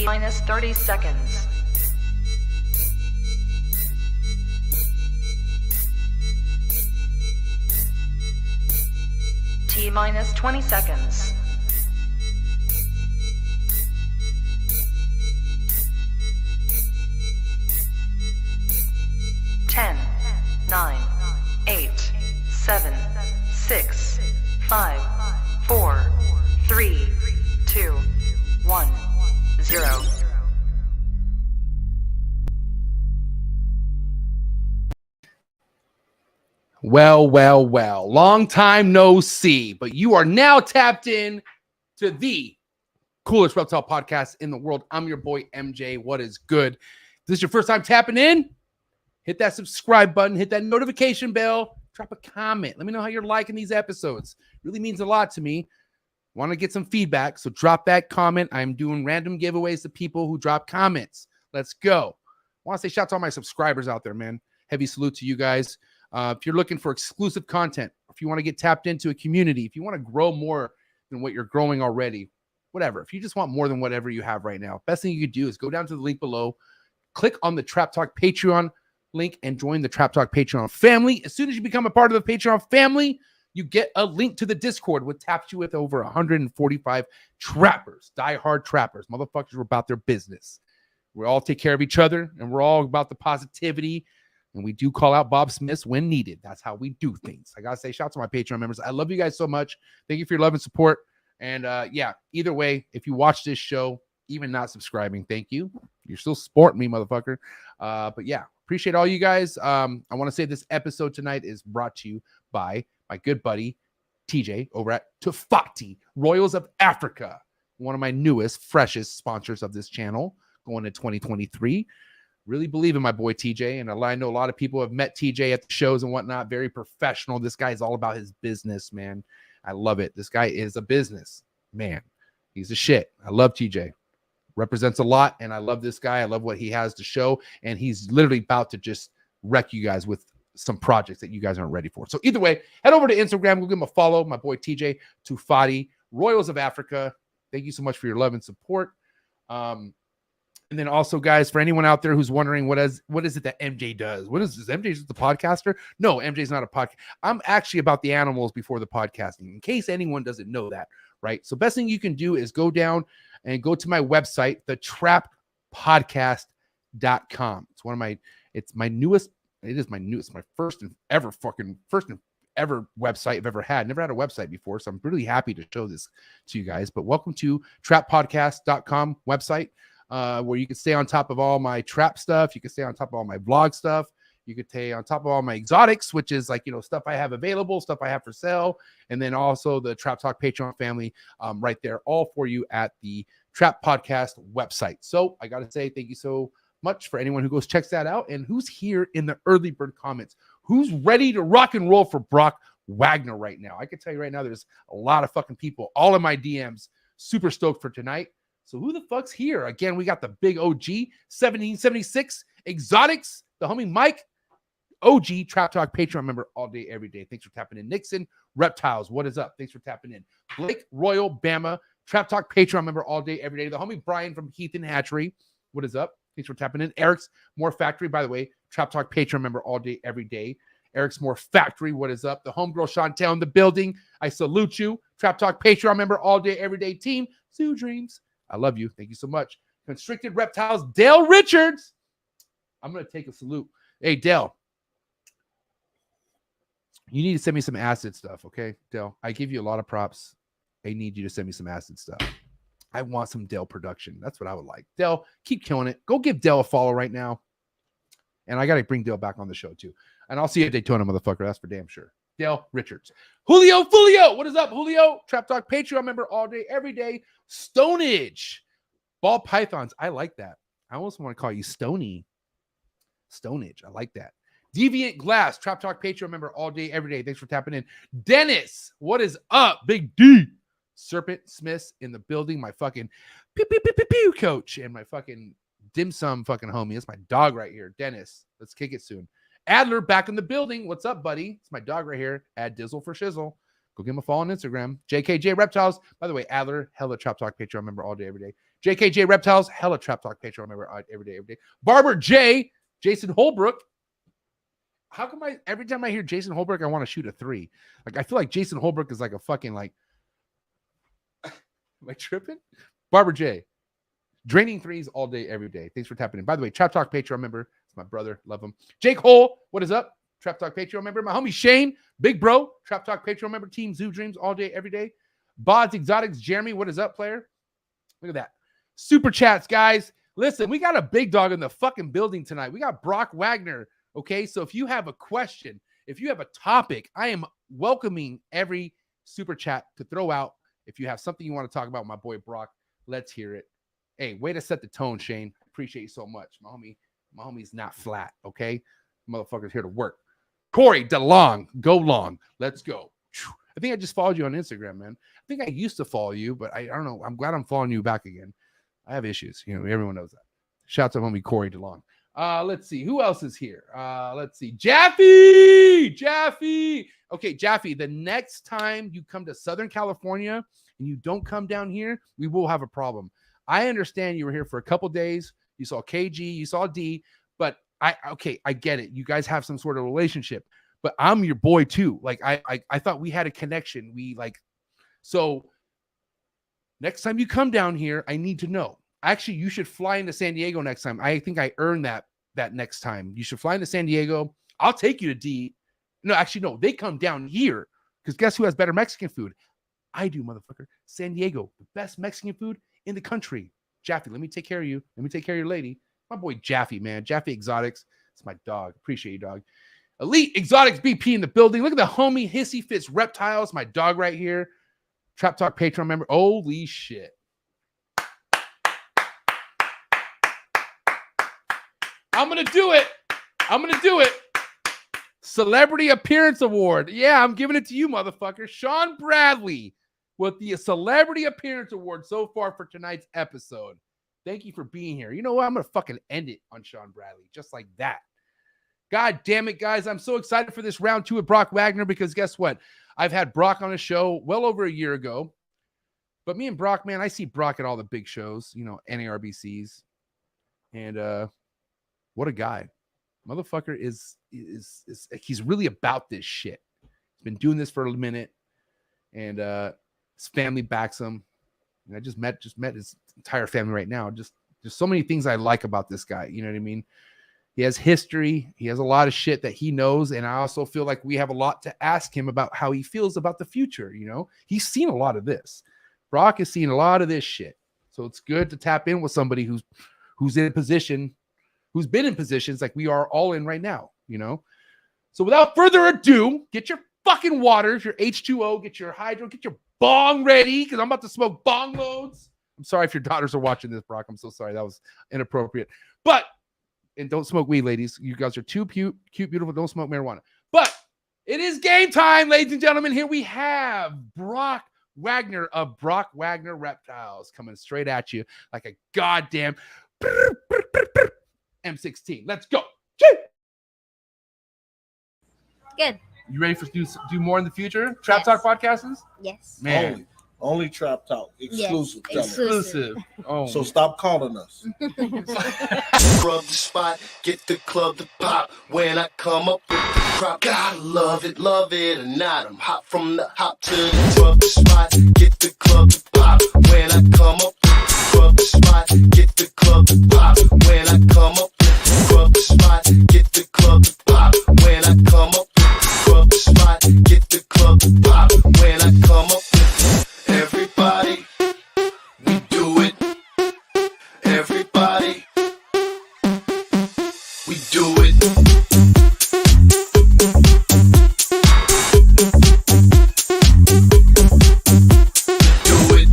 T-minus 30 seconds. T-minus 20 seconds. 10, 9, 8, 7, 6, 5, 4, 3, 2, 1, 0. Well. Long time no see, but you are now tapped in to the coolest reptile podcast in the world. I'm your boy, MJ. What is good? If this is your first time tapping in, hit that subscribe button, hit that notification bell, drop a comment. Let me know how you're liking these episodes. It really means a lot to me. Want to get some feedback, so drop that comment. I'm doing random giveaways to people who drop comments. Let's go. I want to say shout out to all my subscribers out there, man. Heavy salute to you guys. If you're looking for exclusive content, if you want to get tapped into a community, if you want to grow more than what you're growing already, whatever. If you just want more than whatever you have right now, best thing you could do is go down to the link below, click on the Trap Talk Patreon link, and join the Trap Talk Patreon family. As soon as you become a part of the Patreon family, you get a link to the Discord, which taps you with over 145 trappers, diehard trappers, motherfuckers who are about their business. We all take care of each other, and we're all about the positivity. And we do call out Bob Smiths when needed. That's how we do things. I got to say, shout out to my Patreon members. I love you guys so much. Thank you for your love and support. And yeah, either way, if you watch this show, even not subscribing, thank you. You're still supporting me, motherfucker. But yeah, appreciate all you guys. I want to say this episode tonight is brought to you by my good buddy, TJ, over at TOFAUTI, Royals of Africa. One of my newest, freshest sponsors of this channel going to 2023. Really believe in my boy TJ, and I know a lot of people have met TJ at the shows and whatnot. Very professional. This guy is all about his business, man. I love it. This guy is a business man. He's a shit. I love TJ. Represents a lot, and I love this guy. I love what he has to show, and he's literally about to just wreck you guys with some projects that you guys aren't ready for. So either way, head over to Instagram. Go give him a follow. My boy TJ TOFAUTI, Royals of Africa. Thank you so much for your love and support. And then also, guys, for anyone out there who's wondering what is it that MJ does? What is this? MJ is the podcaster? No, MJ's not a podcast. I'm actually about the animals before the podcasting, in case anyone doesn't know that, right? So best thing you can do is go down and go to my website, thesnaketrapsessions.com. It's my first and ever website I've ever had. Never had a website before, so I'm really happy to show this to you guys. But welcome to trappodcast.com website. Where you can stay on top of all my trap stuff. You can stay on top of all my vlog stuff. You could stay on top of all my exotics, which is like, stuff I have available, stuff I have for sale. And then also the Trap Talk Patreon family right there, all for you at the Trap Podcast website. So I got to say thank you so much for anyone who goes checks that out. And who's here in the early bird comments? Who's ready to rock and roll for Brock Wagner right now? I can tell you right now, there's a lot of fucking people, all in my DMs, super stoked for tonight. So who the fuck's here? Again, we got the big OG, 1776, Exotics, the homie Mike, OG, Trap Talk Patreon member all day, every day. Thanks for tapping in. Nixon, Reptiles, what is up? Thanks for tapping in. Blake, Royal, Bama, Trap Talk Patreon member all day, every day. The homie Brian from Heath and Hatchery, what is up? Thanks for tapping in. Eric's Morph Factory, by the way, Trap Talk Patreon member all day, every day. Eric's Morph Factory, what is up? The homegirl Chantel in the building, I salute you. Trap Talk Patreon member all day, every day. Team Zoo Dreams, I love you. Thank you so much. Constricted Reptiles, Dale Richards. I'm going to take a salute. Hey, Dale, you need to send me some acid stuff, okay? Dale, I give you a lot of props. I need you to send me some acid stuff. I want some Dale production. That's what I would like. Dale, keep killing it. Go give Dale a follow right now. And I got to bring Dale back on the show, too. And I'll see you at Daytona, motherfucker. That's for damn sure. Dale Richards. Julio Fulio. What is up, Julio? Trap Talk Patreon member all day, every day. Stonage. Ball pythons. I like that. I almost want to call you Stony. Stonage. I like that. Deviant Glass. Trap Talk Patreon member all day, every day. Thanks for tapping in. Dennis. What is up? Big D. Serpent Smiths in the building. My fucking pew coach. And my fucking dim sum fucking homie. That's my dog right here. Dennis. Let's kick it soon. Adler back in the building. What's up, buddy? It's my dog right here. Add Dizzle for Shizzle. Go give him a follow on Instagram. JKJ Reptiles. By the way, Adler, hella Trap Talk Patreon member all day, every day. JKJ Reptiles, hella Trap Talk Patreon member every day, every day. Barber J, Jason Holbrook. How come every time I hear Jason Holbrook, I want to shoot a 3? Like, I feel like Jason Holbrook is like a fucking like, am I tripping? Barber J, draining 3s all day, every day. Thanks for tapping in. By the way, Trap Talk Patreon member. It's my brother. Love him. Jake Hole, what is up? Trap Talk Patreon member. My homie Shane, big bro. Trap Talk Patreon member. Team Zoo Dreams all day, every day. Bods Exotics, Jeremy, what is up, player? Look at that. Super chats, guys. Listen, we got a big dog in the fucking building tonight. We got Brock Wagner. Okay, so if you have a question, if you have a topic, I am welcoming every super chat to throw out. If you have something you want to talk about, my boy Brock, let's hear it. Hey, way to set the tone, Shane. Appreciate you so much. My homie's not flat, okay? Motherfucker's here to work. Corey DeLong, go long. Let's go. I think I just followed you on Instagram, man. I think I used to follow you, but I don't know. I'm glad I'm following you back again. I have issues. You know, everyone knows that. Shouts out homie Corey DeLong. Let's see. Who else is here? Let's see. Jaffe. Okay, Jaffe, the next time you come to Southern California and you don't come down here, we will have a problem. I understand you were here for a couple days. You saw KG, you saw D, but I get it. You guys have some sort of relationship, but I'm your boy too. Like I thought we had a connection. So next time you come down here, I need to know. Actually, you should fly into San Diego next time. I think I earned that next time. You should fly into San Diego. I'll take you to D. No, actually, no. They come down here because guess who has better Mexican food? I do, motherfucker. San Diego, the best Mexican food in the country. Jaffe, let me take care of you. Let me take care of your lady. My boy Jaffe, man. Jaffe Exotics. It's my dog. Appreciate you, dog. Elite Exotics BP in the building. Look at the homie Hissy Fits Reptiles. My dog right here. Trap Talk Patreon member. Holy shit. I'm going to do it. Celebrity Appearance Award. Yeah, I'm giving it to you, motherfucker. Sean Bradley with the Celebrity Appearance Award so far for tonight's episode. Thank you for being here. You know what? I'm going to fucking end it on Sean Bradley. Just like that. God damn it, guys. I'm so excited for this round 2 with Brock Wagner because guess what? I've had Brock on a show well over a year ago. But me and Brock, man, I see Brock at all the big shows, you know, NARBCs. And what a guy. Motherfucker is he's really about this shit. He's been doing this for a minute. And his family backs him. And I just met his entire family right now. Just there's so many things I like about this guy. You know what I mean? He has history. He has a lot of shit that he knows. And I also feel like we have a lot to ask him about how he feels about the future. You know, he's seen a lot of this. Brock has seen a lot of this shit. So it's good to tap in with somebody who's in a position, who's been in positions like we are all in right now, you know? So without further ado, get your fucking waters, your H2O, get your hydro, get your bong ready because I'm about to smoke bong loads. I'm sorry if your daughters are watching this, Brock. I'm so sorry. That was inappropriate. And don't smoke weed, ladies. You guys are too cute, beautiful. Don't smoke marijuana. But it is game time, ladies and gentlemen. Here we have Brock Wagner of Brock Wagner Reptiles coming straight at you like a goddamn M16. Let's go. Good. You ready for do more in the future? Trap Talk Podcasters? Yes. Man. Only Trap Talk. Exclusive. Yes. Exclusive. Oh. So stop calling us. Rub the spot, get the club to pop. When I come up with the crop, gotta love it or not. I'm hot from the hop to the rub the spot, get the club to pop. When I come up with the rub the spot, get the club to pop. When I come up with the rub the spot, get the club to pop. When I come up with the rub the spot, get the club to pop. When I come up with everybody, we do it. Everybody, we do it. Do it.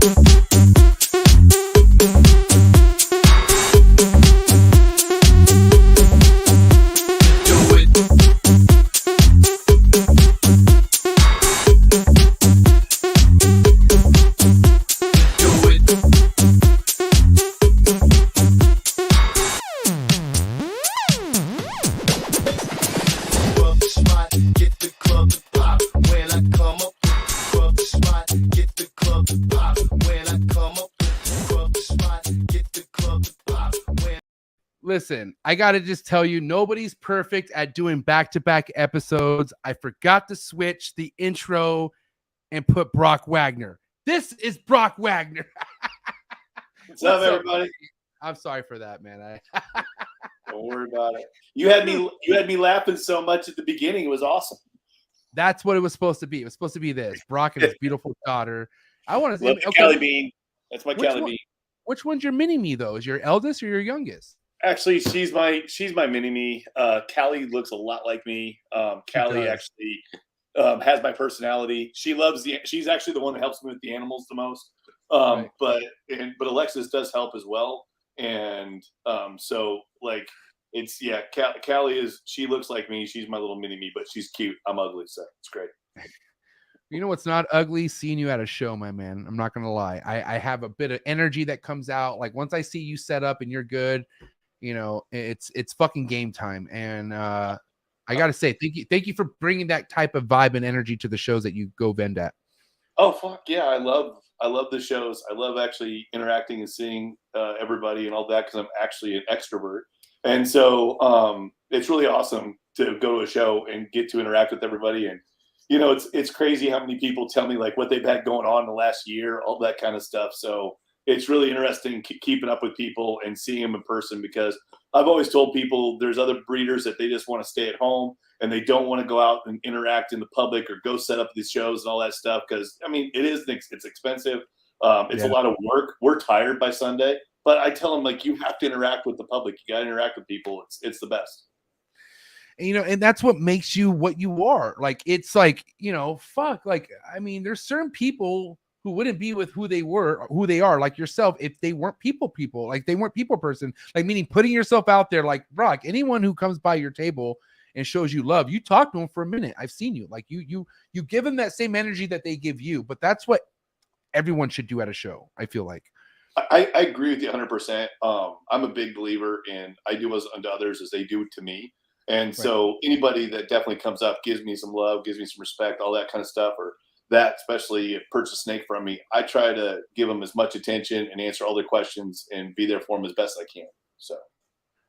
Do it. Listen, I got to just tell you, nobody's perfect at doing back-to-back episodes. I forgot to switch the intro and put Brock Wagner. This is Brock Wagner. What's up, everybody? I'm sorry for that, man. Don't worry about it. You had me laughing so much at the beginning. It was awesome. That's what it was supposed to be. It was supposed to be this. Brock and his beautiful daughter. I want to say, Callie Bean. That's my Callie Bean. Which one's your mini-me, though? Is your eldest or your youngest? Actually, she's my mini-me. Callie looks a lot like me. Callie actually has my personality. She's actually the one that helps me with the animals the most. Right. But Alexis does help as well. And so like it's Callie she looks like me. She's my little mini-me, but she's cute. I'm ugly, so it's great. You know what's not ugly? Seeing you at a show, my man. I'm not gonna lie. I have a bit of energy that comes out. Like once I see you set up and you're good, you know, it's fucking game time. And I gotta say, thank you for bringing that type of vibe and energy to the shows that you go vend at. Oh fuck yeah, I love the shows. I love actually interacting and seeing everybody and all that because I'm actually an extrovert, and so it's really awesome to go to a show and get to interact with everybody. And you know, it's crazy how many people tell me like what they've had going on in the last year, all that kind of stuff. So it's really interesting keeping up with people and seeing them in person because I've always told people there's other breeders that they just want to stay at home and they don't want to go out and interact in the public or go set up these shows and all that stuff. Because I mean, it's expensive. It's a lot of work. We're tired by Sunday, but I tell them like, you have to interact with the public. You got to interact with people. It's the best. You know, and that's what makes you what you are. Like, it's like, you know, fuck. Like, I mean, there's certain people who wouldn't be with who they are, like yourself, if they weren't people, like they weren't people person, like meaning putting yourself out there. Like Brock, anyone who comes by your table and shows you love, you talk to them for a minute. I've seen you, like you give them that same energy that they give you, but that's what everyone should do at a show. I feel like. I agree with you 100%. I'm a big believer in I do unto others as they do to me. And so anybody that definitely comes up, gives me some love, gives me some respect, all that kind of stuff, or that especially purchase a snake from me, I try to give them as much attention and answer all their questions and be there for them as best I can. So,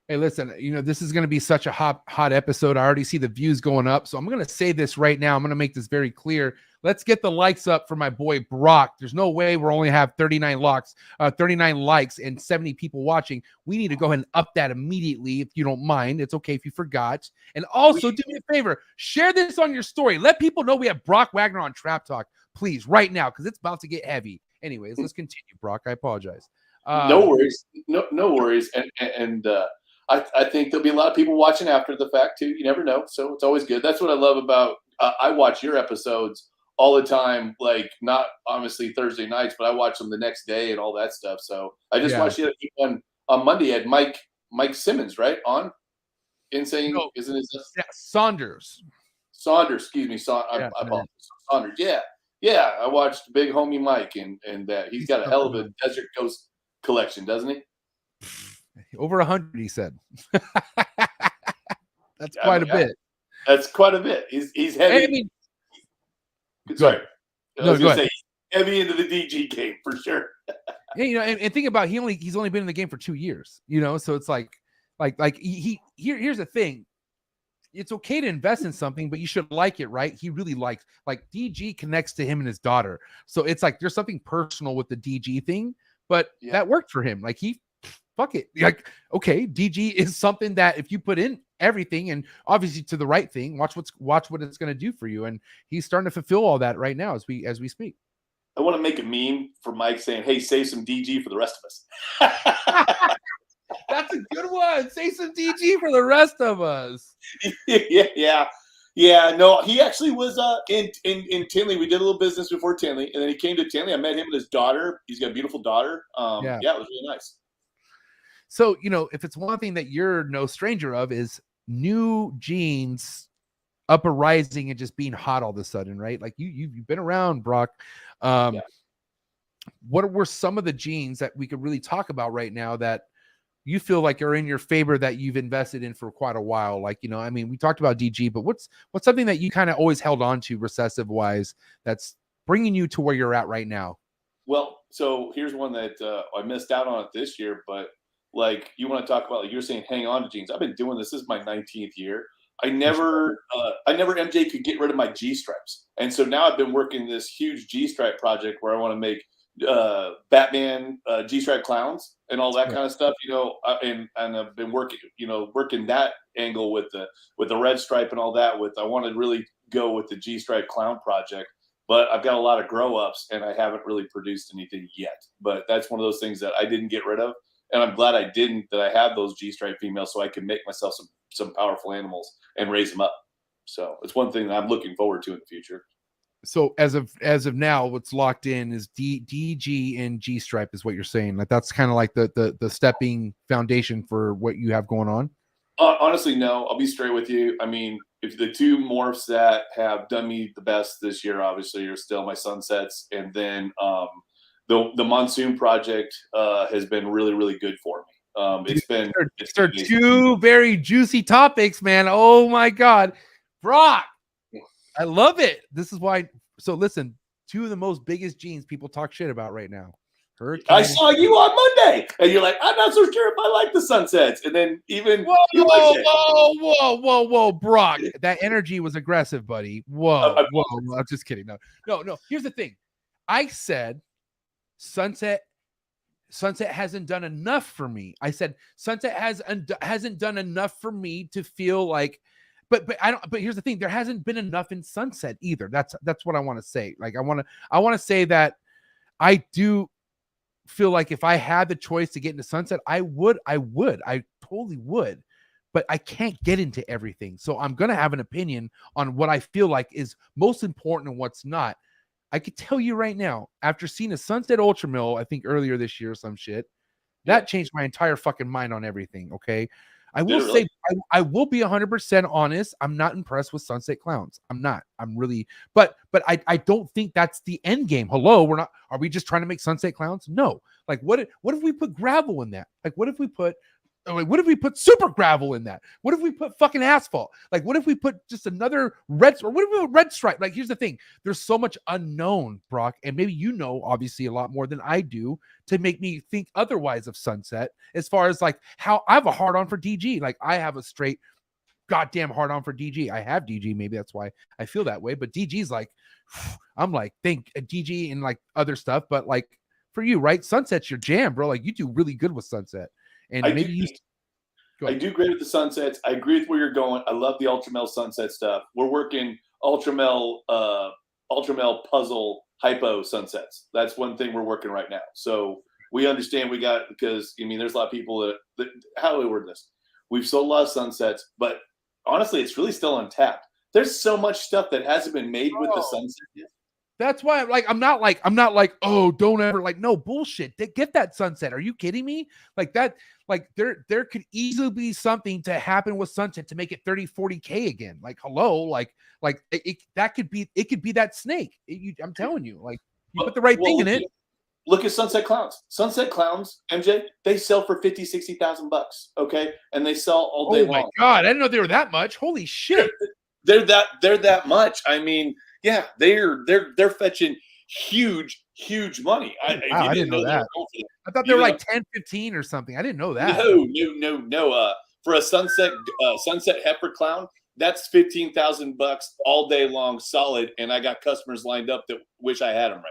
hey, listen, you know, this is going to be such a hot episode. I already see the views going up. So I'm going to say this right now. I'm going to make this very clear. Let's get the likes up for my boy Brock. There's no way we're only have 39 likes and 70 people watching. We need to go ahead and up that immediately if you don't mind. It's okay if you forgot. And also do me a favor, share this on your story. Let people know we have Brock Wagner on Trap Talk, please, right now, because it's about to get heavy. Anyways, let's continue, Brock. I apologize. No worries. No worries. And I think there'll be a lot of people watching after the fact too. You never know. So it's always good. That's what I love about I watch your episodes all the time, like not obviously Thursday nights, but I watch them the next day and all that stuff. So I just watched you on Monday. You had Mike Simmons, right? On Insane, isn't it? Saunders, excuse me. I apologize. Saunders. Yeah. I watched Big Homie Mike and that he's got a hell of a Desert Ghost collection, doesn't he? Over 100, he said. That's quite a bit. That's quite a bit. He's heavy. I mean, sorry. I was going to say heavy into the DG game for sure. Yeah, you know, and think about he's only been in the game for 2 years. You know, so it's like here's the thing. It's okay to invest in something, but you should like it, right? He really likes DG connects to him and his daughter. So it's like there's something personal with the DG thing, but that worked for him. Like fuck it. Like, okay, DG is something that if you put in everything and obviously to the right thing, watch what it's going to do for you. And he's starting to fulfill all that right now as we speak. I want to make a meme for Mike saying, "Hey, save some DG for the rest of us." That's a good one. Save some DG for the rest of us. Yeah. No, he actually was in Tinley. We did a little business before Tinley, and then he came to Tinley. I met him and his daughter. He's got a beautiful daughter. It was really nice. So, you know, if it's one thing that you're no stranger of is new genes up and rising and just being hot all of a sudden, right? Like you've been around, Brock. What were some of the genes that we could really talk about right now that you feel like are in your favor that you've invested in for quite a while? Like, you know, I mean, we talked about DG, but what's something that you kind of always held on to recessive wise that's bringing you to where you're at right now? Well, so here's one that I missed out on it this year, but like you want to talk about, like you're saying, hang on to jeans. I've been doing this. This is my 19th year. I never MJ could get rid of my G stripes. And so now I've been working this huge G stripe project where I want to make Batman G stripe clowns and all that kind of stuff, you know, and I've been working that angle with the red stripe and all that I want to really go with the G stripe clown project, but I've got a lot of grow ups and I haven't really produced anything yet, but that's one of those things that I didn't get rid of. And I'm glad I didn't, that I have those G stripe females so I can make myself some powerful animals and raise them up. So it's one thing that I'm looking forward to in the future. So as of now, what's locked in is DG and G stripe is what you're saying. Like that's kind of like the stepping foundation for what you have going on. Honestly, no. I'll be straight with you. I mean, if the two morphs that have done me the best this year, obviously, are still my sunsets, and then the monsoon project has been really, really good for me. It's two very juicy topics, man. Oh my God, Brock. I love it. This is why. So listen, two of the most biggest genes people talk shit about right now. Hurricane. I saw you on Monday, and you're like, I'm not so sure if I like the sunsets. And then even whoa, Brock. That energy was aggressive, buddy. Whoa. I'm just kidding. No. Here's the thing. I said sunset hasn't done enough for me. I said sunset hasn't done enough for me to feel like. But here's the thing, there hasn't been enough in sunset either. That's what I want to say. Like I want to say that I do feel like if I had the choice to get into sunset, I totally would, but I can't get into everything. So I'm going to have an opinion on what I feel like is most important and what's not. I could tell you right now, after seeing a sunset ultra mill, I think earlier this year, some shit, that changed my entire fucking mind on everything. Okay. I will say, I will be 100% honest. I'm not impressed with sunset clowns. I'm not. I'm really, but I don't think that's the end game. Hello, we're not. Are we just trying to make sunset clowns? No. Like, what if we put gravel in that? Like, what if we put super gravel in that? What if we put fucking asphalt? Like, what if we put just another red, or what if we put red stripe? Like, here's the thing. There's so much unknown, Brock, and maybe you know, obviously, a lot more than I do to make me think otherwise of sunset, as far as like how I have a hard on for DG. Like, I have a straight goddamn hard on for DG. I have DG. Maybe that's why I feel that way. But DG's like, I'm like, think DG and like other stuff. But like for you, right? Sunset's your jam, bro. Like, you do really good with sunset. And I do great with the sunsets. I agree with where you're going. I love the Ultramel sunset stuff. We're working Ultramel puzzle hypo sunsets. That's one thing we're working right now. So we understand because I mean, there's a lot of people that how do we word this? We've sold a lot of sunsets, but honestly, it's really still untapped. There's so much stuff that hasn't been made with the sunset yet. That's why I'm not like, oh, don't ever, like, no bullshit. Get that sunset. Are you kidding me? Like that, like there could easily be something to happen with sunset to make it 30, 40K again. Like, hello, like it could be that snake. I'm telling you, like, you put the right thing in it. Look at sunset clowns. Sunset clowns, MJ, they sell for $50,000-$60,000. Okay. And they sell all day long. Oh my God. I didn't know they were that much. Holy shit. They're that much. I mean, yeah, they're fetching huge money. I didn't know that. I thought they were like 10, 15 or something. I didn't know that. No. For a sunset heifer clown, that's $15,000 all day long, solid. And I got customers lined up that wish I had them right now.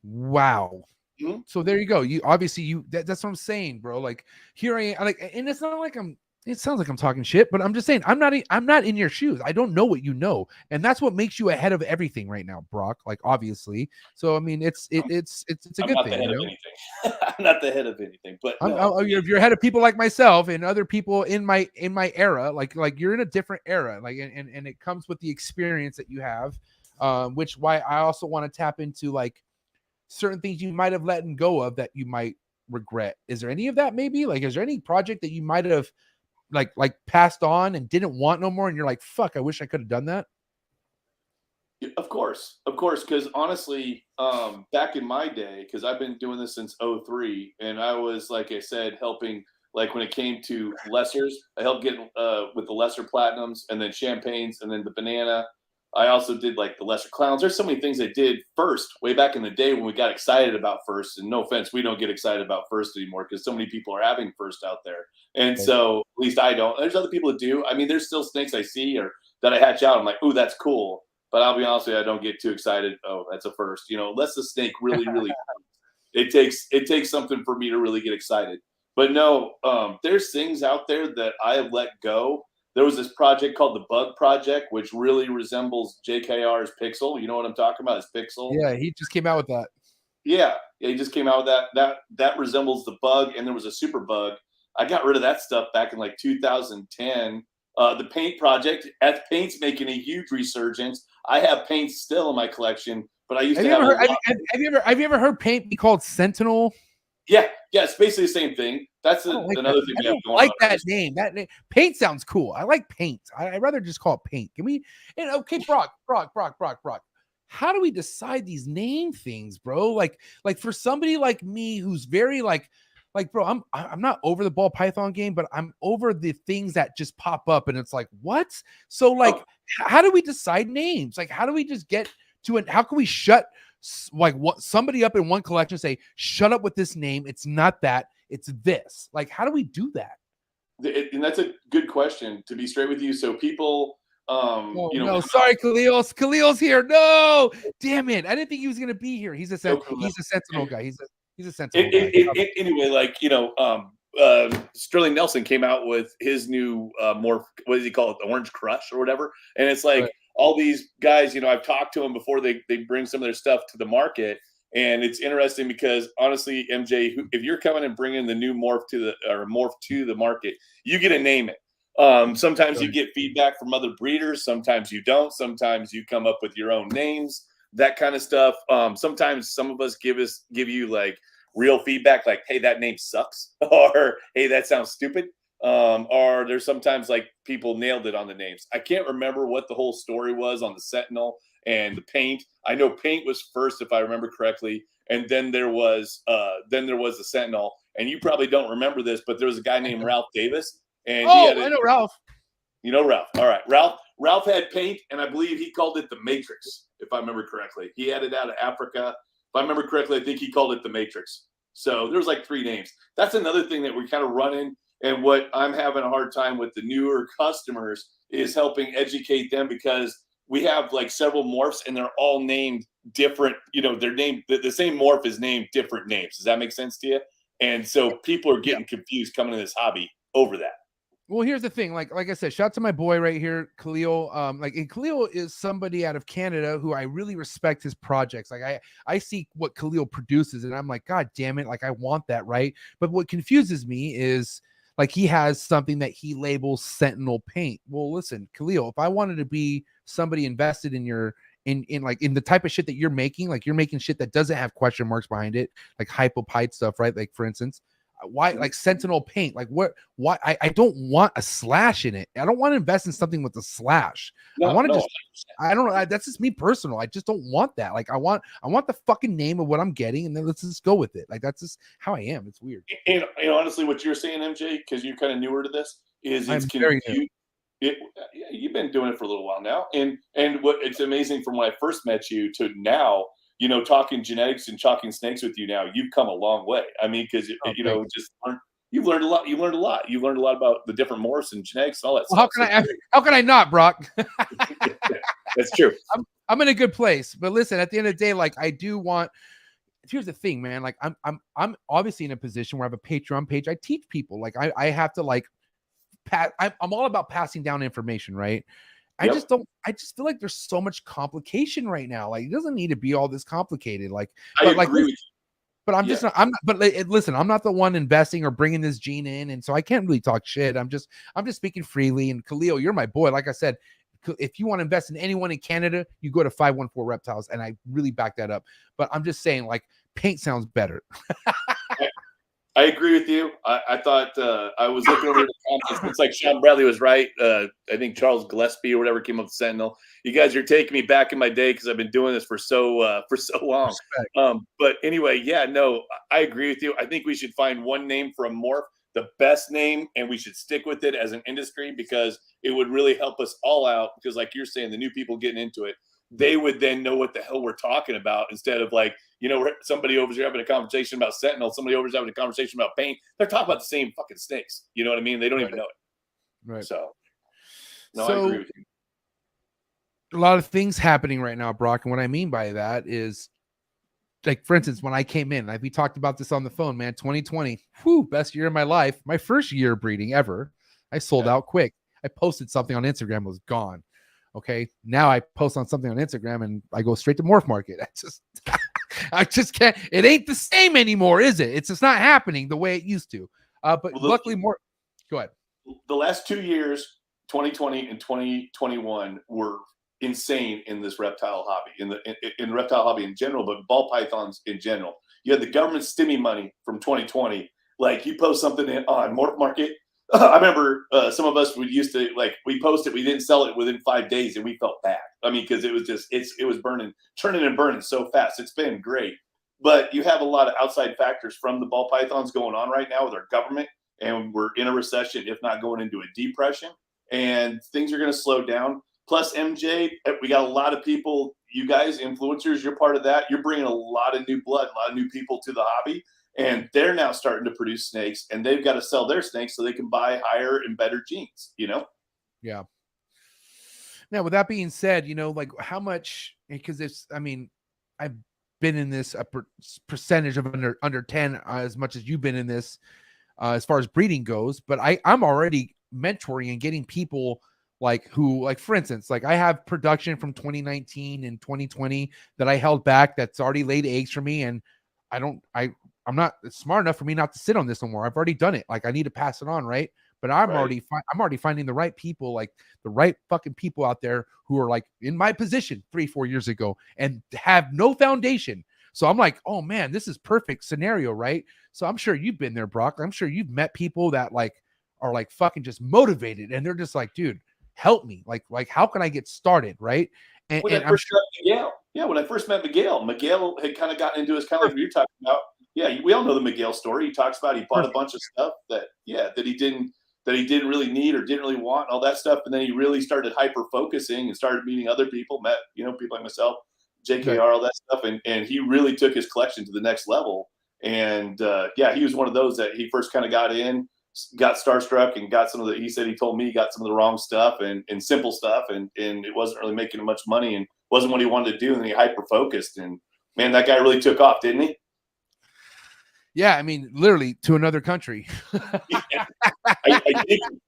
Wow. Mm-hmm. So there you go. You obviously that's what I'm saying, bro. Like, here I am. Like, and it's not like it sounds like I'm talking shit, but I'm just saying I'm not in your shoes. I don't know what you know, and that's what makes you ahead of everything right now, Brock. Like, obviously. So I mean, it's a good thing. I'm not the head of anything, but if you're ahead of people like myself and other people in my era, like you're in a different era, like and it comes with the experience that you have, which why I also want to tap into like certain things you might have let go of that you might regret. Is there any of that? Maybe like, is there any project that you might have like passed on and didn't want no more, and you're like, fuck, I wish I could have done that? Of course, because honestly, back in my day, because I've been doing this since 2003, and I was, like I said, helping, like when it came to lessers, I helped get with the lesser platinums, and then champagnes, and then the banana. I also did like the lesser clowns. There's so many things I did first way back in the day when we got excited about first. And no offense, we don't get excited about first anymore because so many people are having first out there. And so at least I don't. There's other people that do. I mean, there's still snakes I see or that I hatch out. I'm like, ooh, that's cool. But I'll be honest with you, I don't get too excited. Oh, that's a first. You know, unless the snake really, really it takes something for me to really get excited. But no, there's things out there that I have let go. There was this project called the Bug Project, which really resembles JKR's Pixel. You know what I'm talking about? It's Pixel. Yeah, he just came out with that. Yeah, he just came out with that. That resembles the Bug, and there was a Super Bug. I got rid of that stuff back in like 2010. The Paint Project, Paint's making a huge resurgence. I have Paint still in my collection, but I used to have. Have you ever heard Paint be called Sentinel? Yeah, it's basically the same thing. That's another thing we have going on. I like that name. That name, Paint sounds cool. I like Paint. I'd rather just call it Paint. Can we? And okay, Brock. How do we decide these name things, bro? Like for somebody like me who's very like, bro, I'm not over the ball python game, but I'm over the things that just pop up, and it's like, what? So like, how do we decide names? Like, how do we just get to it? How can we shut like what somebody up in one collection say, shut up with this name? It's not that, it's this. Like, how do we do that? And that's a good question, to be straight with you. So people, sorry, Khalil's here. No, damn it. I didn't think he was gonna be here. He's a Sentinel guy. He's a Sentinel guy. Anyway, like, Sterling Nelson came out with his new morph. What does he call it? The Orange Crush or whatever. And it's like, all these guys, I've talked to them before they bring some of their stuff to the market. And it's interesting because honestly, MJ, if you're coming and bringing the new morph to the market, you get to name it. Sometimes you get feedback from other breeders. Sometimes you don't. Sometimes you come up with your own names, that kind of stuff. Sometimes some of us give you like real feedback, like, hey, that name sucks, or hey, that sounds stupid. Or there's sometimes like people nailed it on the names. I can't remember what the whole story was on the Sentinel and the Paint. I know Paint was first, if I remember correctly, and then there was the Sentinel. And you probably don't remember this, but there was a guy named Ralph Davis, and I know Ralph. You know Ralph. All right, Ralph had Paint, and I believe he called it the Matrix, if I remember correctly. He had it out of Africa. If I remember correctly, I think he called it the Matrix. So there was like 3 names. That's another thing that we kind of run in. And what I'm having a hard time with the newer customers is helping educate them, because we have like several morphs and they're all named different. They're named the same morph is named different names. Does that make sense to you? And so people are getting confused coming in this hobby over that. Well, here's the thing. Like I said, shout out to my boy right here, Khalil. And Khalil is somebody out of Canada who I really respect his projects. Like I see what Khalil produces, and I'm like, God damn it! Like I want that, right? But what confuses me is, like, he has something that he labels Sentinel Paint. Well, listen, Khalil, if I wanted to be somebody invested in in the type of shit that you're making, like you're making shit that doesn't have question marks behind it, like hypopite stuff, right? Like for instance, why like Sentinel Paint? Like why I don't want a slash in it. I don't want to invest in something with a slash. I want to I don't know. That's just me personal. I just don't want that. Like I want the fucking name of what I'm getting, and then let's just go with it. Like that's just how I am. It's weird. And honestly, what you're saying, MJ, because you're kind of newer to this, is it's very new. You've been doing it for a little while now, and what it's amazing from when I first met you to now. Talking genetics and talking snakes with you now, you've come a long way. I mean, because you've learned a lot. You learned a lot. You learned a lot about the different morphs and genetics and all that stuff. How can I not, Brock? That's true. I'm in a good place. But listen, at the end of the day, like I do want. Here's the thing, man. Like I'm obviously in a position where I have a Patreon page. I teach people. Like I have to like. I'm all about passing down information, right? I just feel like there's so much complication right now. Like it doesn't need to be all this complicated. Like, I agree with you. But I'm just not, listen, I'm not the one investing or bringing this gene in. And so I can't really talk shit. I'm just speaking freely. And Khalil, you're my boy. Like I said, if you want to invest in anyone in Canada, you go to 514 Reptiles. And I really back that up. But I'm just saying, like, Paint sounds better. I agree with you. I thought I was looking over the comments. It's like Sean Bradley was right. I think Charles Gillespie or whatever came up with Sentinel. You guys are taking me back in my day because I've been doing this for so long. But anyway, yeah, no, I agree with you. I think we should find one name for a morph the best name, and we should stick with it as an industry because it would really help us all out. Because like you're saying, the new people getting into it, they would then know what the hell we're talking about instead of like, somebody over here having a conversation about Sentinel, somebody over here having a conversation about paint. They're talking about the same fucking snakes. You know what I mean? They don't even know it. Right. So, no, I agree with you. A lot of things happening right now, Brock. And what I mean by that is, like, for instance, when I came in, like we talked about this on the phone, man, 2020, best year of my life. My first year of breeding ever. I sold out quick. I posted something on Instagram, it was gone. Okay. Now I post on something on Instagram and I go straight to morph market. I just can't, it ain't the same anymore, is it? It's just not happening the way it used to. But luckily more, go ahead. The last 2 years, 2020 and 2021 were insane in this reptile hobby, in the reptile hobby in general, but ball pythons in general. You had the government stimmy money from 2020. Like you post something on Morph Market. I remember some of us used to, like, we posted, we didn't sell it within 5 days and we felt bad. I mean, because it was just, it was turning and burning so fast. It's been great. But you have a lot of outside factors from the ball pythons going on right now with our government, and we're in a recession, if not going into a depression, and things are going to slow down. Plus, MJ, we got a lot of people, you guys, influencers, you're part of that. You're bringing a lot of new blood, a lot of new people to the hobby, and they're now starting to produce snakes, and they've got to sell their snakes so they can buy higher and better genes, Yeah. Now, with that being said, like how much, because I've been in this a percentage of under 10 as much as you've been in this as far as breeding goes, but I'm already mentoring and getting people like for instance, like I have production from 2019 and 2020 that I held back that's already laid eggs for me, and I'm not smart enough for me not to sit on this no more. I've already done it. Like I need to pass it on, right? But I'm already finding the right people, like the right fucking people out there who are like in my position 3-4 years ago and have no foundation. So I'm like, oh man, this is perfect scenario, right? So I'm sure you've been there, Brock. I'm sure you've met people that like are like fucking just motivated, and they're just like, dude, help me. Like how can I get started, right? And when I first met Miguel, Miguel had kind of gotten into his, kind of like you're talking about. Yeah, we all know the Miguel story. He talks about he bought a bunch of stuff that he didn't really need or didn't really want, and all that stuff. And then he really started hyper focusing and started meeting other people, met people like myself, JKR, all that stuff, and he really took his collection to the next level. And he was one of those that he first kind of got starstruck and got some of the, he said he told me he got some of the wrong stuff and simple stuff, and it wasn't really making him much money and wasn't what he wanted to do, and then he hyper focused, and man, that guy really took off, didn't he? Yeah, I mean, literally to another country. I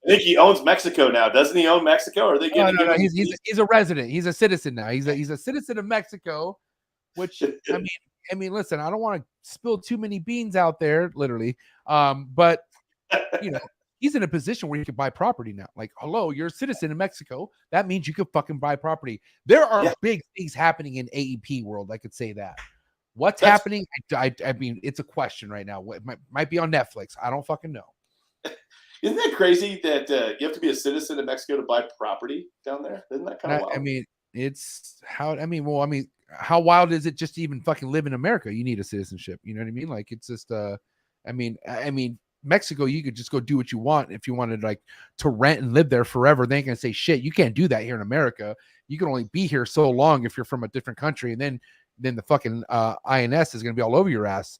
think he owns Mexico now. Doesn't he own Mexico? Or are they getting no, he's a resident. He's a citizen now. He's a citizen of Mexico, which I mean, listen, I don't want to spill too many beans out there, literally. But he's in a position where he can buy property now. Like, hello, you're a citizen in Mexico. That means you could fucking buy property. There are big things happening in AEP world. I could say that. What's happening? I mean, it's a question right now. What might be on Netflix. I don't fucking know. Isn't that crazy that you have to be a citizen of Mexico to buy property down there? Isn't that kind of wild? I mean, how wild is it just to even fucking live in America? You need a citizenship. You know what I mean? Like, it's just, I mean, Mexico, you could just go do what you want. If you wanted like to rent and live there forever, they ain't gonna say shit. You can't do that here in America. You can only be here so long if you're from a different country, and then the fucking INS is gonna be all over your ass.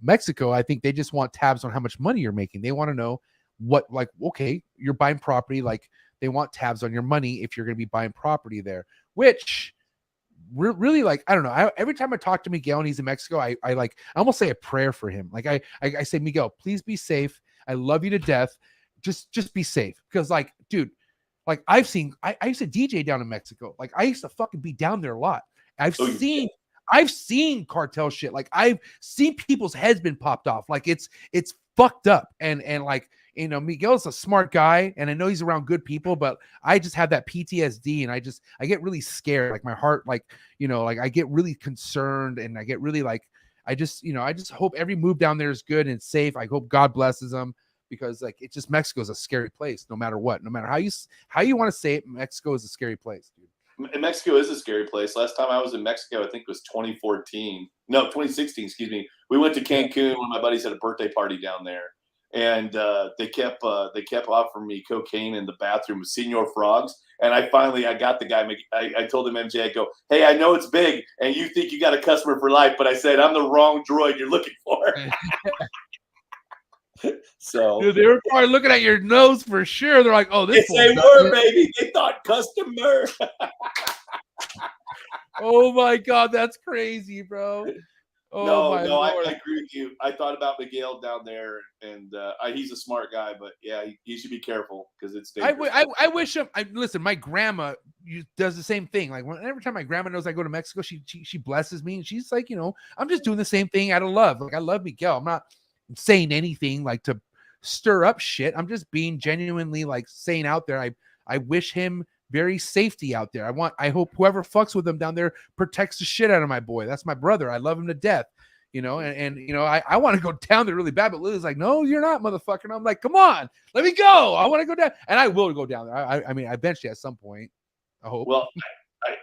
Mexico, I think they just want tabs on how much money you're making. They want to know what, like, okay, you're buying property, like they want tabs on your money if you're gonna be buying property there, which really, like, I don't know. Every time I talk to Miguel and he's in Mexico, I almost say a prayer for him. Like I say, Miguel, please be safe. I love you to death. Just be safe. Because like, dude, like I used to DJ down in Mexico. Like I used to fucking be down there a lot. I've seen cartel shit. Like I've seen people's heads been popped off. Like it's fucked up. And like, Miguel's a smart guy, and I know he's around good people, but I just have that PTSD, and I get really scared. Like my heart, like I get really concerned, and I get really like, I just hope every move down there is good and safe. I hope God blesses them, because like it's just, Mexico is a scary place, no matter what, no matter how you want to say it. Mexico is a scary place, dude. And Mexico is a scary place. Last time I was in Mexico, I think it was 2016, excuse me. We went to Cancun when my buddies had a birthday party down there. and they kept offering me cocaine in the bathroom with Senior Frogs. And I got the guy. I told him, MJ, I go, hey, I know it's big, and you think you got a customer for life, but I said I'm the wrong droid you're looking for. So Dude, they were probably looking at your nose for sure. They're like, "Oh, this." Yes, they were, baby. They thought customer. Oh my God, that's crazy, bro. Oh No, my I Lord. agree with you. I thought about Miguel down there, and he's a smart guy, but yeah, he should be careful because it's dangerous. I wish him. Listen, my grandma does the same thing. Like every time my grandma knows I go to Mexico, she blesses me, and she's like, I'm just doing the same thing out of love. Like I love Miguel. I'm not saying anything like to stir up shit. I'm just being genuinely like saying out there. I wish him very safety out there. I hope whoever fucks with him down there protects the shit out of my boy. That's my brother. I love him to death. I want to go down there really bad, but Lily's like, no, you're not, motherfucker. And I'm like, come on, let me go. I want to go down, and I will go down there. I mean, eventually at some point, I hope. Well,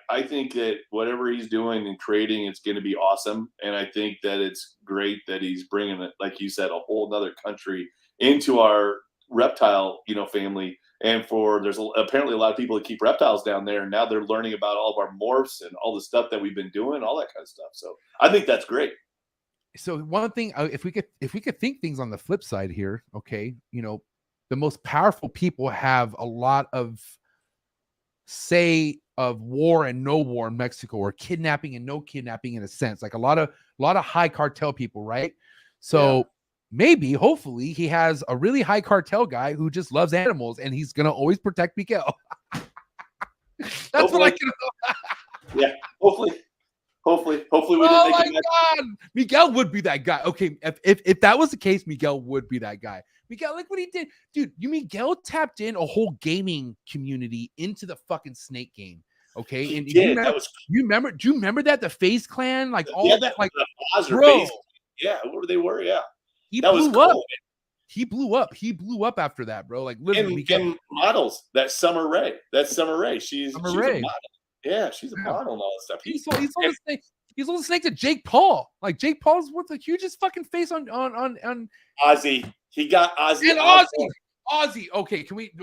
I think that whatever he's doing and creating, it's going to be awesome. And I think that it's great that he's bringing it, like you said, a whole nother country into our reptile, family. And there's apparently a lot of people that keep reptiles down there, and now they're learning about all of our morphs and all the stuff that we've been doing, all that kind of stuff. So I think that's great. So one thing, if we could think things on the flip side here, okay, the most powerful people have a lot of say of war and no war in Mexico, or kidnapping and no kidnapping, in a sense, like a lot of high cartel people, right? So. Yeah. Maybe, hopefully, he has a really high cartel guy who just loves animals, and he's gonna always protect Miguel. That's hopefully. What I can. Yeah, hopefully we didn't. Oh my God, Miguel would be that guy. Okay, if that was the case, Miguel would be that guy. Miguel, like what he did, dude. Miguel tapped in a whole gaming community into the fucking snake game. Okay, and do you remember that the FaZe Clan, like all that, like bro, yeah, where they were, yeah. He blew up. He blew up after that, bro. Like literally, and models. That's Summer Rae. She's a model. Yeah, she's a model and all that stuff. He sold the snake to Jake Paul. Like Jake Paul's worth the hugest fucking face on Ozzy. He got Ozzy. And Ozzy. Okay, can we?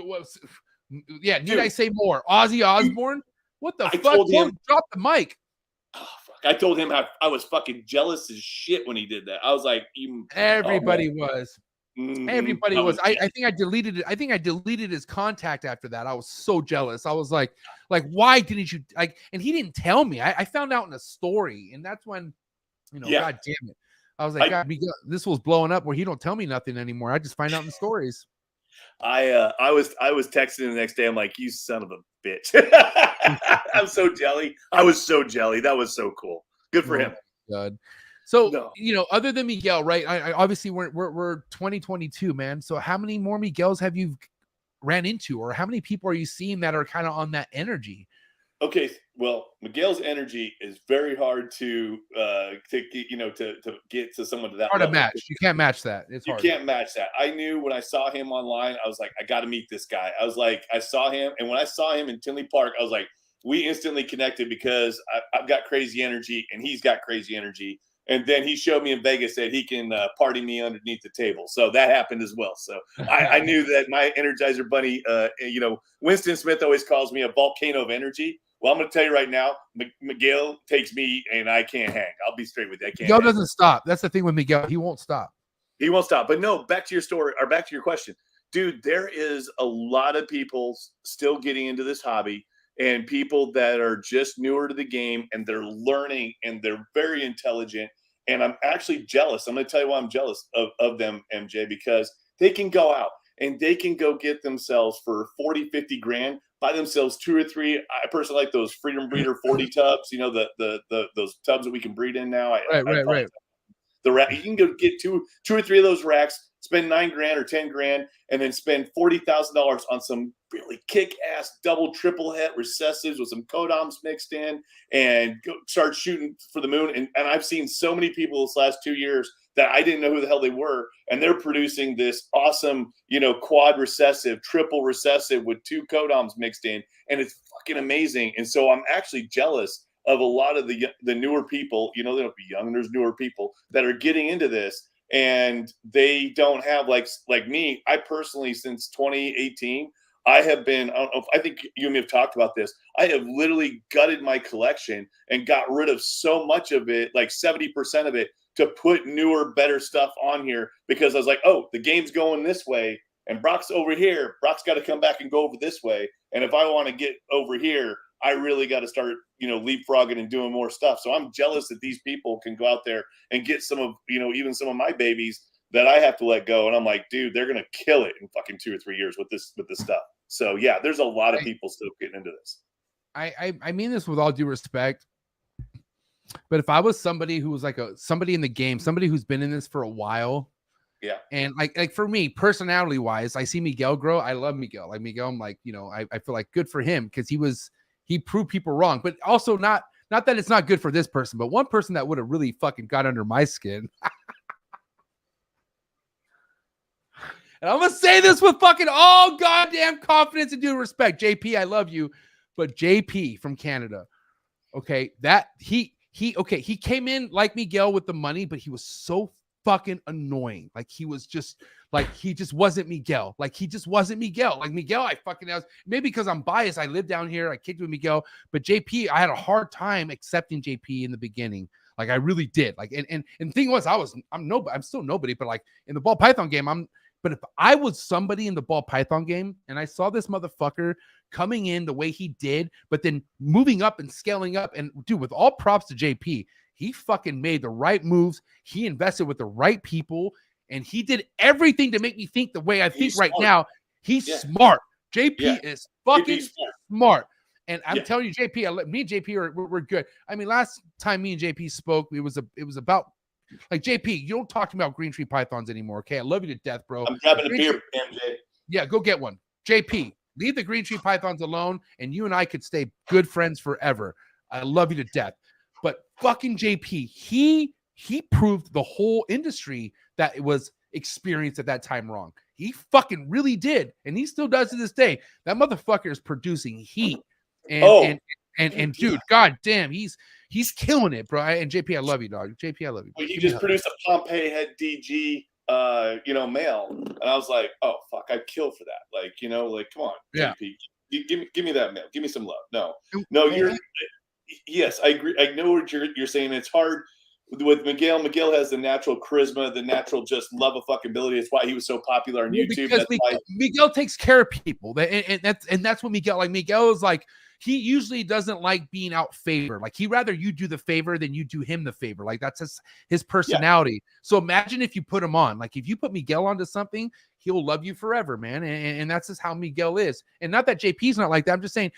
Yeah, need I say more? Ozzy Osbourne. What the fuck? Told him, drop the mic. Oh, fuck. I told him I was fucking jealous as shit when he did that. I was like, everybody was. Mm-hmm. Everybody was. I think I deleted it. I think I deleted his contact after that. I was so jealous. I was like, why didn't you like? And he didn't tell me. I found out in a story, and that's when, God damn it. I was like, God, this was blowing up where he don't tell me nothing anymore. I just find out in the stories. I was texting the next day. I'm like, you son of a bitch. I'm so jelly. I was so jelly. That was so cool. Good for him. God. So, other than Miguel, right? I obviously we're 2022, man. So how many more Miguels have you ran into, or how many people are you seeing that are kind of on that energy? Okay, well, Miguel's energy is very hard to get to someone to that hard level. To match. You can't match that. It's hard. You can't match that. I knew when I saw him online, I was like, I got to meet this guy. I was like, I saw him, and when I saw him in Tinley Park, I was like, we instantly connected because I've got crazy energy, and he's got crazy energy. And then he showed me in Vegas that he can party me underneath the table. So that happened as well. So I knew that my Energizer Bunny, Winston Smith always calls me a volcano of energy. Well, I'm going to tell you right now, Miguel takes me and I can't hang. I'll be straight with you. I can't. Miguel doesn't stop. That's the thing with Miguel. He won't stop. He won't stop. But no, back to your story, or back to your question. Dude, there is a lot of people still getting into this hobby, and people that are just newer to the game, and they're learning, and they're very intelligent. And I'm actually jealous. I'm going to tell you why I'm jealous of them, MJ, because they can go out and they can go get themselves for 40, 50 grand, buy themselves 2 or 3. I personally like those Freedom Breeder 40 tubs, those tubs that we can breed in now. Right. The rack, you can go get two or 3 of those racks, spend $9 grand or 10 grand, and then spend $40,000 on some really kick-ass double, triple het recessives with some codoms mixed in, and go start shooting for the moon. And I've seen so many people this last 2 years that I didn't know who the hell they were, and they're producing this awesome, quad recessive, triple recessive with 2 codoms mixed in, and it's fucking amazing. And so I'm actually jealous of a lot of the newer people. They don't be young. There's newer people that are getting into this. and they don't have like me. I personally, since 2018, I have been, I think you and me have talked about this. I have literally gutted my collection and got rid of so much of it, like 70% of it, to put newer, better stuff on here, because I was like, oh, the game's going this way and Brock's over here. Brock's got to come back and go over this way. And if I want to get over here, I really got to start, leapfrogging and doing more stuff. So I'm jealous that these people can go out there and get some of, even some of my babies that I have to let go. And I'm like, dude, they're going to kill it in fucking 2 or 3 years with this stuff. So yeah, there's a lot of people still getting into this. I mean this with all due respect, but if I was somebody who was like somebody in the game, somebody who's been in this for a while, yeah, and like for me, personality wise, I see Miguel grow. I love Miguel. Like Miguel, I'm like, I feel like good for him because he proved people wrong, but also not that it's not good for this person, but one person that would have really fucking got under my skin. And I'm going to say this with fucking all goddamn confidence and due respect. JP, I love you. But JP from Canada, okay, that he came in like Miguel with the money, but he was so fucking annoying. Like he just wasn't Miguel. Like he just wasn't Miguel. Like Miguel, I fucking was, maybe because I'm biased. I lived down here. I kicked with Miguel, but JP, I had a hard time accepting JP in the beginning. Like I really did. Like, and the thing was, I'm still nobody, but like in the ball python game, but if I was somebody in the ball python game and I saw this motherfucker coming in the way he did, but then moving up and scaling up, and dude, with all props to JP, he fucking made the right moves. He invested with the right people, and he did everything to make me think the way I think right now. He's smart. JP is fucking smart. And I'm telling you, JP, me and JP we're good. I mean, last time me and JP spoke, it was about like, JP, you don't talk to me about green tree pythons anymore, okay? I love you to death, bro. I'm grabbing a beer, MJ. Yeah, go get one. JP, leave the green tree pythons alone, and you and I could stay good friends forever. I love you to death. But fucking JP, he proved the whole industry that it was experienced at that time wrong. He fucking really did, and he still does to this day. That motherfucker is producing heat. And dude, god damn, he's killing it, bro. And JP, I love you, dog. JP, I love you. Well, he just produced a Pompeii head DG male, and I was like, oh fuck, I'd kill for that. Like, come on, JP, give me that male, give me some love. No, yes, I agree. I know what you're saying. It's hard with Miguel. Miguel has the natural charisma, the natural just love of fucking ability. That's why he was so popular on YouTube. Because Miguel takes care of people, and that's what Miguel. Like Miguel is like, he usually doesn't like being out favored. Like he'd rather you do the favor than you do him the favor. Like that's his personality. Yeah. So imagine if you put him on. Like if you put Miguel onto something, he'll love you forever, man. And that's just how Miguel is. And not that JP's not like that. I'm just saying,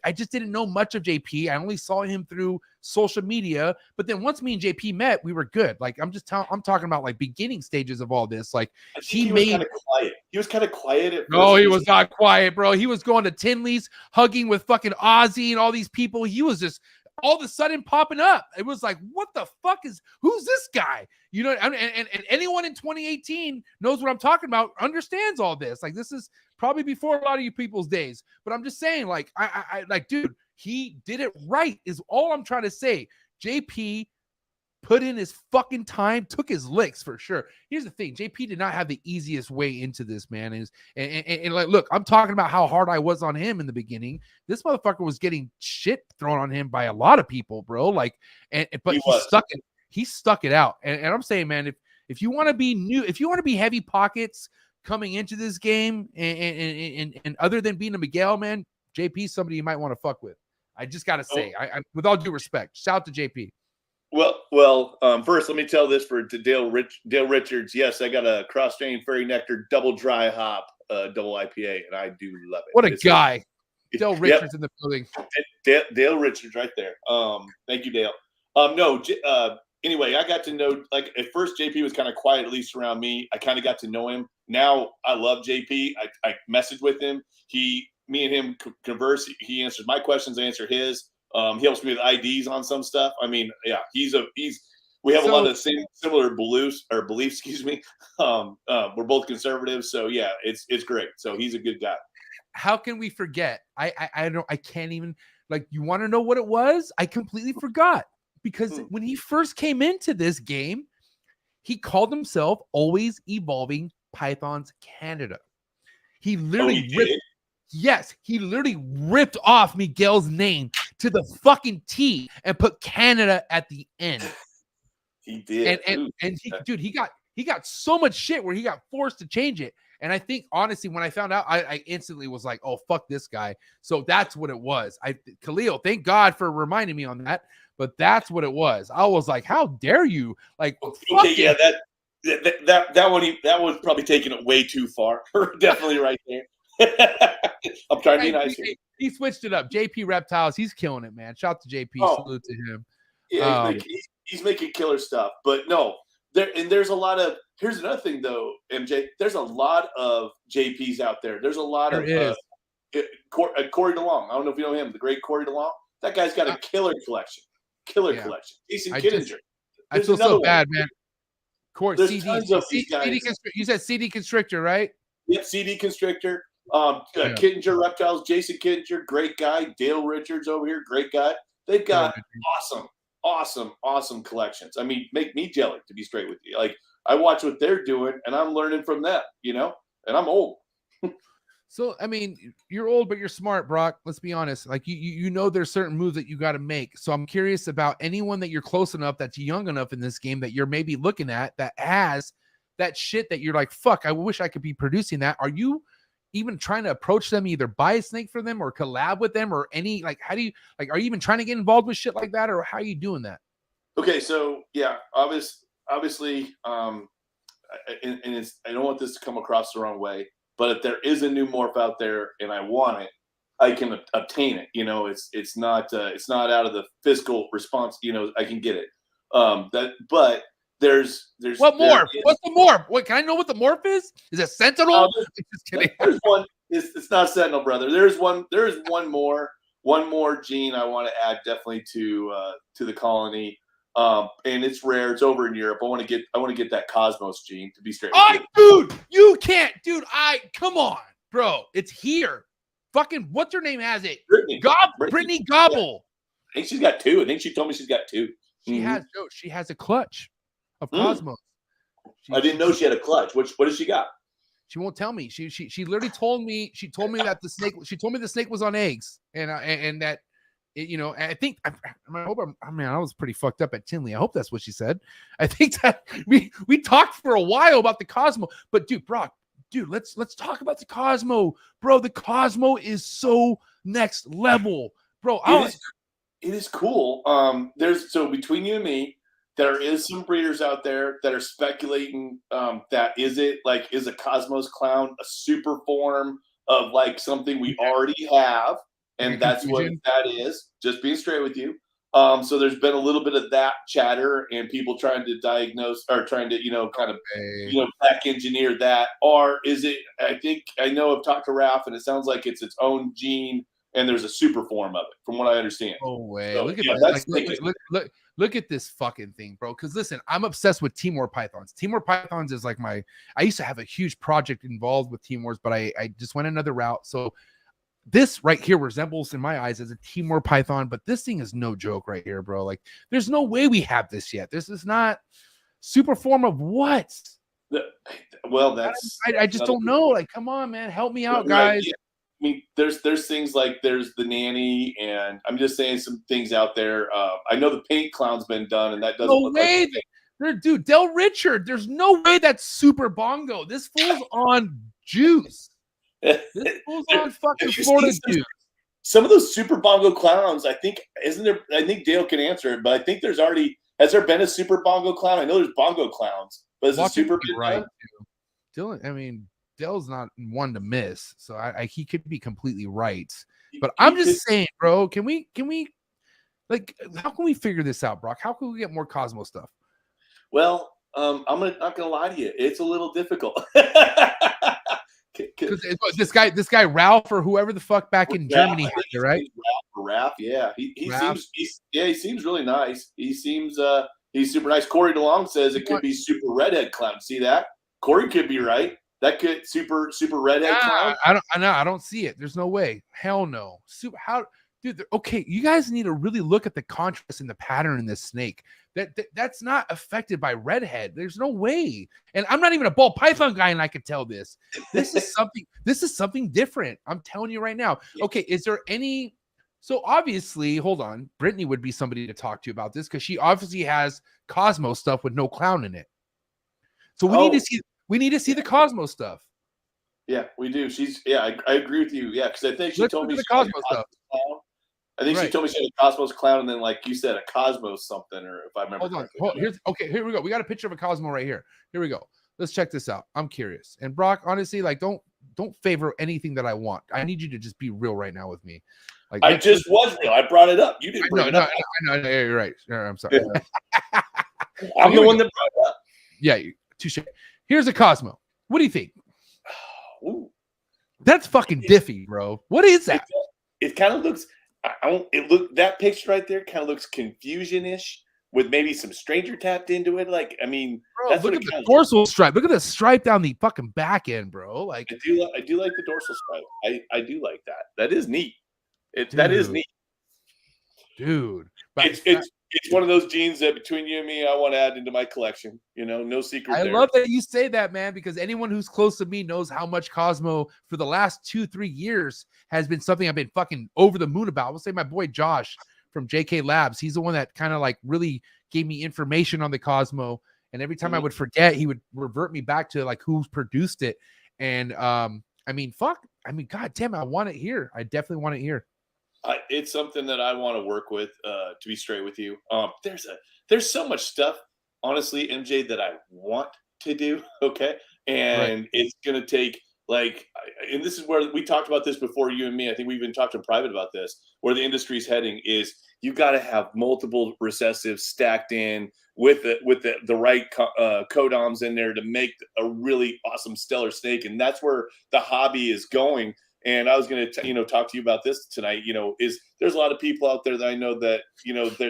I just didn't know much of JP. I only saw him through social media. But then once me and JP met, we were good. Like I'm talking about like beginning stages of all this. Like he was kind of quiet. He was kind of quiet at first. No, he was not quiet, bro. He was going to Tinley's, hugging with fucking Ozzy and all these people. He was just all of a sudden popping up. It was like, what the fuck who's this guy? And anyone in 2018 knows what I'm talking about, understands all this. Like this is probably before a lot of you people's days. But I'm just saying, like, I like, dude, he did it right is all I'm trying to say. JP put in his fucking time, took his licks for sure. Here's the thing. JP did not have the easiest way into this, man. And like, look, I'm talking about how hard I was on him in the beginning. This motherfucker was getting shit thrown on him by a lot of people, bro. Like, but he stuck it out. And I'm saying, man, if you want to be new, if you want to be heavy pockets coming into this game and other than being a Miguel, man, JP's somebody you might want to fuck with. I just got to say, I with all due respect, shout out to JP. Well, first, let me tell this for Dale Richards. Yes, I got a cross-strain fairy nectar double dry hop double IPA, and I do love it. What a guy. Dale Richards in the building. Dale Richards right there. Thank you, Dale. Anyway, I got to know, like, at first JP was kind of quiet, at least around me. I kind of got to know him. Now I love JP. I message with him. Me and him converse. He answers my questions. I answer his. He helps me with IDs on some stuff. I mean, yeah, we have a lot of similar beliefs, excuse me. We're both conservatives. So yeah, it's great. So he's a good guy. How can we forget? I can't even, like, you want to know what it was? I completely forgot because when he first came into this game, He called himself Always Evolving Pythons Canada. He literally he literally ripped off Miguel's name to the fucking T and put Canada at the end. He did. And he got so much shit where he got forced to change it. And I think honestly, when I found out, I instantly was like, "Oh fuck this guy." So that's what it was. Khalil, thank God for reminding me on that. But that's what it was. I was like, "How dare you?" Like, okay, yeah, that was probably taking it way too far. Definitely right there. I'm trying to be nice here. He switched it up. JP Reptiles, he's killing it, man. Shout out to JP. Salute to him. Yeah, he's making killer stuff. But no, there's a lot of. Here's another thing, though, MJ. There's a lot of JPs out there. There's a lot of Corey DeLong. I don't know if you know him, the great Corey DeLong. That guy's got a killer collection. Collection. Jason Kittinger. I feel so bad, man. Corey, there's tons of these guys. You said CD Constrictor, right? Yep, CD Constrictor. Kittinger Reptiles, Jason Kittinger, great guy. Dale Richards over here, great guy. They've got awesome collections. I mean, make me jelly, to be straight with you. Like, I watch what they're doing, and I'm learning from them, and I'm old. So, I mean, you're old, but you're smart, Brock. Let's be honest. Like, you know there's certain moves that you got to make. So I'm curious about anyone that you're close enough, that's young enough in this game that you're maybe looking at that has that shit that you're like, fuck, I wish I could be producing that. Are you even trying to approach them, either buy a snake for them or collab with them or any, like, how do you, like, are you even trying to get involved with shit like that, or how are you doing that? Okay, so yeah, obviously, and I don't want this to come across the wrong way, but if there is a new morph out there and I want it, I can obtain it. It's not out of the fiscal response. I can get it. But there's what morph? What's the morph? What, can I know what the morph is? Is it Sentinel? Just kidding. There's one. It's not Sentinel, brother. There's one more gene I want to add definitely to the colony. And it's rare. It's over in Europe. I want to get that Cosmos gene, to be straight. Dude, you can't, dude. Come on, bro. It's here. Fucking, what's her name has it? Brittany Gobble. Yeah. I think she's got two. I think she told me she's got two. She has a clutch of Cosmos. I didn't know she had a clutch. What does she got? She won't tell me. She literally told me. She told me that the snake was on eggs, and that. I think I was pretty fucked up at Tinley. I hope that's what she said. I think that we talked for a while about the Cosmo, but Brock, let's talk about the Cosmo, bro. The Cosmo is so next level, bro. It is cool. So between you and me, there is some breeders out there that are speculating that is a Cosmos clown a super form of like something we already have. And that's what that is, just being straight with you. So there's been a little bit of that chatter and people trying to diagnose or trying to, back engineer that. Or is it, I know I've talked to Raph and it sounds like it's its own gene and there's a super form of it, from what I understand. Oh, way. So, look at look at this fucking thing, bro. Because listen, I'm obsessed with Timor Pythons. Timor Pythons is like I used to have a huge project involved with Timors, but I just went another route. So this right here resembles, in my eyes, as a Timor Python, but this thing is no joke right here, bro. Like, there's no way we have this yet. This is not super form of what? Well, I just don't know. Like, come on, man, help me out, guys. Yeah. I mean, there's things like there's the nanny, and I'm just saying some things out there. I know the paint clown's been done, and that doesn't. No way, dude. Del Richard. There's no way that's super bongo. This fool's on juice. This fool's on fucking Florida juice. Some of those super bongo clowns, I think, I think Dale can answer it, but I think has there been a super bongo clown? I know there's bongo clowns, but is it super right? Dylan, I mean, Dale's not one to miss, so he could be completely right. But I'm just saying, bro, can we like, how can we figure this out, Brock? How can we get more Cosmo stuff? Well, I'm not gonna lie to you, it's a little difficult. This guy Ralph or whoever the fuck back in Germany, right? Ralph, yeah, he seems really nice. He seems he's super nice. Corey DeLong says it could be super redhead clown. See that? Corey could be right. That could super redhead clown. I don't see it. There's no way. Hell no. dude, okay, you guys need to really look at the contrast and the pattern in this snake. That's not affected by redhead. There's no way. And I'm not even a ball python guy, and I can tell this. This is something different. I'm telling you right now. Okay, is there any? So obviously, hold on. Brittany would be somebody to talk to about this because she obviously has Cosmo stuff with no clown in it. So we need to see the Cosmo stuff. Yeah, we do. I agree with you. Yeah, because I think she told me the Cosmo stuff. I think she told me she had a Cosmos clown, and then, like you said, a Cosmos something, or if I remember correctly. Here we go. We got a picture of a Cosmo right here. Here we go. Let's check this out. I'm curious. And Brock, honestly, like, don't favor anything that I want. I need you to just be real right now with me. Like, I just was real. I brought it up. You didn't bring it up. I know. You're right. I'm sorry. Yeah. I'm the one that brought it up. Yeah, touche. Here's a Cosmo. What do you think? Ooh. That's fucking diffy, bro. What is that? It kind of looks. That picture right there kind of looks confusion-ish with maybe some stranger tapped into it. Like, I mean, bro, that's look at the dorsal stripe. Look at the stripe down the fucking back end, bro. Like, I do like the dorsal stripe. I do like that. That is neat. That is neat, dude. It's one of those genes that between you and me, I want to add into my collection. No secret. I love that you say that, man, because anyone who's close to me knows how much Cosmo for the last 2-3 years has been something I've been fucking over the moon about. We'll say my boy Josh from JK Labs. He's the one that kind of like really gave me information on the Cosmo. And every time I would forget, he would revert me back to like who's produced it. And God damn it, I want it here. I definitely want it here. It's something that I want to work with, to be straight with you. There's so much stuff, honestly, MJ, that I want to do. Okay. And It's going to take and this is where we talked about this before, you and me. I think we've even talked in private about this, where the industry's heading is you got to have multiple recessives stacked in with the right codoms in there to make a really awesome stellar snake. And that's where the hobby is going. And I was going to, talk to you about this tonight. Is there's a lot of people out there that I know that,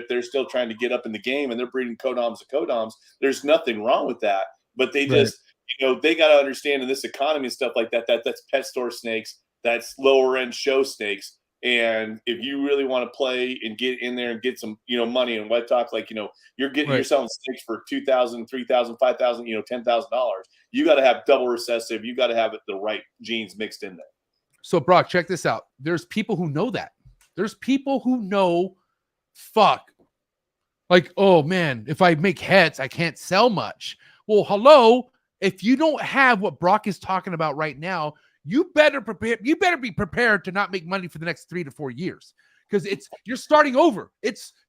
they're still trying to get up in the game and they're breeding codoms to codoms. There's nothing wrong with that, but they just, they got to understand in this economy and stuff like that, that's pet store snakes, that's lower end show snakes. And if you really want to play and get in there and get some, money and wet talk, like, you're selling snakes for $2,000, $3,000, $5,000, $10,000. You got to have double recessive. You got to have the right genes mixed in there. So, Brock, check this out. There's people who know that. There's people who know, like, oh, man, if I make heads, I can't sell much. Well, hello. If you don't have what Brock is talking about right now, you better prepare. You better be prepared to not make money for the next 3 to 4 years because you're starting over.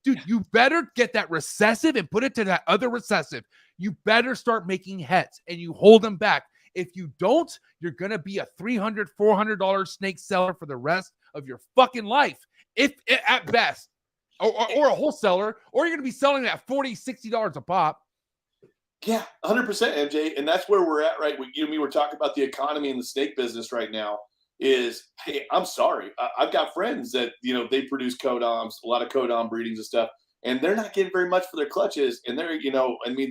Dude, you better get that recessive and put it to that other recessive. You better start making heads and you hold them back. If you don't, you're going to be a $300, $400 snake seller for the rest of your fucking life, if at best, or a wholesaler, or you're going to be selling at $40, $60 a pop. Yeah, 100%, MJ. And that's where we're at, right? You and me were talking about the economy in the snake business right now is, hey, I'm sorry. I've got friends that, they produce codoms, a lot of codom breedings and stuff, and they're not getting very much for their clutches. And they're,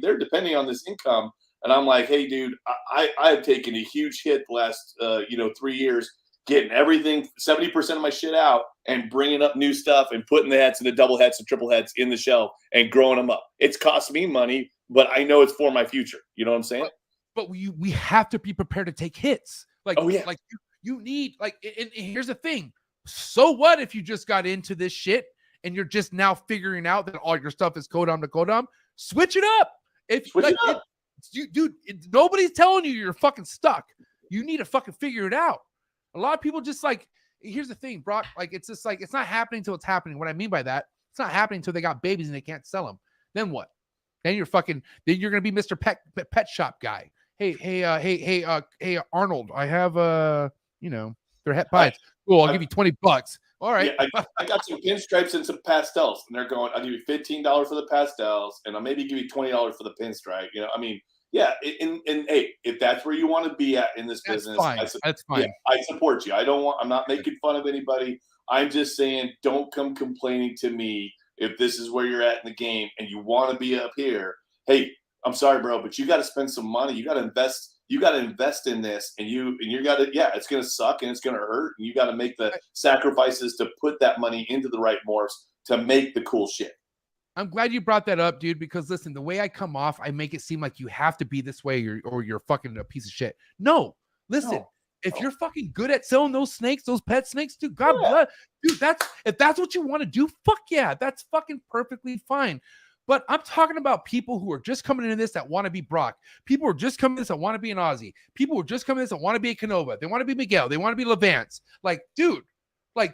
they're depending on this income. And I'm like, hey, dude, I have taken a huge hit the last, 3 years, getting everything, 70% of my shit out and bringing up new stuff and putting the heads and the double heads and triple heads in the shelf and growing them up. It's cost me money, but I know it's for my future. You know what I'm saying? But we have to be prepared to take hits. Like, like you need, like, and here's the thing. So what if you just got into this shit and you're just now figuring out that all your stuff is codom to codom? Switch it up. Dude, nobody's telling you you're fucking stuck. You need to fucking figure it out. A lot of people just here's the thing, Brock. Like, it's just like, it's not happening until it's happening. What I mean by that, it's not happening until they got babies and they can't sell them. Then what? Then you're going to be Mr. Pet Shop guy. Hey, Arnold, I have, they're het pies. Cool. I'll give you $20. All right. Yeah, I got some pinstripes and some pastels, and they're going, I'll give you $15 for the pastels, and I'll maybe give you $20 for the pinstripe. Yeah. And hey, if that's where you want to be at in this business, that's fine. Yeah, I support you. I'm not making fun of anybody. I'm just saying, don't come complaining to me if this is where you're at in the game and you want to be up here. Hey, I'm sorry, bro, but you got to spend some money. You got to invest you got to invest in this, and you got to, yeah, it's going to suck and it's going to hurt, and you got to make the sacrifices to put that money into the right morphs to make the cool shit. I'm glad you brought that up, dude, because listen, the way I come off, I make it seem like you have to be this way or you're fucking a piece of shit. No, listen, if you're fucking good at selling those snakes, those pet snakes, dude, God bless, dude, if that's what you want to do, fuck yeah, that's fucking perfectly fine. But I'm talking about people who are just coming into this that want to be Brock. People who are just coming into this that want to be an Aussie. People who are just coming into this that want to be a Canova. They want to be Miguel. They want to be Levance. Like, dude, like,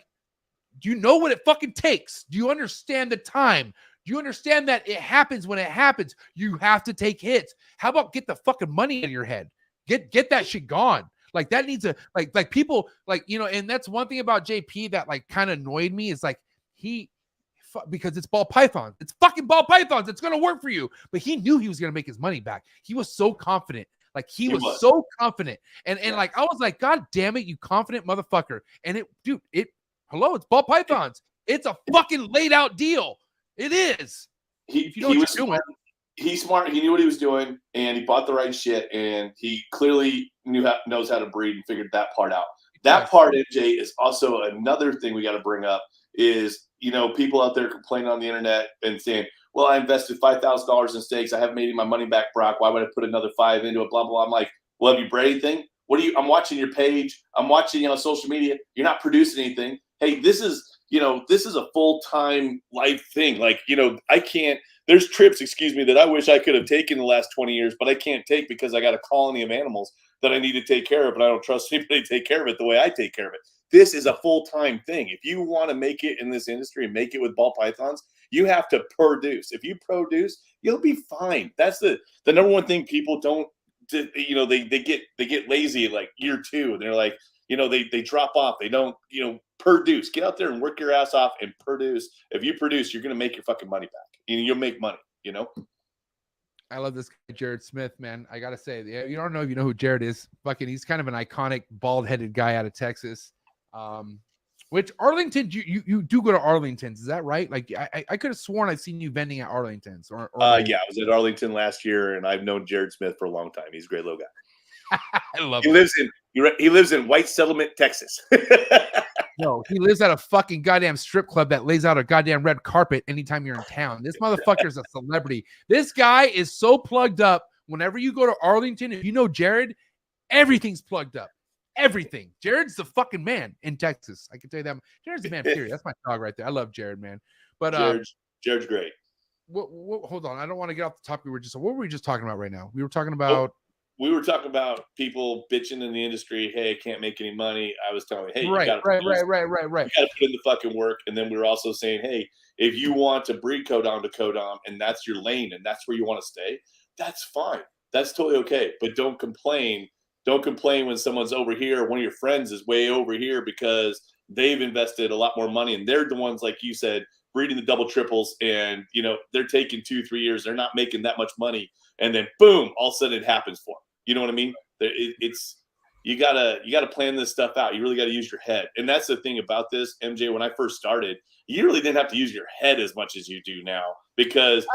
do you know what it fucking takes? Do you understand the time? Do you understand that it happens when it happens? You have to take hits. How about get the fucking money in your head? Get that shit gone. Like, that needs a, like people, like, you know, and that's one thing about JP that like kind of annoyed me is like because it's ball pythons. It's fucking ball pythons. It's going to work for you. But he knew he was going to make his money back. He was so confident. Like he was so confident. And like, I was like, God damn it, you confident motherfucker. And hello, it's ball pythons. It's a fucking laid out deal. It is. He was smart. He's smart. He knew what he was doing, and he bought the right shit, and he clearly knows how to breed and figured that part out. That part, MJ, is also another thing we got to bring up is, you know, people out there complaining on the internet and saying, well, I invested $5,000 in stakes. I haven't made my money back, Brock. Why would I put another 5 into it? Blah, blah. I'm like, well, have you bred anything? I'm watching your page. I'm watching you on social media. You're not producing anything. Hey, this is a full-time life thing. Like, you know, there's trips, that I wish I could have taken the last 20 years, but I can't take because I got a colony of animals that I need to take care of, and I don't trust anybody to take care of it the way I take care of it. This is a full-time thing. If you want to make it in this industry and make it with ball pythons, you have to produce. If you produce, you'll be fine. That's the number one thing people don't, you know, they get lazy at like year 2, and they're like, you know, they drop off. They don't, you know, produce. Get out there and work your ass off and produce. If you produce, you're going to make your fucking money back. You'll make money, you know? I love this guy, Jared Smith, man. I got to say, you don't know if you know who Jared is. Fucking, he's kind of an iconic bald-headed guy out of Texas. Which Arlington, you do go to Arlington's, is that right? Like, I could have sworn I've seen you vending at Arlington's. Yeah, I was at Arlington last year, and I've known Jared Smith for a long time. He's a great little guy. I love him. He lives in White Settlement, Texas. No, he lives at a fucking goddamn strip club that lays out a goddamn red carpet anytime you're in town. This motherfucker's a celebrity. This guy is so plugged up. Whenever you go to Arlington, if you know Jared, everything's plugged up. Everything. Jared's the fucking man in Texas. I can tell you that. Jared's the man, period. That's my dog right there. I love Jared, man. But Jared's great. Hold on. I don't want to get off the topic. What were we just talking about right now? We were talking about people bitching in the industry. Hey, I can't make any money. I was telling you, hey, right. You got to put in the fucking work. And then we were also saying, hey, if you want to breed codom to codom and that's your lane and that's where you want to stay, that's fine. That's totally okay. But don't complain. Don't complain when someone's over here. One of your friends is way over here because they've invested a lot more money and they're the ones, like you said, breeding the double triples, and you know they're taking 2-3 years. They're not making that much money, and then boom, all of a sudden it happens for them. You know what I mean? It's you gotta plan this stuff out. You really got to use your head, and that's the thing about this, MJ. When I first started, you really didn't have to use your head as much as you do now because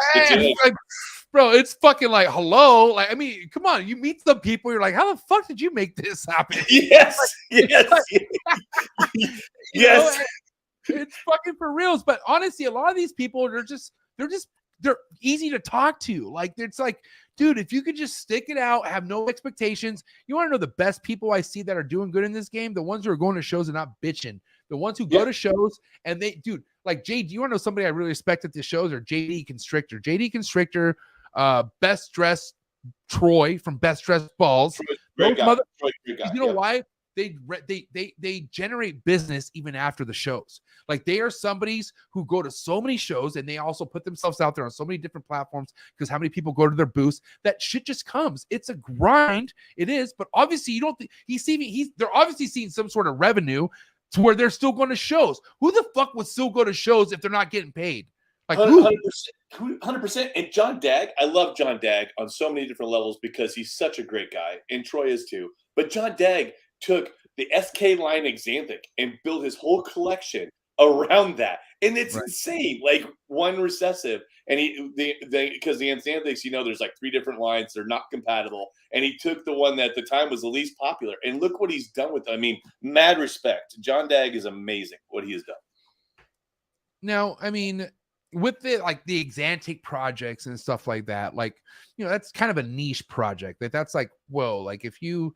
bro, it's fucking like hello. Like, I mean, come on, you meet some people, you're like, how the fuck did you make this happen? Yes, yes. It's fucking for reals. But honestly, a lot of these people, they're easy to talk to. Like, it's like, dude, if you could just stick it out, have no expectations. You want to know the best people I see that are doing good in this game? The ones who are going to shows and not bitching. The ones who go to shows and dude, like Jay, do you want to know somebody I really respect at the shows? Or JD Constrictor? JD Constrictor, Best Dressed Troy from Best Dressed Balls. Great guy. You know why? They generate business even after the shows. Like, they are somebody's who go to so many shows and they also put themselves out there on so many different platforms because how many people go to their booths? That shit just comes. It's a grind. It is, but obviously you don't think they're obviously seeing some sort of revenue to where they're still going to shows. Who the fuck would still go to shows if they're not getting paid? Like 100%. And John Dagg, I love John Dagg on so many different levels because he's such a great guy, and Troy is too. But John Dagg took the SK line Xanthic and built his whole collection around that. And it's Right. insane. Like one recessive, and because the Anthanthics, there's like 3 different lines, they're not compatible. And he took the one that at the time was the least popular. And look what he's done with it. I mean, mad respect. John Dagg is amazing what he has done. Now, I mean, with the Exantic projects and stuff like that, like, that's kind of a niche project. That's like, whoa, like if you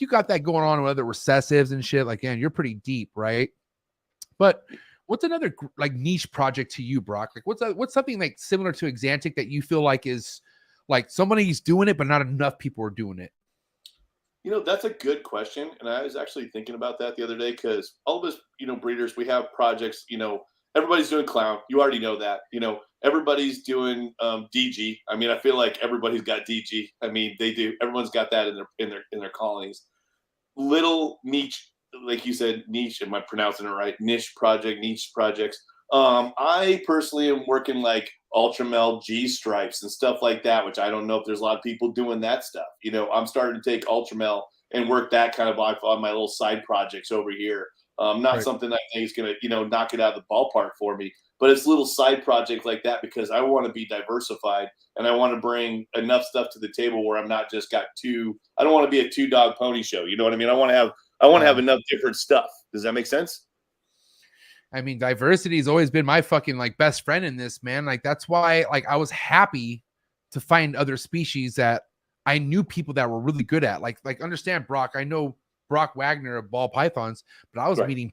got that going on with other recessives and shit, like, man, you're pretty deep, right? But what's another like niche project to you, Brock? Like, what's something like similar to Exantic that you feel like is like somebody's doing it, but not enough people are doing it? That's a good question. And I was actually thinking about that the other day because all of us, breeders, we have projects, everybody's doing clown. You already know that. Everybody's doing DG. I mean, I feel like everybody's got DG. I mean, they do. Everyone's got that in their colonies. Little niche, like you said, niche. Am I pronouncing it right? Niche projects. I personally am working like Ultramel G stripes and stuff like that, which I don't know if there's a lot of people doing that stuff. I'm starting to take Ultramel and work that kind of on my little side projects over here. Not Right. something I think is going to, knock it out of the ballpark for me, but it's little side projects like that because I want to be diversified and I want to bring enough stuff to the table where I'm not just got I don't want to be a 2-dog pony show. You know what I mean? I want to have enough different stuff. Does that make sense? I mean, diversity has always been my fucking like best friend in this, man. Like, that's why like I was happy to find other species that I knew people that were really good at. Like understand, Brock, I know Brock Wagner of ball pythons, but I was Right. meeting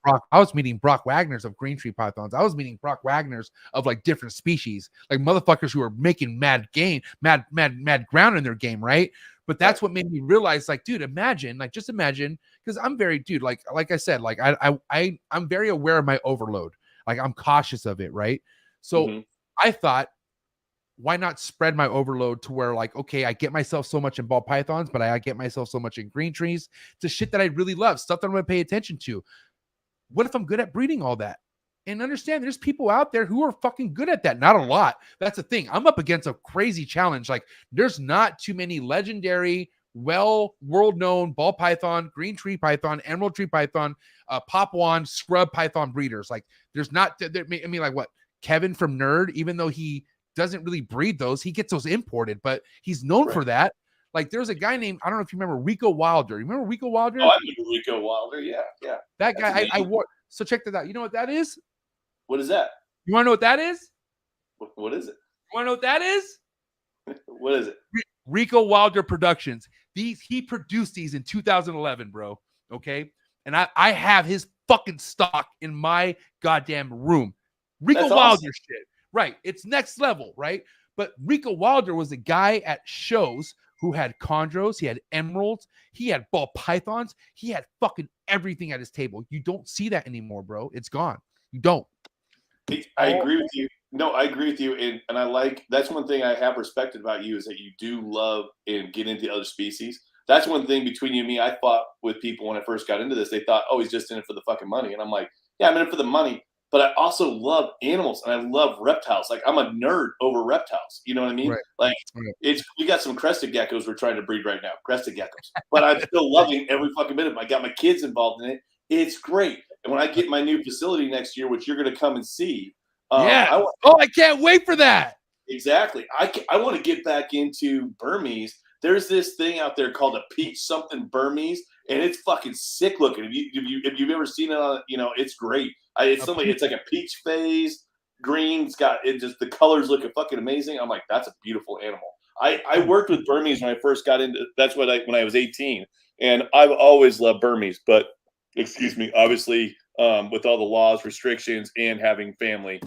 Brock Wagners of green tree pythons. I was meeting Brock Wagners of like different species, like motherfuckers who are making mad ground in their game, right? But that's what made me realize, like, dude, just imagine, because I'm very, dude, like I said, like I'm very aware of my overload. Like I'm cautious of it, right? So I thought, why not spread my overload to where, like, okay, I get myself so much in ball pythons, but I get myself so much in green trees. It's shit that I really love, stuff that I'm going to pay attention to. What if I'm good at breeding all that? And understand there's people out there who are fucking good at that. Not a lot. That's the thing. I'm up against a crazy challenge. Like, there's not too many legendary, world-known ball python, green tree python, emerald tree python, Papuan, scrub python breeders. Like, there's not, I mean, like what? Kevin from Nerd, even though he doesn't really breed those, he gets those imported, but he's known for that. Like, there's a guy named, I don't know if you remember, Rico Wilder. You remember Rico Wilder? Oh, I remember Rico Wilder. Yeah. That guy, I wore. So check that out. You know what that is? What is that? You want to know what that is? What is it? You want to know what that is? What is it? Rico Wilder Productions. He produced these in 2011, bro. Okay, and I have his fucking stock in my goddamn room. Rico That's Wilder awesome. shit. Right. It's next level, right? But Rico Wilder was a guy at shows who had chondros, he had emeralds, he had ball pythons, he had fucking everything at his table. You don't see that anymore, bro. It's gone. You don't. I agree with you. No, I agree with you. And I like, that's one thing I have respected about you is that you do love and get into other species. That's one thing between you and me. I fought with people when I first got into this. They thought, oh, he's just in it for the fucking money. And I'm like, yeah, I'm in it for the money. But I also love animals and I love reptiles. Like, I'm a nerd over reptiles. You know what I mean? Right. Like, we got some crested geckos we're trying to breed right now, crested geckos. But I'm still loving every fucking minute. I got my kids involved in it. It's great. And when I get my new facility next year, which you're going to come and see, I can't wait for that. Exactly. I want to get back into Burmese. There's this thing out there called a peach something Burmese, and it's fucking sick looking. If you've ever seen it on, it's great. It's like a peach phase, green. It's got the colors looking fucking amazing. I'm like, that's a beautiful animal. I worked with Burmese when I first got into. That's when I was 18, and I've always loved Burmese. But obviously, with all the laws, restrictions, and having family,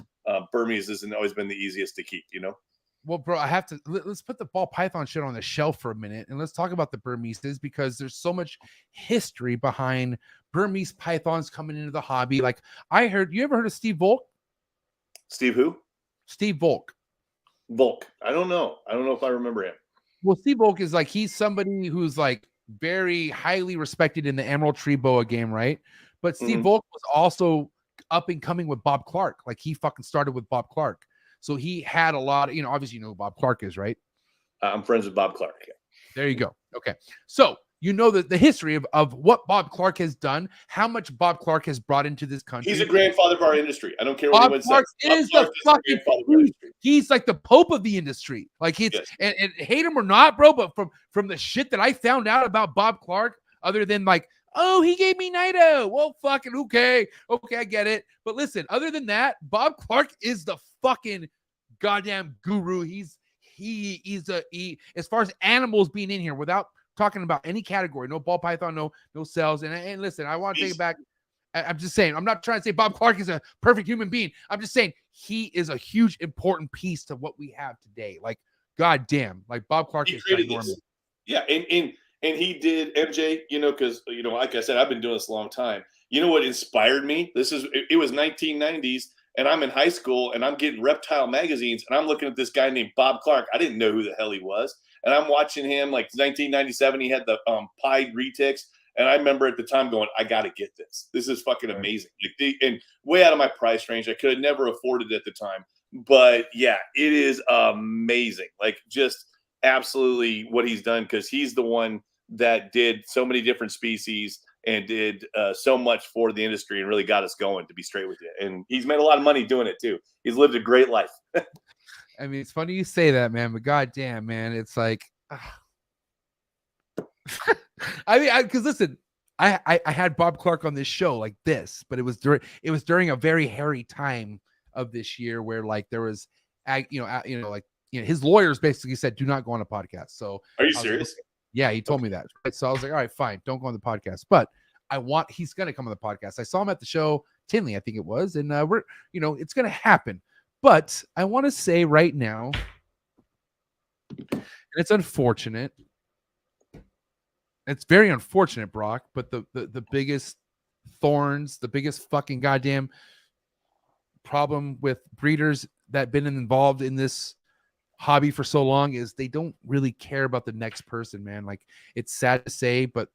Burmese hasn't always been the easiest to keep. Well, bro, let's put the ball python shit on the shelf for a minute and let's talk about the Burmeses, because there's so much history behind Burmese pythons coming into the hobby. Like, you ever heard of Steve Volk? Steve who? Steve Volk. Volk. I don't know if I remember him. Well, Steve Volk is like, he's somebody who's like very highly respected in the Emerald Tree Boa game, right? But Steve Volk was also up and coming with Bob Clark. Like, he fucking started with Bob Clark. So he had a lot of, obviously, who Bob Clark is, right? I'm friends with Bob Clark. Yeah. There you go. Okay. So you know the history of what Bob Clark has done, how much Bob Clark has brought into this country. He's a grandfather of our industry. I don't care what Bob anyone Clark says. is the fucking he's like the Pope of the industry. Like he's and hate him or not, bro. But from the shit that I found out about Bob Clark, other than like, oh, he gave me Naito. Well, fucking okay, I get it. But listen, other than that, Bob Clark is the fucking goddamn guru. He's as far as animals being in here without talking about any category, no ball python, no cells. And listen, I want to take it back. I'm just saying, I'm not trying to say Bob Clark is a perfect human being. I'm just saying he is a huge important piece to what we have today. Like, goddamn, like Bob Clark is ginormous. Yeah, and he did, MJ, because like I said, I've been doing this a long time. You know what inspired me? It was 1990s, and I'm in high school, and I'm getting Reptile magazines, and I'm looking at this guy named Bob Clark. I didn't know who the hell he was. And I'm watching him, like 1997, he had the pied retics. And I remember at the time going, I got to get this. This is fucking amazing. And way out of my price range. I could have never afforded it at the time. But yeah, it is amazing. Like just absolutely what he's done, because he's the one that did so many different species and did so much for the industry and really got us going, to be straight with you. And he's made a lot of money doing it too. He's lived a great life. I mean, it's funny you say that, man, but goddamn, man, it's like, I mean, because listen, I had Bob Clark on this show like this, but it was during a very hairy time of this year where like there was, his lawyers basically said, do not go on a podcast. So are you serious? Like, yeah, he told me that. Right? So I was like, all right, fine, don't go on the podcast, but he's going to come on the podcast. I saw him at the show, Tinley, I think it was, and it's going to happen. But I want to say right now, and it's unfortunate. It's very unfortunate, Brock, but the biggest thorns, the biggest fucking goddamn problem with breeders that been involved in this hobby for so long is they don't really care about the next person, man. Like, it's sad to say, but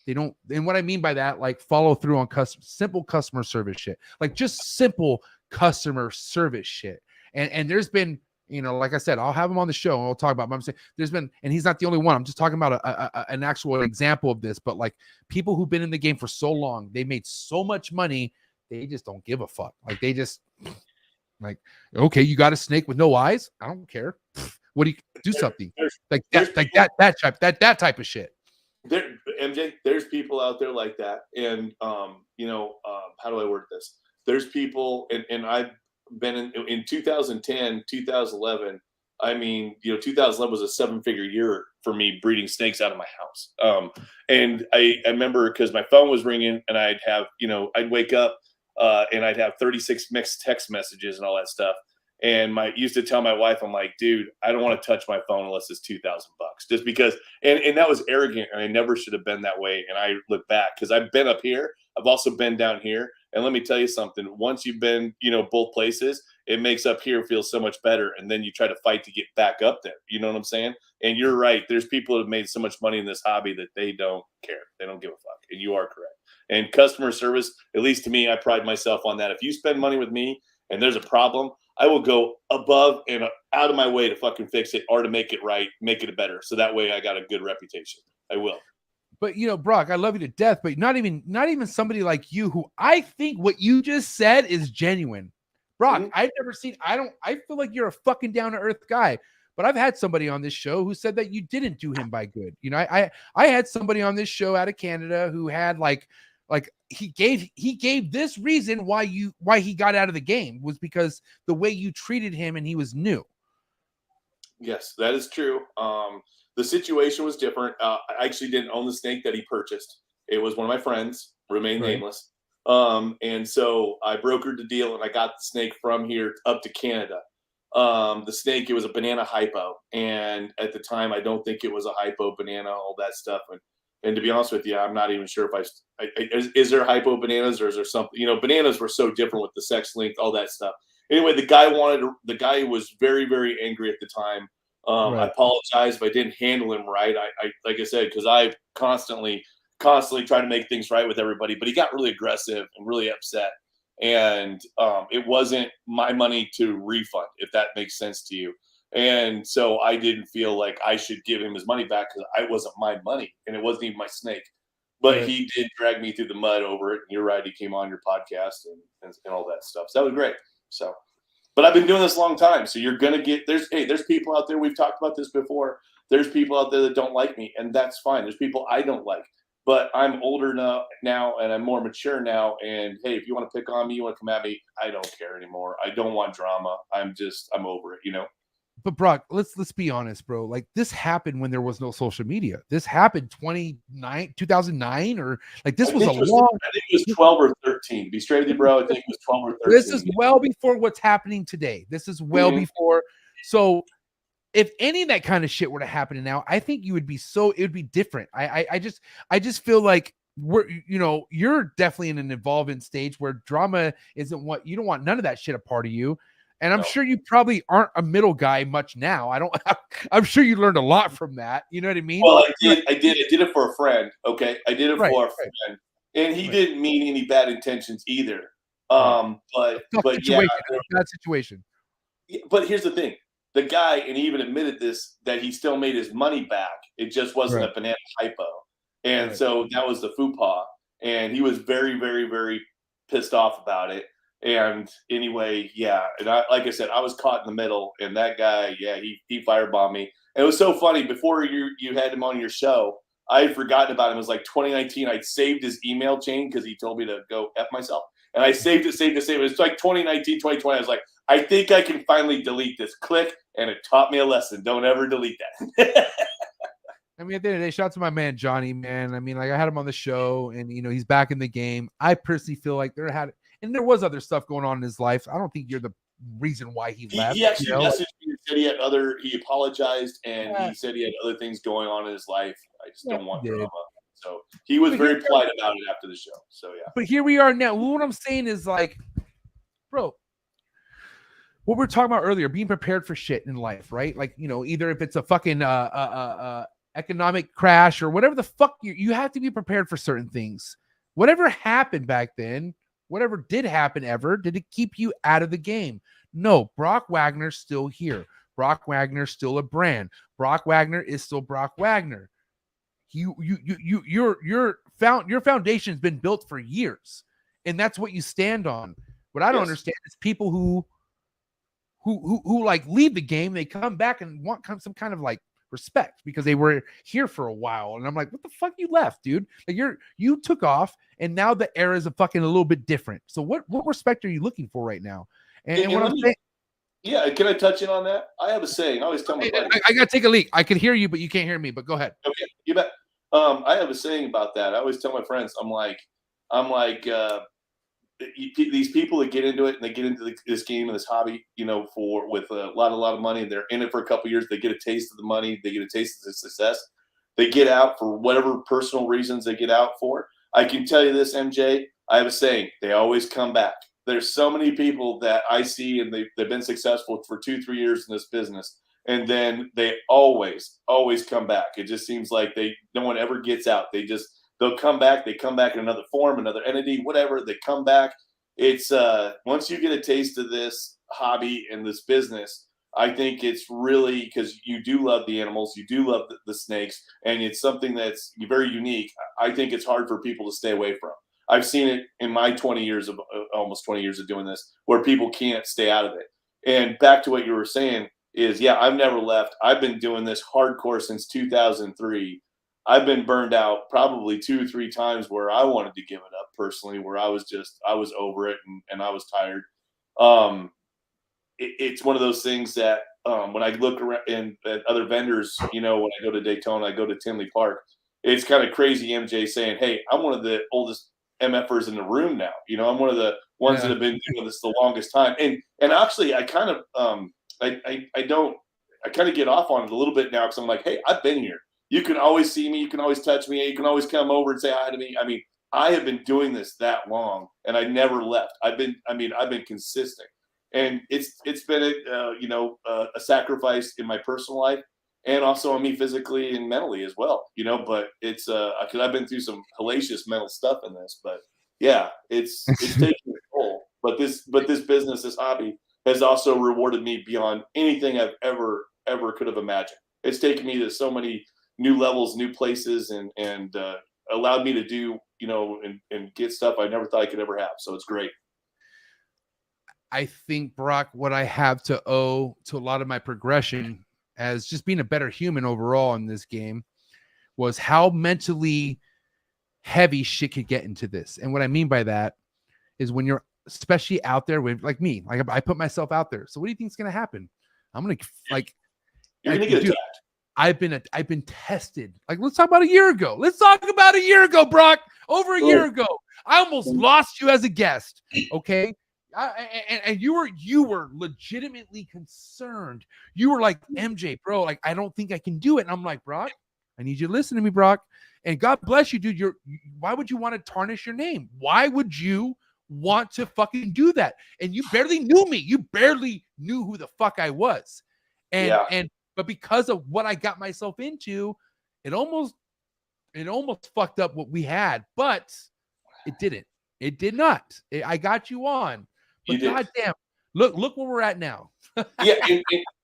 they don't. And what I mean by that, like, follow through on simple customer service shit, like just simple customer service shit. And there's been, like I said, I'll have him on the show and we'll talk about it. But I'm saying there's been, and he's not the only one. I'm just talking about an actual example of this, but like people who've been in the game for so long, they made so much money, they just don't give a fuck. Like they just like, okay, you got a snake with no eyes? I don't care. What do you do? Something like that type of shit. MJ, there's people out there like that. And, how do I word this? There's people, and I've been in 2010, 2011. I mean, 2011 was a 7-figure year for me breeding snakes out of my house. And I remember because my phone was ringing and I'd have, I'd wake up and I'd have 36 mixed text messages and all that stuff. And used to tell my wife, I'm like, dude, I don't want to touch my phone unless it's $2,000, just because. And that was arrogant, and I never should have been that way. And I look back because I've been up here, I've also been down here. And let me tell you something. Once you've been, both places, it makes up here feel so much better. And then you try to fight to get back up there. You know what I'm saying? And you're right. There's people that have made so much money in this hobby that they don't care. They don't give a fuck. And you are correct. And customer service, at least to me, I pride myself on that. If you spend money with me and there's a problem, I will go above and out of my way to fucking fix it or to make it right, make it better. So that way I got a good reputation. I will. But Brock, I love you to death, but not even somebody like you who I think what you just said is genuine. Brock, I've never seen, I feel like you're a fucking down to earth guy, but I've had somebody on this show who said that you didn't do him by good. I had somebody on this show out of Canada who had like he gave this reason why he got out of the game was because the way you treated him and he was new. Yes, that is true. The situation was different. I actually didn't own the snake that he purchased. It was one of my friends, remain nameless. And so I brokered the deal and I got the snake from here up to Canada. The snake, it was a banana hypo. And at the time, I don't think it was a hypo banana, all that stuff. And to be honest with you, I'm not even sure if is there hypo bananas or is there something, bananas were so different with the sex length, all that stuff. Anyway, the guy was very, very angry at the time. Right. I apologize if I didn't handle him right. I like I said, because I constantly try to make things right with everybody, but he got really aggressive and really upset. And it wasn't my money to refund, if that makes sense to you. And so I didn't feel like I should give him his money back because it wasn't my money and it wasn't even my snake. But Right. he did drag me through the mud over it. And you're right, he came on your podcast and all that stuff. So that was great. So, but I've been doing this a long time. So you're gonna get there's people out there. We've talked about this before. There's people out there that don't like me, and that's fine. There's people I don't like. But I'm older now, and I'm more mature now. And hey, if you want to pick on me, you want to come at me, I don't care anymore. I don't want drama. I'm over it, you know? But Brock, let's be honest, bro. Like this happened when there was no social media. This happened 2009, or like this was a long. I think it was 12 or 13. To be straight with you, bro, I think it was 12 or 13. This is well before what's happening today. This is well before. So if any of that kind of shit were to happen now, I think it would be different. I just feel like you're definitely in an evolving stage where drama isn't what you don't want. None of that shit a part of you. And I'm sure you probably aren't a middle guy much now. I'm sure you learned a lot from that. You know what I mean? Well, I did it for a friend. Okay. I did it for a friend, and he didn't mean any bad intentions either. But yeah, bad situation. But here's the thing. The guy, and he even admitted this, that he still made his money back. It just wasn't a banana typo. And so that was the faux pas. And he was very, very, very pissed off about it. And anyway, yeah. And like I said, I was caught in the middle, and that guy, he firebombed me. And it was so funny. Before you had him on your show, I had forgotten about him. It was like 2019. I'd saved his email chain because he told me to go F myself. And I saved it. It's like 2019, 2020. I was like, I think I can finally delete this. Click, and it taught me a lesson. Don't ever delete that. I mean, at the end of the day, shout out to my man Johnny, man. I mean, like I had him on the show, and you know, he's back in the game. I personally feel like there was other stuff going on in his life. I don't think you're the reason why he left. He actually messaged me and said he apologized, and he said he had other things going on in his life. I just don't want drama. So he was very polite about it after the show. So yeah. But here we are now. What I'm saying is like, bro, what we were talking about earlier, being prepared for shit in life, right? Like, you know, either if it's a fucking economic crash or whatever the fuck, you have to be prepared for certain things. Whatever happened back then, whatever did happen ever, did it keep you out of the game? No, Brock Wagner's still here. Brock Wagner's still a brand. Brock Wagner is still Brock Wagner. Your foundation's been built for years, and that's what you stand on. What I don't understand is people who like leave the game, they come back and want some kind of like respect because they were here for a while. And I'm like, what the fuck, you left, dude? Like you took off, and now the era is a little bit different. So what respect are you looking for right now? And what I'm saying, yeah, can I touch in on that? I have a saying. I always tell my buddies. I gotta take a leak. I can hear you, but you can't hear me. But go ahead. Okay, you bet. I have a saying about that. I always tell my friends, I'm like, these people that get into it and they get into this game and this hobby, you know, with a lot of money, and they're in it for a couple of years. They get a taste of the money. They get a taste of the success. They get out for whatever personal reasons they get out for. I can tell you this, MJ. I have a saying. They always come back. There's so many people that I see, and they've been successful for 2-3 years in this business, and then they always come back. It just seems like no one ever gets out. They'll come back. They come back in another form, another entity, whatever. They come back. It's once you get a taste of this hobby and this business, I think it's really, because you do love the animals, you do love the snakes, and it's something that's very unique. I think it's hard for people to stay away from. I've seen it in my almost 20 years of doing this, where people can't stay out of it. And back to what you were saying is, yeah, I've never left. I've been doing this hardcore since 2003. I've been burned out probably 2 or 3 times where I wanted to give it up personally, where I was over it and I was tired. It's one of those things that when I look around at other vendors, you know, when I go to Daytona, I go to Tinley Park, it's kind of crazy, MJ, saying, hey, I'm one of the oldest MFers in the room now. You know, I'm one of the ones that have been doing this the longest time. And actually, I kind of I kind of get off on it a little bit now, because I'm like, hey, I've been here. You can always see me. You can always touch me. You can always come over and say hi to me. I mean, I have been doing this that long, and I never left. I've been consistent, and it's been a sacrifice in my personal life, and also on me physically and mentally as well. You know, but it's because I've been through some hellacious mental stuff in this. But yeah, it's taking a toll. But this business, this hobby, has also rewarded me beyond anything I've ever ever could have imagined. It's taken me to so many new levels, new places, and allowed me to do, and get stuff I never thought I could ever have. So it's great. I think, Brock, what I have to owe to a lot of my progression as just being a better human overall in this game was how mentally heavy shit could get into this. And what I mean by that is when you're especially out there with like me, like I put myself out there. So what do you think is going to happen? I'm going to you're going to get attacked. I've been tested. Like, let's talk about a year ago. Brock. Over a year ago, I almost lost you as a guest. Okay. And you were legitimately concerned. You were like, MJ, bro, like, I don't think I can do it. And I'm like, Brock, I need you to listen to me, Brock. And God bless you, dude. Why would you want to tarnish your name? Why would you want to fucking do that? And you barely knew me. You barely knew who the fuck I was. But because of what I got myself into, it almost fucked up what we had, but it didn't. It did not. I got you on. But goddamn, look where we're at now. Yeah,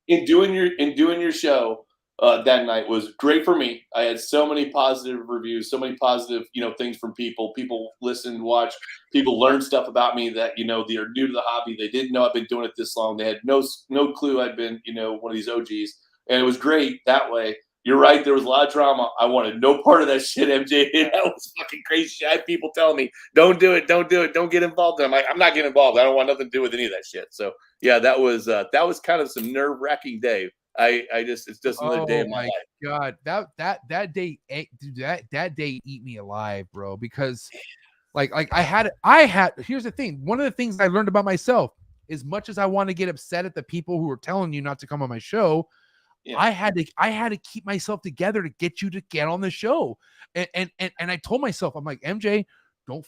in doing your show that night was great for me. I had so many positive reviews, so many positive, things from people. People listened, watched, people learned stuff about me that, they are new to the hobby. They didn't know I've been doing it this long. They had no clue I'd been, one of these OGs. And it was great that way. You're right. There was a lot of drama. I wanted no part of that shit, MJ. That was fucking crazy shit. I had people telling me, don't do it. Don't get involved. And I'm like, I'm not getting involved. I don't want nothing to do with any of that shit. So yeah, that was kind of some nerve-wracking day. It's just another day of my life. God, that day, dude, that day eat me alive, bro. Because like I had, here's the thing. One of the things I learned about myself, as much as I want to get upset at the people who are telling you not to come on my show, yeah. I had to keep myself together to get you to get on the show. And I told myself, I'm like, MJ, don't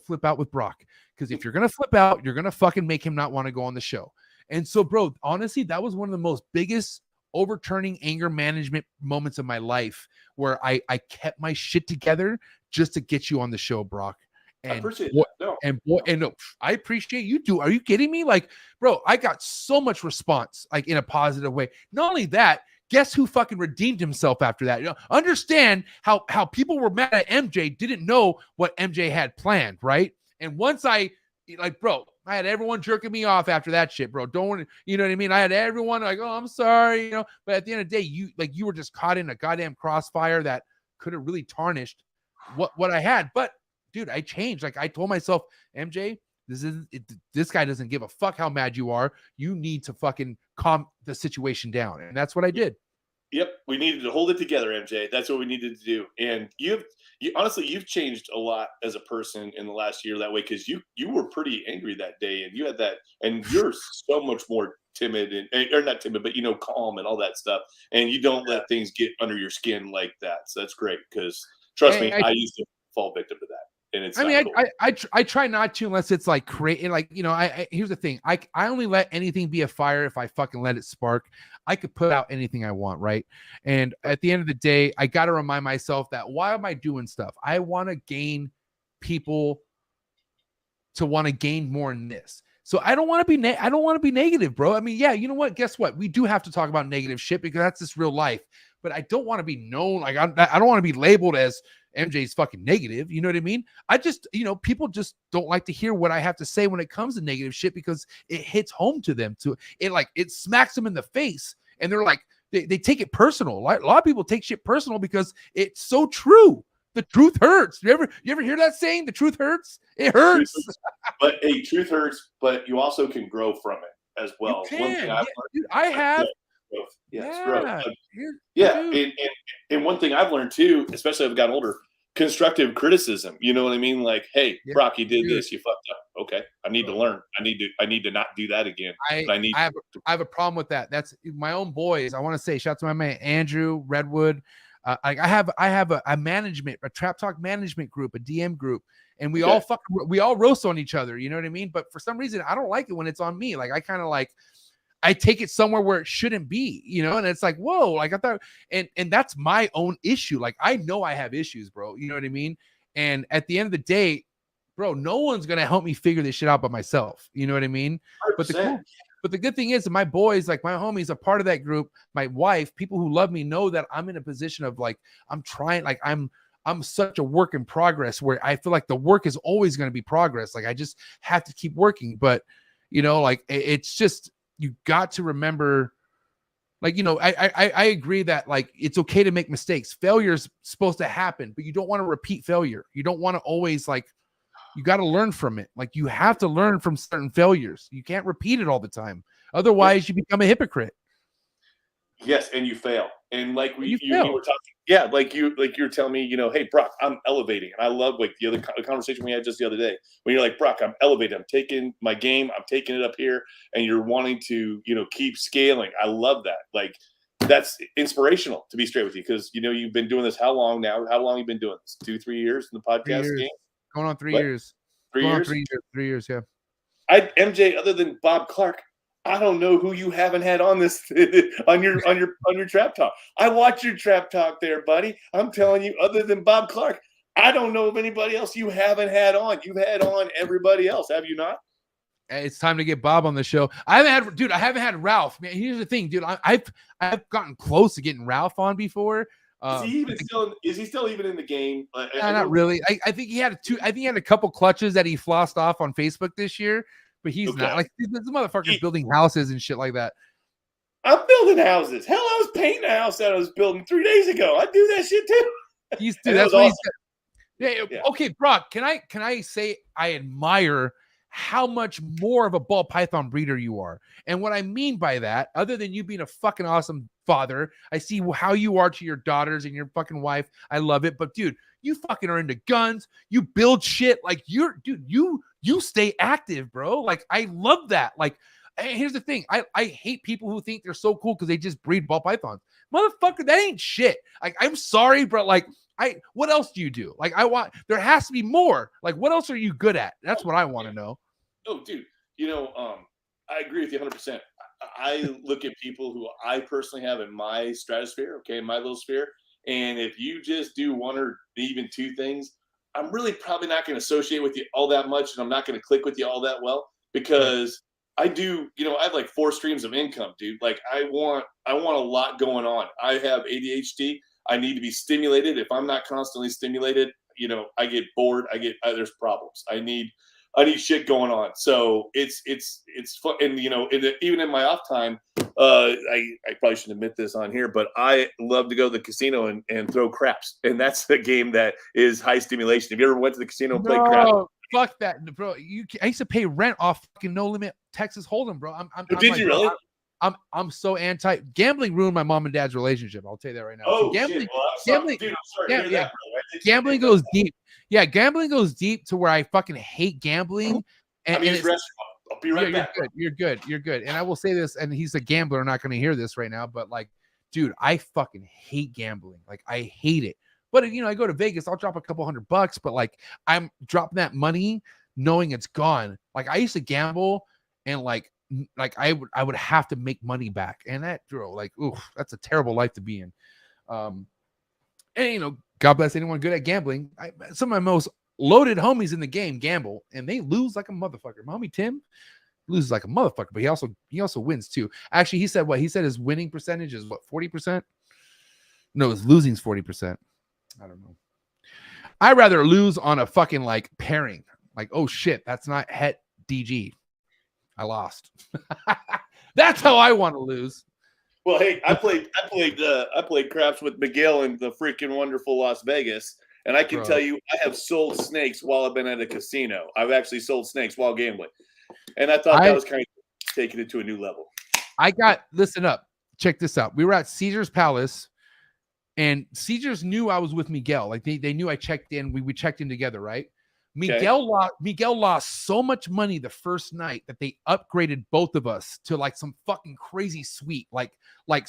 flip out with Brock. Because if you're going to flip out, you're going to fucking make him not want to go on the show. And so, bro, honestly, that was one of the most biggest overturning anger management moments of my life, where I kept my shit together just to get you on the show, Brock. And I appreciate that. I appreciate you too. Are you kidding me? Like, bro, I got so much response, like in a positive way. Not only that, guess who fucking redeemed himself after that? Understand how people were mad at MJ, didn't know what MJ had planned, right? And once I had everyone jerking me off after that shit, bro. Don't want to, you know what I mean? I had everyone like, oh, I'm sorry, But at the end of the day, you were just caught in a goddamn crossfire that could have really tarnished what I had. But dude, I changed. Like, I told myself, MJ, this guy doesn't give a fuck how mad you are. You need to fucking calm the situation down. And that's what I did. Yep. We needed to hold it together, MJ. That's what we needed to do. And you've changed a lot as a person in the last year that way, because you were pretty angry that day, and you had that, and you're so much more timid or not timid, but calm and all that stuff. And you don't let things get under your skin like that. So that's great, because trust me, I used to fall victim to that. And it's I try not to, unless it's like creating, like, here's the thing. I only let anything be a fire if I fucking let it spark. I could put out anything I want, right? And at the end of the day, I got to remind myself that why am I doing stuff? I want to gain people to want to gain more in this. So I don't want to be negative, bro. I mean, yeah, you know what? Guess what? We do have to talk about negative shit, because that's just real life. But I don't want to be known. Like, I don't want to be labeled as MJ's fucking negative. You know what I mean? I just, people just don't like to hear what I have to say when it comes to negative shit, because it hits home to them. It smacks them in the face, and they're like, they take it personal. Like, a lot of people take shit personal because it's so true. The truth hurts. You ever hear that saying? The truth hurts. It hurts. But hey, truth hurts. But you also can grow from it as well. You can. I have. Growth. Yeah, growth. And one thing I've learned too, especially as I've gotten older, constructive criticism. You know what I mean? Like, hey, Brock, you did this, you fucked up. Okay, I need to learn. I need to not do that again. I have a problem with that. That's my own boys. I want to say shout out to my man Andrew Redwood. I have a Trap Talk management group, a DM group, and we all roast on each other. You know what I mean? But for some reason, I don't like it when it's on me. Like, I take it somewhere where it shouldn't be, and it's like, whoa, like I thought, and that's my own issue. Like, I know I have issues, bro. You know what I mean? And at the end of the day, bro, no one's going to help me figure this shit out but myself. You know what I mean? 100%. But the good thing is, my boys, like my homies, are part of that group. My wife, people who love me, know that I'm in a position of like I'm trying, like I'm such a work in progress where I feel like the work is always going to be progress. Like I just have to keep working. But like it's just you got to remember. Like, I agree that like it's okay to make mistakes. Failure's supposed to happen, but you don't want to repeat failure. You don't want to always like. You got to learn from it. Like you have to learn from certain failures. You can't repeat it all the time. Otherwise, you become a hypocrite. Yes, and you fail. And like you were talking, like you're telling me, hey Brock, I'm elevating, and I love like the other conversation we had just the other day when you're like, Brock, I'm elevating, I'm taking my game, I'm taking it up here, and you're wanting to, keep scaling. I love that. Like that's inspirational, to be straight with you, because you've been doing this how long now? How long have you been doing this? 2-3 years in the podcast game? Going on 3 years. 3 years? 3 years, yeah. MJ, other than Bob Clark, I don't know who you haven't had on this on your trap talk. I watch your trap talk there, buddy. I'm telling you, other than Bob Clark, I don't know of anybody else you haven't had on. You've had on everybody else, have you not? It's time to get Bob on the show. I haven't had Ralph. Man, here's the thing, dude. I've gotten close to getting Ralph on before. Is he still even in the game? Not really. I think he had a couple clutches that he flossed off on Facebook this year, but he's not. Like this motherfucker's building houses and shit like that. I'm building houses. Hell, I was painting a house that I was building 3 days ago. I do that shit too. That's what awesome. He said. Yeah. Okay, Brock. Can I say I admire how much more of a ball python breeder you are? And what I mean by that, other than you being a fucking awesome father, I see how you are to your daughters and your fucking wife. I love it. But dude, you fucking are into guns. You build shit. Like you stay active, bro. Like I love that. Like here's the thing. I hate people who think they're so cool because they just breed ball pythons. Motherfucker, that ain't shit. Like I'm sorry, but like what else do you do? Like there has to be more. Like what else are you good at? That's what I want to know. Oh, dude, I agree with you 100%. I look at people who I personally have in my stratosphere, okay, in my little sphere, and if you just do one or even two things, I'm really probably not going to associate with you all that much, and I'm not going to click with you all that well, because I do, I have like 4 streams of income, dude. Like I want a lot going on. I have ADHD. I need to be stimulated. If I'm not constantly stimulated, I get bored. There's problems. I need shit going on. So it's fun. And, even in my off time, I probably shouldn't admit this on here, but I love to go to the casino and throw craps. And that's a game that is high stimulation. Have you ever went to the casino and played craps? Fuck that, bro. I used to pay rent off fucking No Limit Texas Hold'em, bro. Did you really? I'm so anti gambling. Ruined my mom and dad's relationship. I'll tell you that right now. Oh, gambling, shit. Well, gambling, dude, I'm sorry to hear that, bro. Gambling goes deep. Yeah, gambling goes deep to where I fucking hate gambling. And restaurant. I'll be right back. You're good. And I will say this, and he's a gambler, not going to hear this right now, but like, dude, I fucking hate gambling. Like, I hate it. But I go to Vegas, I'll drop a couple $100, but like, I'm dropping that money knowing it's gone. Like, I used to gamble, and like I would have to make money back, and that, bro, like, oof, that's a terrible life to be in. And God bless anyone good at gambling. Some of my most loaded homies in the game gamble, and they lose like a motherfucker. My homie Tim loses like a motherfucker, but he also wins too. Actually, he said his winning percentage is 40%. No, his losing's 40%. I don't know. I'd rather lose on a fucking like pairing. Like, oh shit, that's not het DG. I lost. That's how I want to lose. Well, hey, I played craps with Miguel in the freaking wonderful Las Vegas, and I can tell you, I have sold snakes while I've been at a casino. I've actually sold snakes while gambling, and I thought that was kind of taking it to a new level. Listen up, check this out. We were at Caesar's Palace, and Caesar's knew I was with Miguel. Like they knew I checked in. We checked in together, right? Miguel lost so much money the first night that they upgraded both of us to like some fucking crazy suite. Like I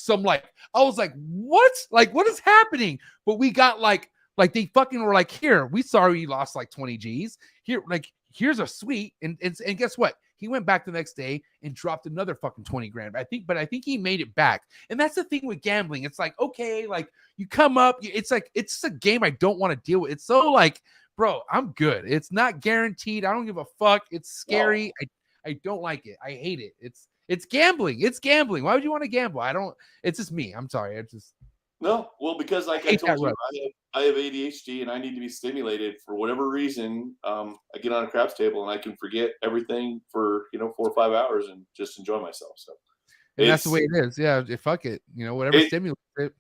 was like, what? Like, what is happening? But we got like they fucking were like, here, we sorry you lost like 20 G's. Here, like, here's a suite. And guess what? He went back the next day and dropped another fucking 20 grand. I think he made it back. And that's the thing with gambling. It's like, okay, like you come up, it's like, it's a game I don't want to deal with. It's so like, bro, I'm good. It's not guaranteed. I don't give a fuck. It's scary. I don't like it. I hate it. It's gambling. It's gambling. Why would you want to gamble? I don't. It's just me. I'm sorry. It's just No, well, because like I hate told that you, rush. I have ADHD and I need to be stimulated for whatever reason. I get on a craps table and I can forget everything for 4 or 5 hours and just enjoy myself. So, And that's the way it is. Yeah, fuck it. Whatever stimulates it.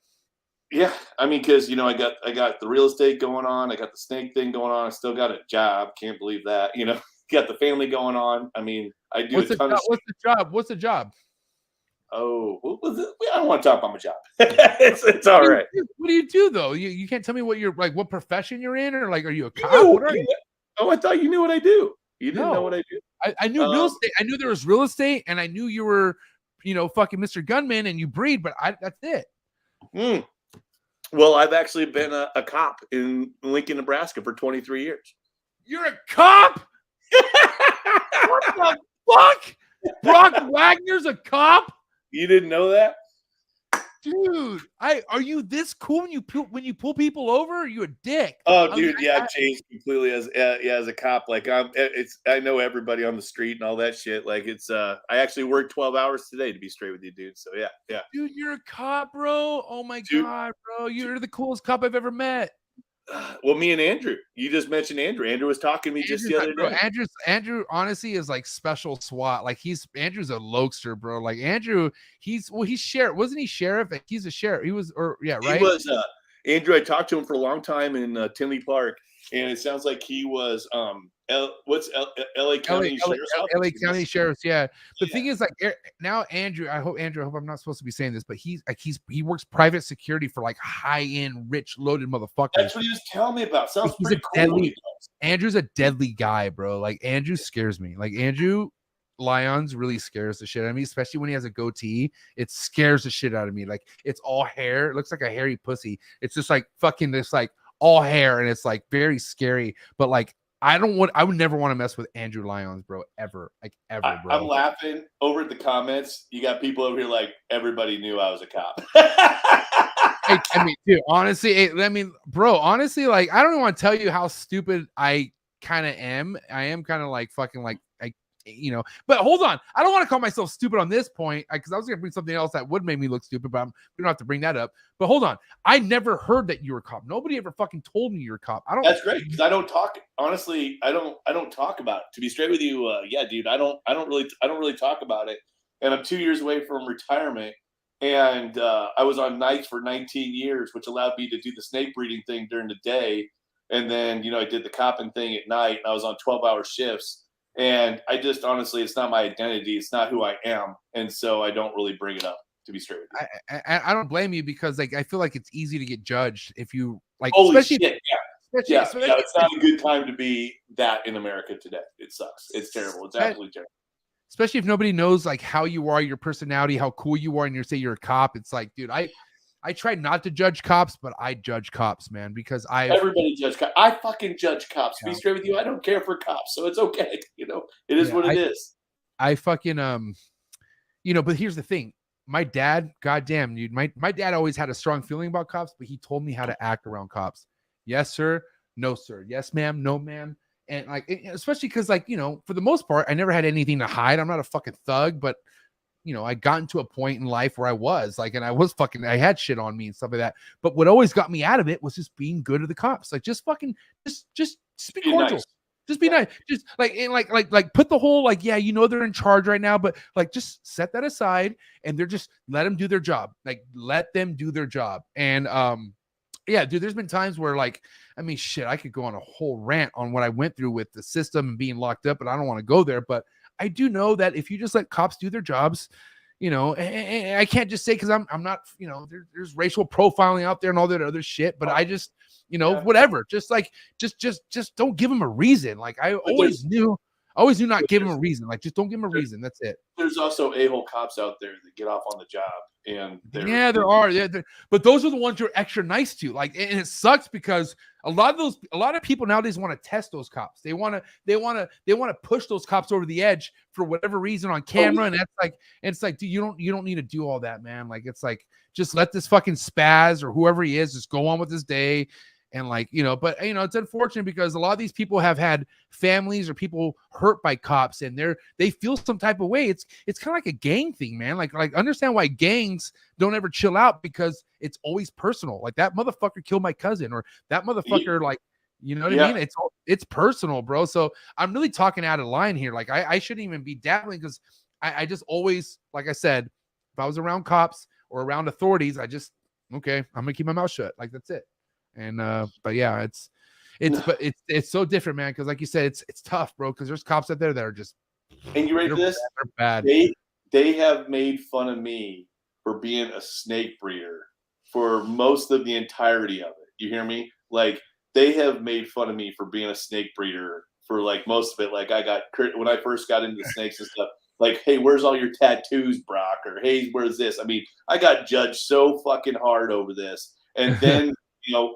Yeah, I mean, because I got the real estate going on, I got the snake thing going on, I still got a job. Can't believe that. Got the family going on. I mean, I do What's a ton of. What's the job? What's the job? Oh, what was it? I don't want to talk about my job. it's all right. What do you do though? You can't tell me what you're like. What profession you're in, or like, are you a cop? No, What are you? Oh, I thought you knew what I do. You didn't know what I do. I knew real estate. I knew there was real estate, and I knew you were, fucking Mr. Gunman, and you breed. But that's it. Well, I've actually been a cop in Lincoln, Nebraska for 23 years. You're a cop? What the fuck? Brock Wagner's a cop? You didn't know that? Dude, are you this cool when you pull people over? Are you a dick? Oh, dude, I've changed completely as a cop. Like I know everybody on the street and all that shit. Like I actually worked 12 hours today, to be straight with you, dude. So yeah. Dude, you're a cop, bro. Oh my god, bro, you're the coolest cop I've ever met. Well, me and Andrew. You just mentioned Andrew. Andrew was talking to me just the other day. Andrew honestly is like special SWAT. Like Andrew's a lokester, bro. Like Andrew, he's sheriff. Wasn't he sheriff? He's a sheriff. He was, right? He was Andrew. I talked to him for a long time in Tinley Park, and it sounds like he was LA County Sheriff's Office? LA County Sheriff's, yeah. The thing is, like, now Andrew, I hope I'm not supposed to be saying this, but he works private security for like high-end, rich, loaded motherfuckers. That's what he was telling me about. Sounds pretty cool. Andrew's a deadly guy, bro. Like, Andrew scares me. Like, Andrew Lyons really scares the shit out of me, especially when he has a goatee. It scares the shit out of me. Like, it's all hair. It looks like a hairy pussy. It's just like fucking this, like, all hair, and it's like very scary. But like, I would never want to mess with Andrew Lyons, bro, ever. Like, ever, bro. I'm laughing over at the comments. You got people over here like, everybody knew I was a cop. I mean, dude, honestly, bro, honestly, like, I don't even want to tell you how stupid I kind of am. I am kind of like fucking like, but hold on. I don't want to call myself stupid on this point, because I was going to bring something else that would make me look stupid, but we don't have to bring that up. But hold on. I never heard that you were a cop. Nobody ever fucking told me you're a cop. That's great, because I don't talk. Honestly, I don't talk about it. To be straight with you, yeah, dude, I don't really talk about it. And I'm 2 years away from retirement. And I was on nights for 19 years, which allowed me to do the snake breeding thing during the day. And then, I did the copping thing at night, and I was on 12-hour shifts. And I just, honestly, it's not my identity. It's not who I am. And so I don't really bring it up, to be straight with you. I don't blame you, because like, I feel like it's easy to get judged if you like, holy shit. Yeah. It's not a good time to be that in America today. It sucks. It's terrible. It's absolutely terrible. Especially if nobody knows like how you are, your personality, how cool you are, and you say you're a cop. It's like, dude, I try not to judge cops, but I judge cops, man, because everybody judge cops. I fucking judge cops. To be straight with you, I don't care for cops, so it's okay. It is what it is. I fucking but here's the thing. My dad, goddamn, dude, my dad always had a strong feeling about cops, but he told me how to act around cops. Yes, sir. No, sir. Yes, ma'am. No, ma'am. And like, especially because, like, for the most part, I never had anything to hide. I'm not a fucking thug, but I got into a point in life where I was like, and I had shit on me and stuff like that. But what always got me out of it was just being good to the cops. Like, just fucking, just be cordial. Nice. Just be nice. Just like, and like put the whole, like, yeah, they're in charge right now, but like, just set that aside, and they're just, let them do their job. Like, let them do their job. And, yeah, dude, there's been times where, like, I mean, shit, I could go on a whole rant on what I went through with the system and being locked up, but I don't want to go there. But I do know that if you just let cops do their jobs, and I can't just say, because I'm not, there's racial profiling out there and all that other shit, but I just, whatever, just like, just don't give them a reason. Like, I always knew not give them a reason. Like, just don't give them a reason. That's it. There's also a-hole cops out there that get off on the job. And there are. Yeah, but those are the ones you're extra nice to. Like, and it sucks because a lot of people nowadays want to test those cops. They want to push those cops over the edge for whatever reason on camera. And it's like, dude, you don't need to do all that, man. Like, it's like, just let this fucking spaz or whoever he is just go on with his day. And like, but it's unfortunate because a lot of these people have had families or people hurt by cops, and they feel some type of way. It's kind of like a gang thing, man. Like understand why gangs don't ever chill out, because it's always personal. Like that motherfucker killed my cousin, or that motherfucker, like, you know what I mean? It's personal, bro. So I'm really talking out of line here. Like I shouldn't even be dabbling, because I just always, like I said, if I was around cops or around authorities, okay, I'm gonna keep my mouth shut. Like that's it. And but yeah, it's so different, man, because like you said, it's tough, bro, because there's cops out there that are just, and you ready for this? They're bad. They have made fun of me for being a snake breeder for most of the entirety of it. You hear me? Like they have made fun of me for being a snake breeder for like most of it. Like when I first got into the snakes and stuff, like, hey, where's all your tattoos, Brock? Or hey, where's this? I mean, I got judged so fucking hard over this, and then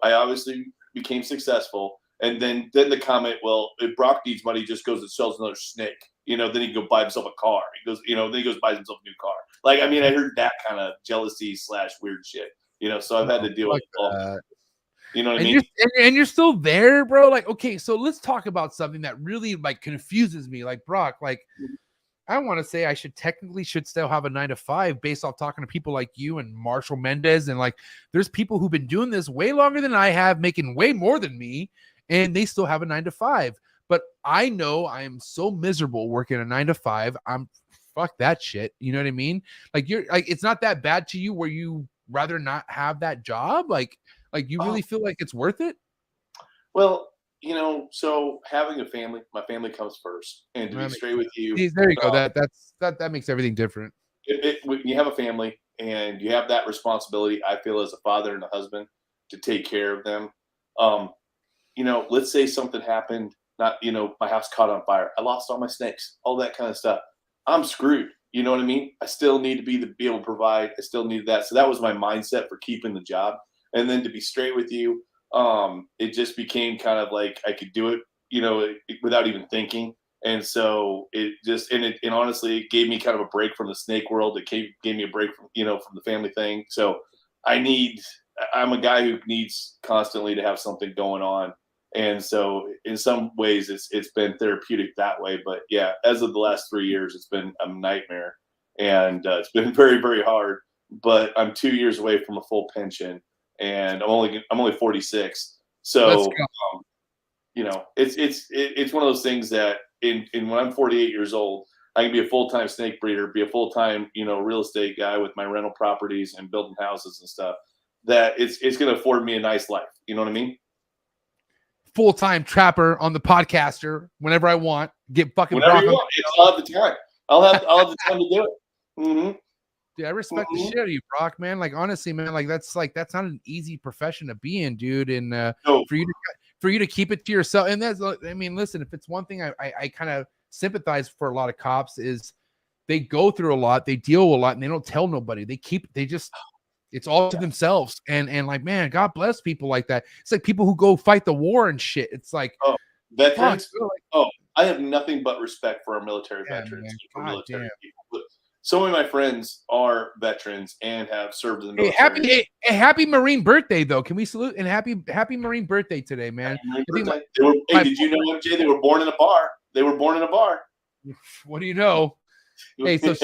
I obviously became successful. And then the comment, well, if Brock needs money, he just goes and sells another snake. Then he can go buy himself a car. He goes, then he goes buys himself a new car. Like, I mean, I heard that kind of jealousy / weird shit. So I've had to deal with all. You know what I mean? And you're still there, bro. Like, okay, so let's talk about something that really like confuses me. Like, Brock, like, I want to say I should still have a 9-to-5 based off talking to people like you and Marshall Mendez. And like, there's people who've been doing this way longer than I have, making way more than me, and they still have a 9-to-5. But I know I am so miserable working a 9-to-5. Fuck that shit. You know what I mean? Like it's not that bad to you where you rather not have that job. Like you really feel like it's worth it? Well, so having a family, my family comes first, and to be straight with you, there you go. That makes everything different. When you have a family and you have that responsibility, I feel as a father and a husband to take care of them. Let's say something happened, not, my house caught on fire. I lost all my snakes, all that kind of stuff. I'm screwed. You know what I mean? I still need to be able to provide. I still need that. So that was my mindset for keeping the job. And then to be straight with you, it just became kind of like I could do it, without even thinking. And so it just, and honestly, it gave me kind of a break from the snake world. It gave me a break from, from the family thing. So I'm a guy who needs constantly to have something going on. And so in some ways it's been therapeutic that way. But yeah, as of the last 3 years, it's been a nightmare, and it's been very, very hard, but I'm 2 years away from a full pension, and I'm only 46. So, it's one of those things that when I'm 48 years old, I can be a full-time snake breeder, be a full-time, real estate guy with my rental properties and building houses and stuff, that it's going to afford me a nice life. You know what I mean? Full-time trapper on the podcaster whenever I want. Get fucking whenever you want. I'll have the time. I'll have the time to do it. Mm-hmm. Dude, I respect the shit out of you, Brock, man. Like, honestly, man, that's not an easy profession to be in, dude. And no. for you to keep it to yourself, and listen, if it's one thing I kind of sympathize for a lot of cops is they go through a lot, they deal with a lot, and they don't tell nobody. It's all to themselves. And like, man, God bless people like that. It's like people who go fight the war and shit. It's like, veterans. I have nothing but respect for our military veterans. For military people. So many of my friends are veterans and have served in the military. Happy Marine birthday, though. Can we salute? And happy Marine birthday today, man. Did you know, MJ, they were born in a bar? What do you know? Hey, so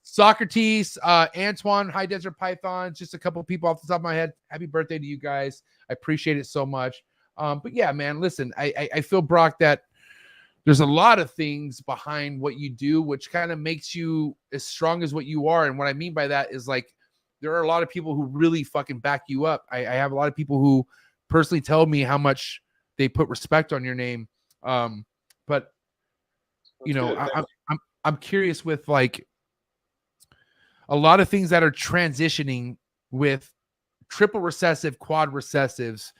Socrates, Antoine, High Desert Pythons, just a couple of people off the top of my head. Happy birthday to you guys. I appreciate it so much. But yeah, man, listen, I feel, Brock, that there's a lot of things behind what you do, which kind of makes you as strong as what you are. And what I mean by that is, like, there are a lot of people who really fucking back you up. I have a lot of people who personally tell me how much they put respect on your name. But I'm curious with, like, a lot of things that are transitioning with triple recessive, quad recessives,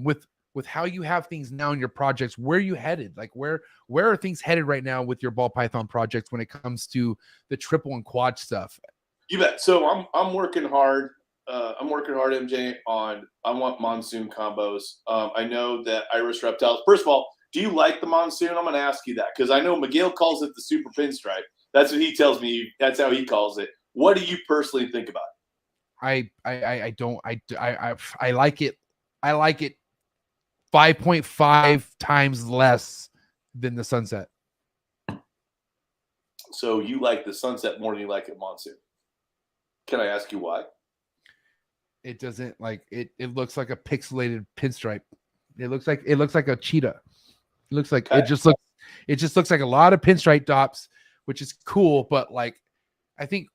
with how you have things now in your projects. Where are you headed? Like, where are things headed right now with your ball python projects when it comes to the triple and quad stuff? You bet. So I'm working hard. MJ, I want monsoon combos. I know that Irish reptiles. First of all, do you like the monsoon? I'm going to ask you that, because I know Miguel calls it the super pinstripe. That's what he tells me. That's how he calls it. What do you personally think about it? I don't. I like it. I like it 5.5 times less than the Sunset. So you like the Sunset more than you like a Monsoon. Can I ask you why? It doesn't like it. It looks like a pixelated pinstripe. It looks like a cheetah. It looks like Okay. it just looks like a lot of pinstripe dots, which is cool. But like, I think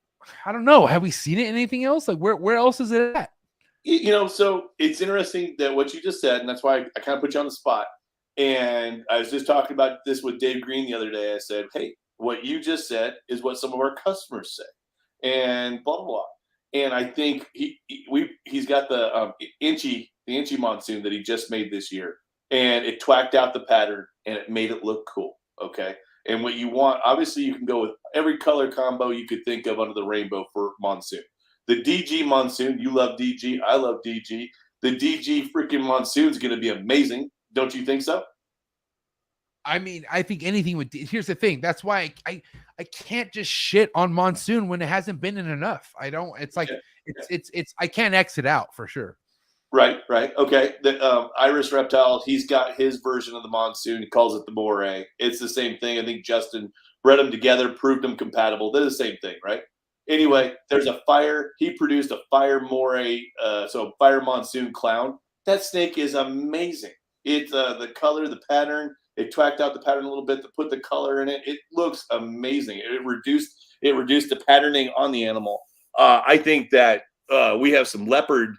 I don't know. Have we seen it in anything else? Like where else is it at? You know, so it's interesting that what you just said, and that's why I kind of put you on the spot. And I was just talking about this with Dave Green the other day. I said, hey, what you just said is what some of our customers say, and blah, blah, blah. And I think he's got the inchy Monsoon that he just made this year, and it twacked out the pattern, and it made it look cool, okay? And what you want, obviously you can go with every color combo you could think of under the rainbow for Monsoon. The DG Monsoon, you love DG, I love DG. The DG freaking Monsoon is going to be amazing. Don't you think so? I mean, I think anything would. Here's the thing. That's why I can't just shit on Monsoon when it hasn't been in enough. I don't. It's like it's. I can't exit out for sure. Right. Okay. The Iris Reptile, he's got his version of the Monsoon. He calls it the Moray. It's the same thing. I think Justin bred them together, proved them compatible. They're the same thing, right? Anyway, there's a fire. He produced a fire Moray, so fire Monsoon clown. That snake is amazing. It's the color, the pattern. It twacked out the pattern a little bit to put the color in it. It looks amazing. It reduced the patterning on the animal. I think that we have some leopard.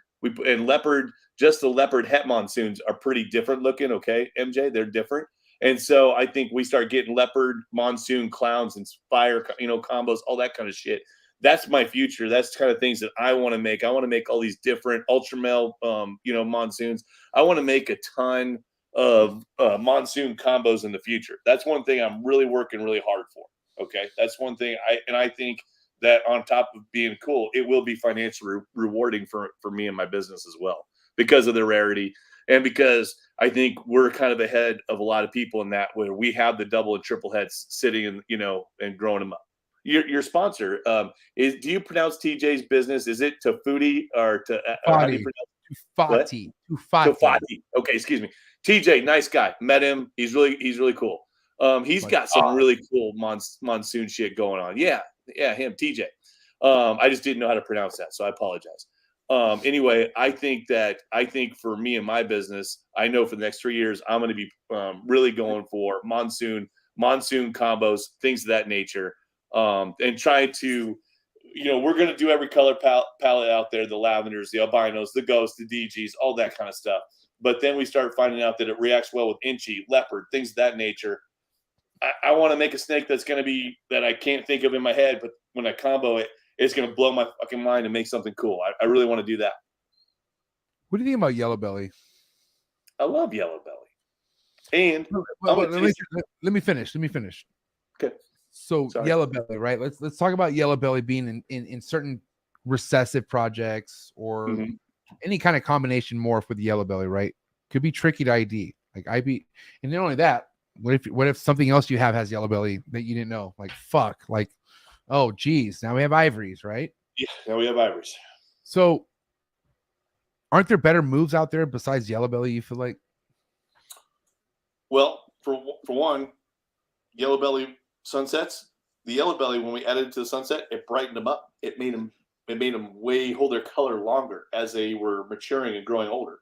Just the leopard het Monsoons are pretty different looking. Okay, MJ, they're different. And so I think we start getting leopard Monsoon clowns and fire, combos, all that kind of shit. That's my future. That's the kind of things that I want to make. I want to make all these different ultra male, Monsoons. I want to make a ton of Monsoon combos in the future. That's one thing I'm really working really hard for. Okay, that's one thing. I think that on top of being cool, it will be financially rewarding for me and my business as well because of the rarity and because I think we're kind of ahead of a lot of people in that where we have the double and triple heads sitting and and growing them up. Your sponsor do you pronounce TJ's business? Is it TOFAUTI or how do you pronounce it? TOFAUTI. Okay, excuse me. TJ, nice guy. Met him. He's really cool. He's got some really cool Monsoon shit going on. Yeah, him, TJ. I just didn't know how to pronounce that, so I apologize. Anyway, I think for me and my business, I know for the next 3 years, I'm going to be really going for Monsoon combos, things of that nature, and trying to, we're going to do every color palette out there, the lavenders, the albinos, the ghosts, the DGs, all that kind of stuff. But then we start finding out that it reacts well with inchy, leopard, things of that nature. I want to make a snake that's going to be that I can't think of in my head, but when I combo it, it's going to blow my fucking mind and make something cool. I really want to do that. What do you think about yellow belly? I love yellow belly. And let me finish. Okay. So Sorry. yellow belly, right? Let's talk about yellow belly being in certain recessive projects or any kind of combination morph with yellow belly, right? Could be tricky to ID. Like and not only that, what if something else you have has yellow belly that you didn't know? Like fuck, like oh geez, now we have ivories, right? Yeah, now we have ivories. So aren't there better moves out there besides yellow belly, you feel like? Well, for one, yellow belly sunsets, the yellow belly, when we added it to the sunset, it brightened them up. It made them way hold their color longer as they were maturing and growing older.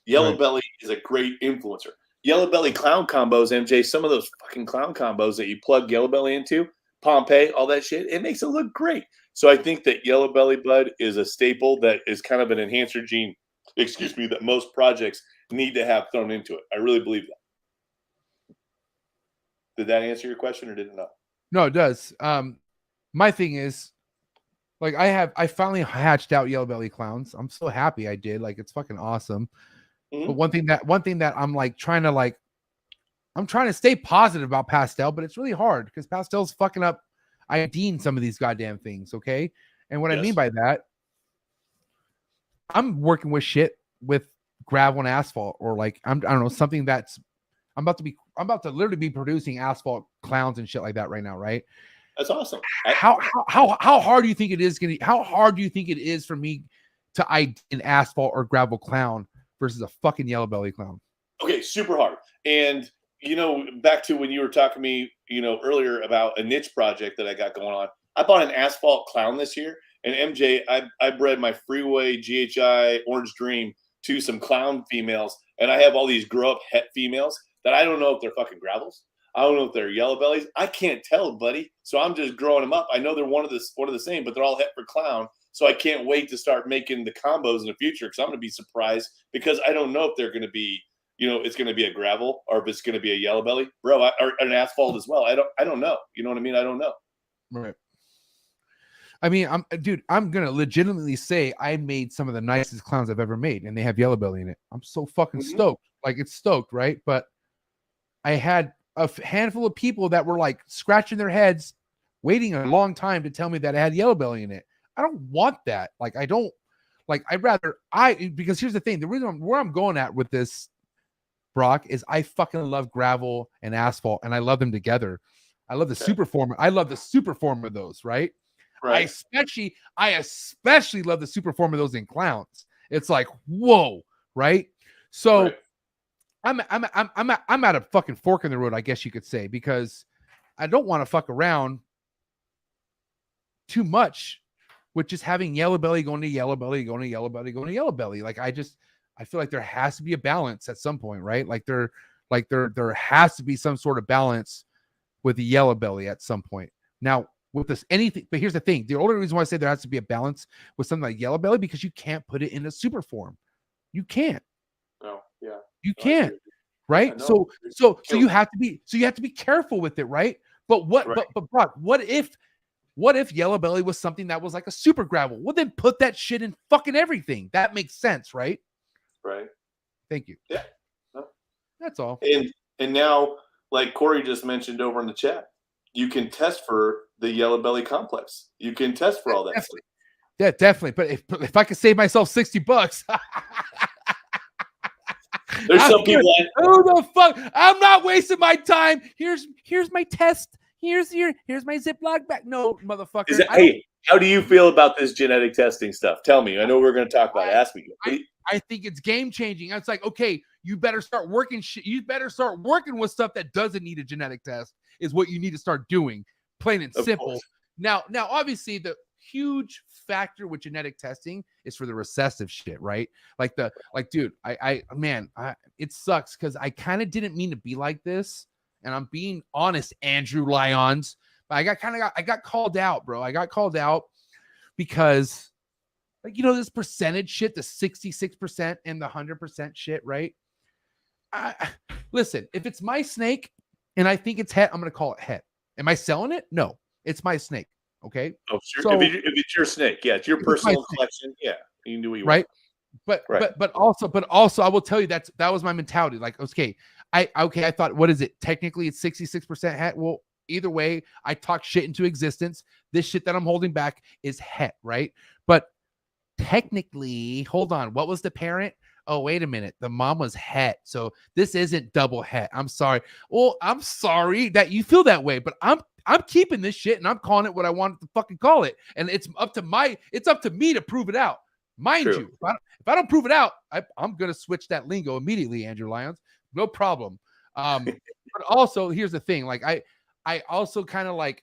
Yellow belly is a great influencer. Yellow belly clown combos, MJ, some of those fucking clown combos that you plug yellow belly into, Pompeii, all that shit, it makes it look great. So I think that yellow belly bud is a staple that is kind of an enhancer gene, that most projects need to have thrown into it. I really believe that. Did that answer your question or didn't know? No, it does. My thing is, like, I finally hatched out yellow belly clowns. I'm so happy I did. Like, it's fucking awesome. But one thing that I'm like trying to stay positive about pastel, but it's really hard because pastel's fucking up IDing some of these goddamn things. Okay. And what I mean by that, I'm working with shit with gravel and asphalt, or like, I don't know, something that's, I'm about to literally be producing asphalt clowns and shit like that right now. Right. That's awesome. How hard do you think it is how hard do you think it is for me to ID an asphalt or gravel clown versus a fucking yellow belly clown? Okay, super hard. And, back to when you were talking to me, earlier about a niche project that I got going on. I bought an asphalt clown this year. And MJ, I bred my Freeway GHI Orange Dream to some clown females. And I have all these grow up het females that I don't know if they're fucking gravels. I don't know if they're yellow bellies. I can't tell, buddy. So I'm just growing them up. I know they're one of the same, but they're all het for clown. So I can't wait to start making the combos in the future because I'm going to be surprised because I don't know if they're going to be, it's going to be a gravel or if it's going to be a yellow belly, bro, or an asphalt as well. I don't know. You know what I mean? I don't know. Right. I mean, I'm going to legitimately say I made some of the nicest clowns I've ever made and they have yellow belly in it. I'm so fucking stoked. Like it's stoked, right? But I had a handful of people that were like scratching their heads, waiting a long time to tell me that I had yellow belly in it. I don't want that. Like, because here's the thing, the reason where I'm going at with this, Brock, is I fucking love gravel and asphalt and I love them together. I love the super form. I love the super form of those, right? I especially love the super form of those in clowns. It's like, whoa, right? So I'm at a fucking fork in the road, I guess you could say, because I don't want to fuck around too much with just having yellow belly going to yellow belly, going to yellow belly, going to yellow belly. Like I feel like there has to be a balance at some point, right? Like there has to be some sort of balance with the yellow belly at some point. Now, with this anything, but here's the thing: the only reason why I say there has to be a balance with something like yellow belly because you can't put it in a super form. You can't, right? Yeah, so you have to be careful with it, right? But Brock, what if yellow belly was something that was like a super gravel? Well, then put that shit in fucking everything. That makes sense, right? Right. Thank you. Yeah. No. That's all. And now, like Corey just mentioned over in the chat, you can test for the yellow belly complex. You can test for all that stuff. Yeah, definitely. But if I could save myself $60, there's some people. Who the fuck? I'm not wasting my time. Here's my test. Here's my Ziploc bag. No, motherfucker. Hey, how do you feel about this genetic testing stuff? Tell me. I know we're going to talk about it. Ask me. I think it's game changing. It's like, okay, you better start working. You better start working with stuff that doesn't need a genetic test. Is what you need to start doing. Plain and simple. Now, obviously, the huge factor with genetic testing is for the recessive shit, right? Dude, it sucks because I kind of didn't mean to be like this, and I'm being honest, Andrew Lyons. But I got called out, bro. I got called out because, this percentage shit, the 66% and the 100% shit, right? Listen, if it's my snake and I think it's het, I'm gonna call it het. Am I selling it? No, it's my snake. Okay. Oh, sure. So, if it's your snake, yeah, it's your personal collection. Yeah, you can do what you want. But also, I will tell you that was my mentality. Like, okay, I thought, what is it? Technically, it's 66% het. Well, either way, I talk shit into existence. This shit that I'm holding back is het, right? But technically, hold on, what was the parent? Oh, wait a minute. The mom was het. So this isn't double het. I'm sorry. Well, I'm sorry that you feel that way, but I'm keeping this shit and I'm calling it what I want to fucking call it. And it's up to me to prove it out. Mind you, if I don't prove it out, I'm going to switch that lingo immediately, Andrew Lyons. No problem. But also, here's the thing. Like, I also kind of like,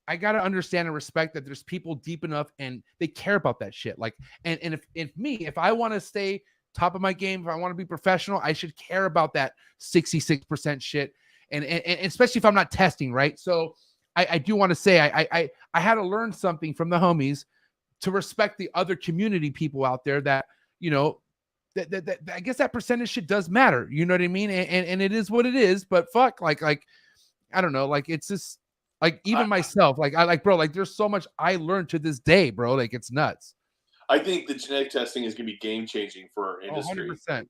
I got to understand and respect that there's people deep enough and they care about that shit. Like, and if I want to stay top of my game, if I want to be professional, I should care about that 66% shit. And especially if I'm not testing, right? So I do want to say I had to learn something from the homies to respect the other community people out there that, that I guess that percentage shit does matter. You know what I mean? And it is what it is, but fuck, like, I don't know, like, it's just like, even myself, bro, there's so much I learned to this day, bro. Like, it's nuts. I think the genetic testing is going to be game changing for our industry. 100%.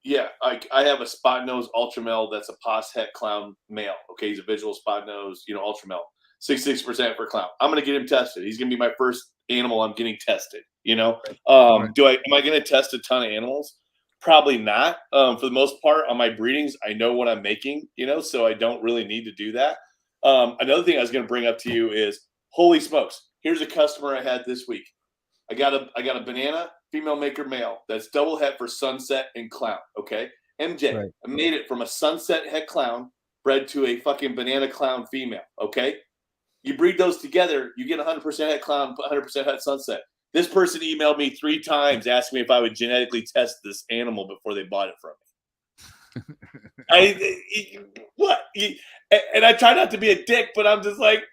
Yeah, I have a spot nose ultra male that's a pos het clown male. Okay, he's a visual spot nose, ultra male. 66% for clown. I'm going to get him tested. He's going to be my first animal I'm getting tested. Am I going to test a ton of animals? Probably not. For the most part, on my breedings, I know what I'm making. So I don't really need to do that. Another thing I was going to bring up to you is, holy smokes! Here's a customer I had this week. I got a banana female maker male that's double het for sunset and clown. Okay. MJ, Right. I made it from a sunset het clown bred to a fucking banana clown female. Okay. You breed those together, you get 100% het clown, 100% het sunset. This person emailed me 3 times asking me if I would genetically test this animal before they bought it from me. And I try not to be a dick, but I'm just like,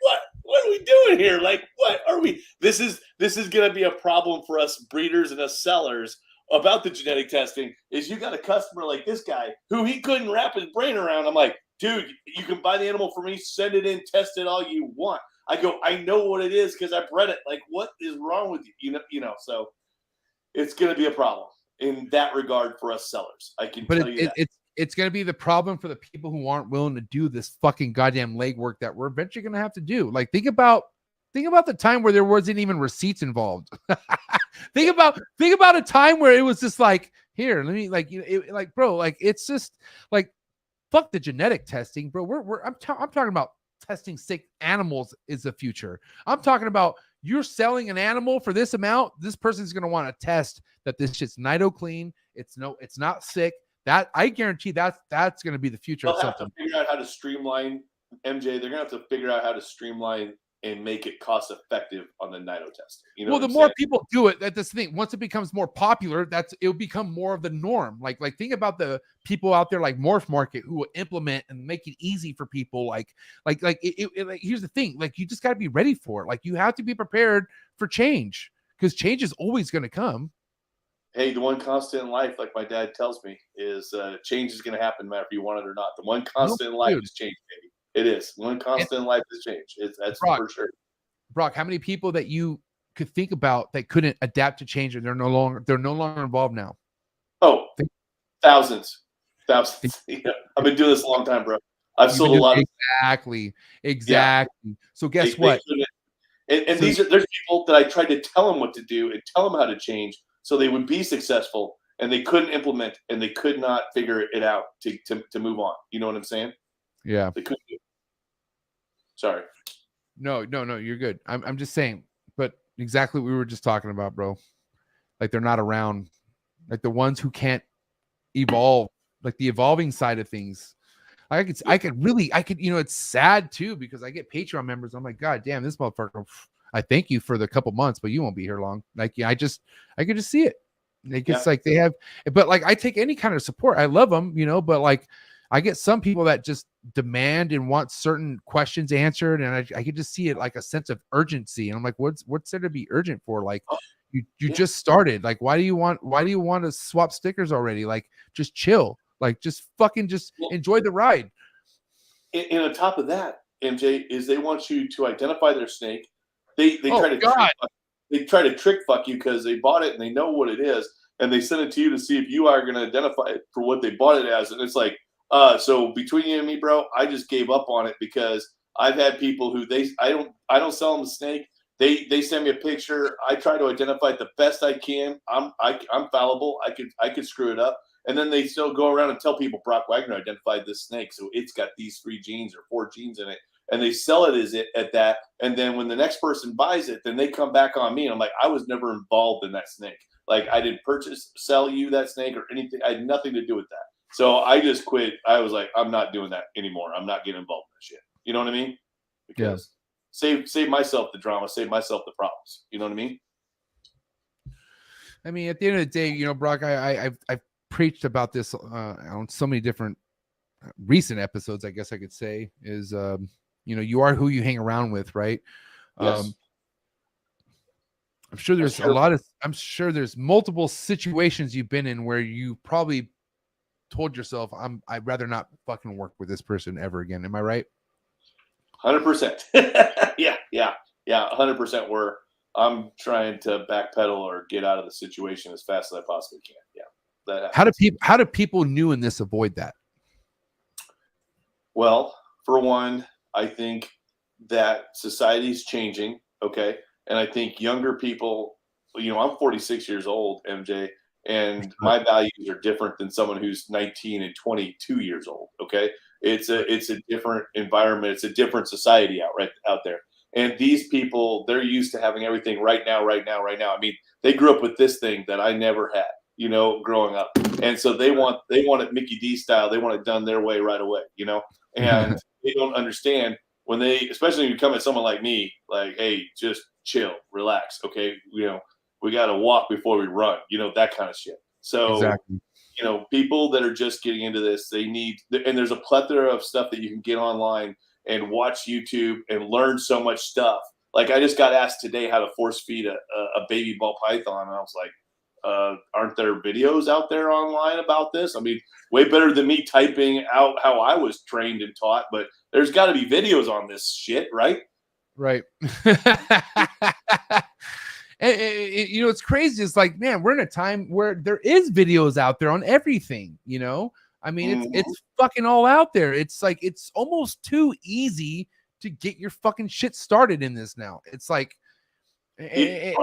what are we doing here? Like, what are we? This is going to be a problem for us breeders and us sellers about the genetic testing. Is you got a customer like this guy who he couldn't wrap his brain around. I'm like, dude, you can buy the animal for me, send it in, test it all you want. I go, I know what it is because I bred it. Like, what is wrong with you? You know. So it's going to be a problem in that regard for us sellers. I can tell you that. It's going to be the problem for the people who aren't willing to do this fucking goddamn legwork that we're eventually going to have to do. Like, think about the time where there wasn't even receipts involved. think about a time where it was just like, here, let me, like, like, bro, like, it's just like, fuck the genetic testing, bro. I'm talking about testing sick animals is the future. I'm talking about you're selling an animal for this amount. This person's going to want to test that this shit's nido clean. It's not sick. That I guarantee that's going to be the future. They'll have to figure out how to streamline, MJ. They're going to have to figure out how to streamline and make it cost effective on the nido testing. You know, well, the more people do it, that's the thing. Once it becomes more popular, it'll become more of the norm. Like think about the people out there like Morph Market who will implement and make it easy for people. Like here's the thing. Like, you just got to be ready for it. Like, you have to be prepared for change because change is always going to come. Hey, the one constant in life, like my dad tells me, is change is going to happen, no matter if you want it or not. The one constant in life is change, baby. It is. One constant in life is change. That's Brock, for sure. Brock, how many people that you could think about that couldn't adapt to change and they're no longer involved now? Oh, thousands. Yeah, I've been doing this a long time, bro. I've sold a lot. Exactly. Yeah. So guess what? And there's people that I tried to tell them what to do and tell them how to change so they would be successful, and they couldn't implement and they could not figure it out to move on. You know what I'm saying? Yeah. They couldn't do it. Sorry. No, you're good. I'm just saying, but exactly what we were just talking about, bro. Like, they're not around. Like, the ones who can't evolve, like the evolving side of things. I could, you know, it's sad too, because I get Patreon members. I'm like, God damn, this motherfucker. I thank you for the couple months, but you won't be here long. Like, yeah, I could just see it. Like, it's like they have, but like, I take any kind of support. I love them, you know, but like, I get some people that just demand and want certain questions answered. And I could just see it like a sense of urgency. And I'm like, what's there to be urgent for? Like, you just started. Like, why do you want to swap stickers already? Like, just chill. Like, just fucking enjoy the ride. And on top of that, MJ, is they want you to identify their snake. They try to trick fuck you because they bought it and they know what it is, and they send it to you to see if you are going to identify it for what they bought it as. And it's like, so between you and me, bro, I just gave up on it because I've had people who I don't sell them a snake. They send me a picture. I try to identify it the best I can. I'm fallible. I could screw it up. And then they still go around and tell people Brock Wagner identified this snake, so it's got these 3 genes or 4 genes in it. And they sell it at that. And then when the next person buys it, then they come back on me. And I'm like, I was never involved in that snake. Like, I didn't sell you that snake or anything. I had nothing to do with that. So I just quit. I was like, I'm not doing that anymore. I'm not getting involved in that shit. You know what I mean? Because save myself the drama, save myself the problems. You know what I mean? I mean, at the end of the day, you know, Brock, I've preached about this on so many different recent episodes, I guess I could say, is you know, you are who you hang around with, right? Yes. I'm sure there's I'm sure there's multiple situations you've been in where you probably told yourself, I'd rather not fucking work with this person ever again. Am I right? 100%. Yeah. 100% where I'm trying to backpedal or get out of the situation as fast as I possibly can. Yeah. How do people new in this avoid that? Well, for one, I think that society's changing. Okay. And I think younger people, you know, I'm 46 years old, MJ, and my values are different than someone who's 19 and 22 years old. Okay. It's a different environment. It's a different society out there. And these people, they're used to having everything right now. I mean, they grew up with this thing that I never had. you know, growing up. And so they want it Mickey D style. They want it done their way right away, you know, and they don't understand when especially when you come at someone like me, like, hey, just chill, relax. Okay. You know, we got to walk before we run, you know, that kind of shit. So, Exactly. you know, people that are just getting into this, they need, and there's a plethora of stuff that you can get online and watch YouTube and learn so much stuff. Like I just got asked today how to force feed a baby ball python. And I was like, aren't there videos out there online about this? I mean, way better than me typing out how I was trained and taught, but there's got to be videos on this shit, right? Right. And, you know, it's crazy. It's like, man, we're in a time where there is videos out there on everything, you know? I mean, it's fucking all out there. It's like, it's almost too easy to get your fucking shit started in this now. It's like, it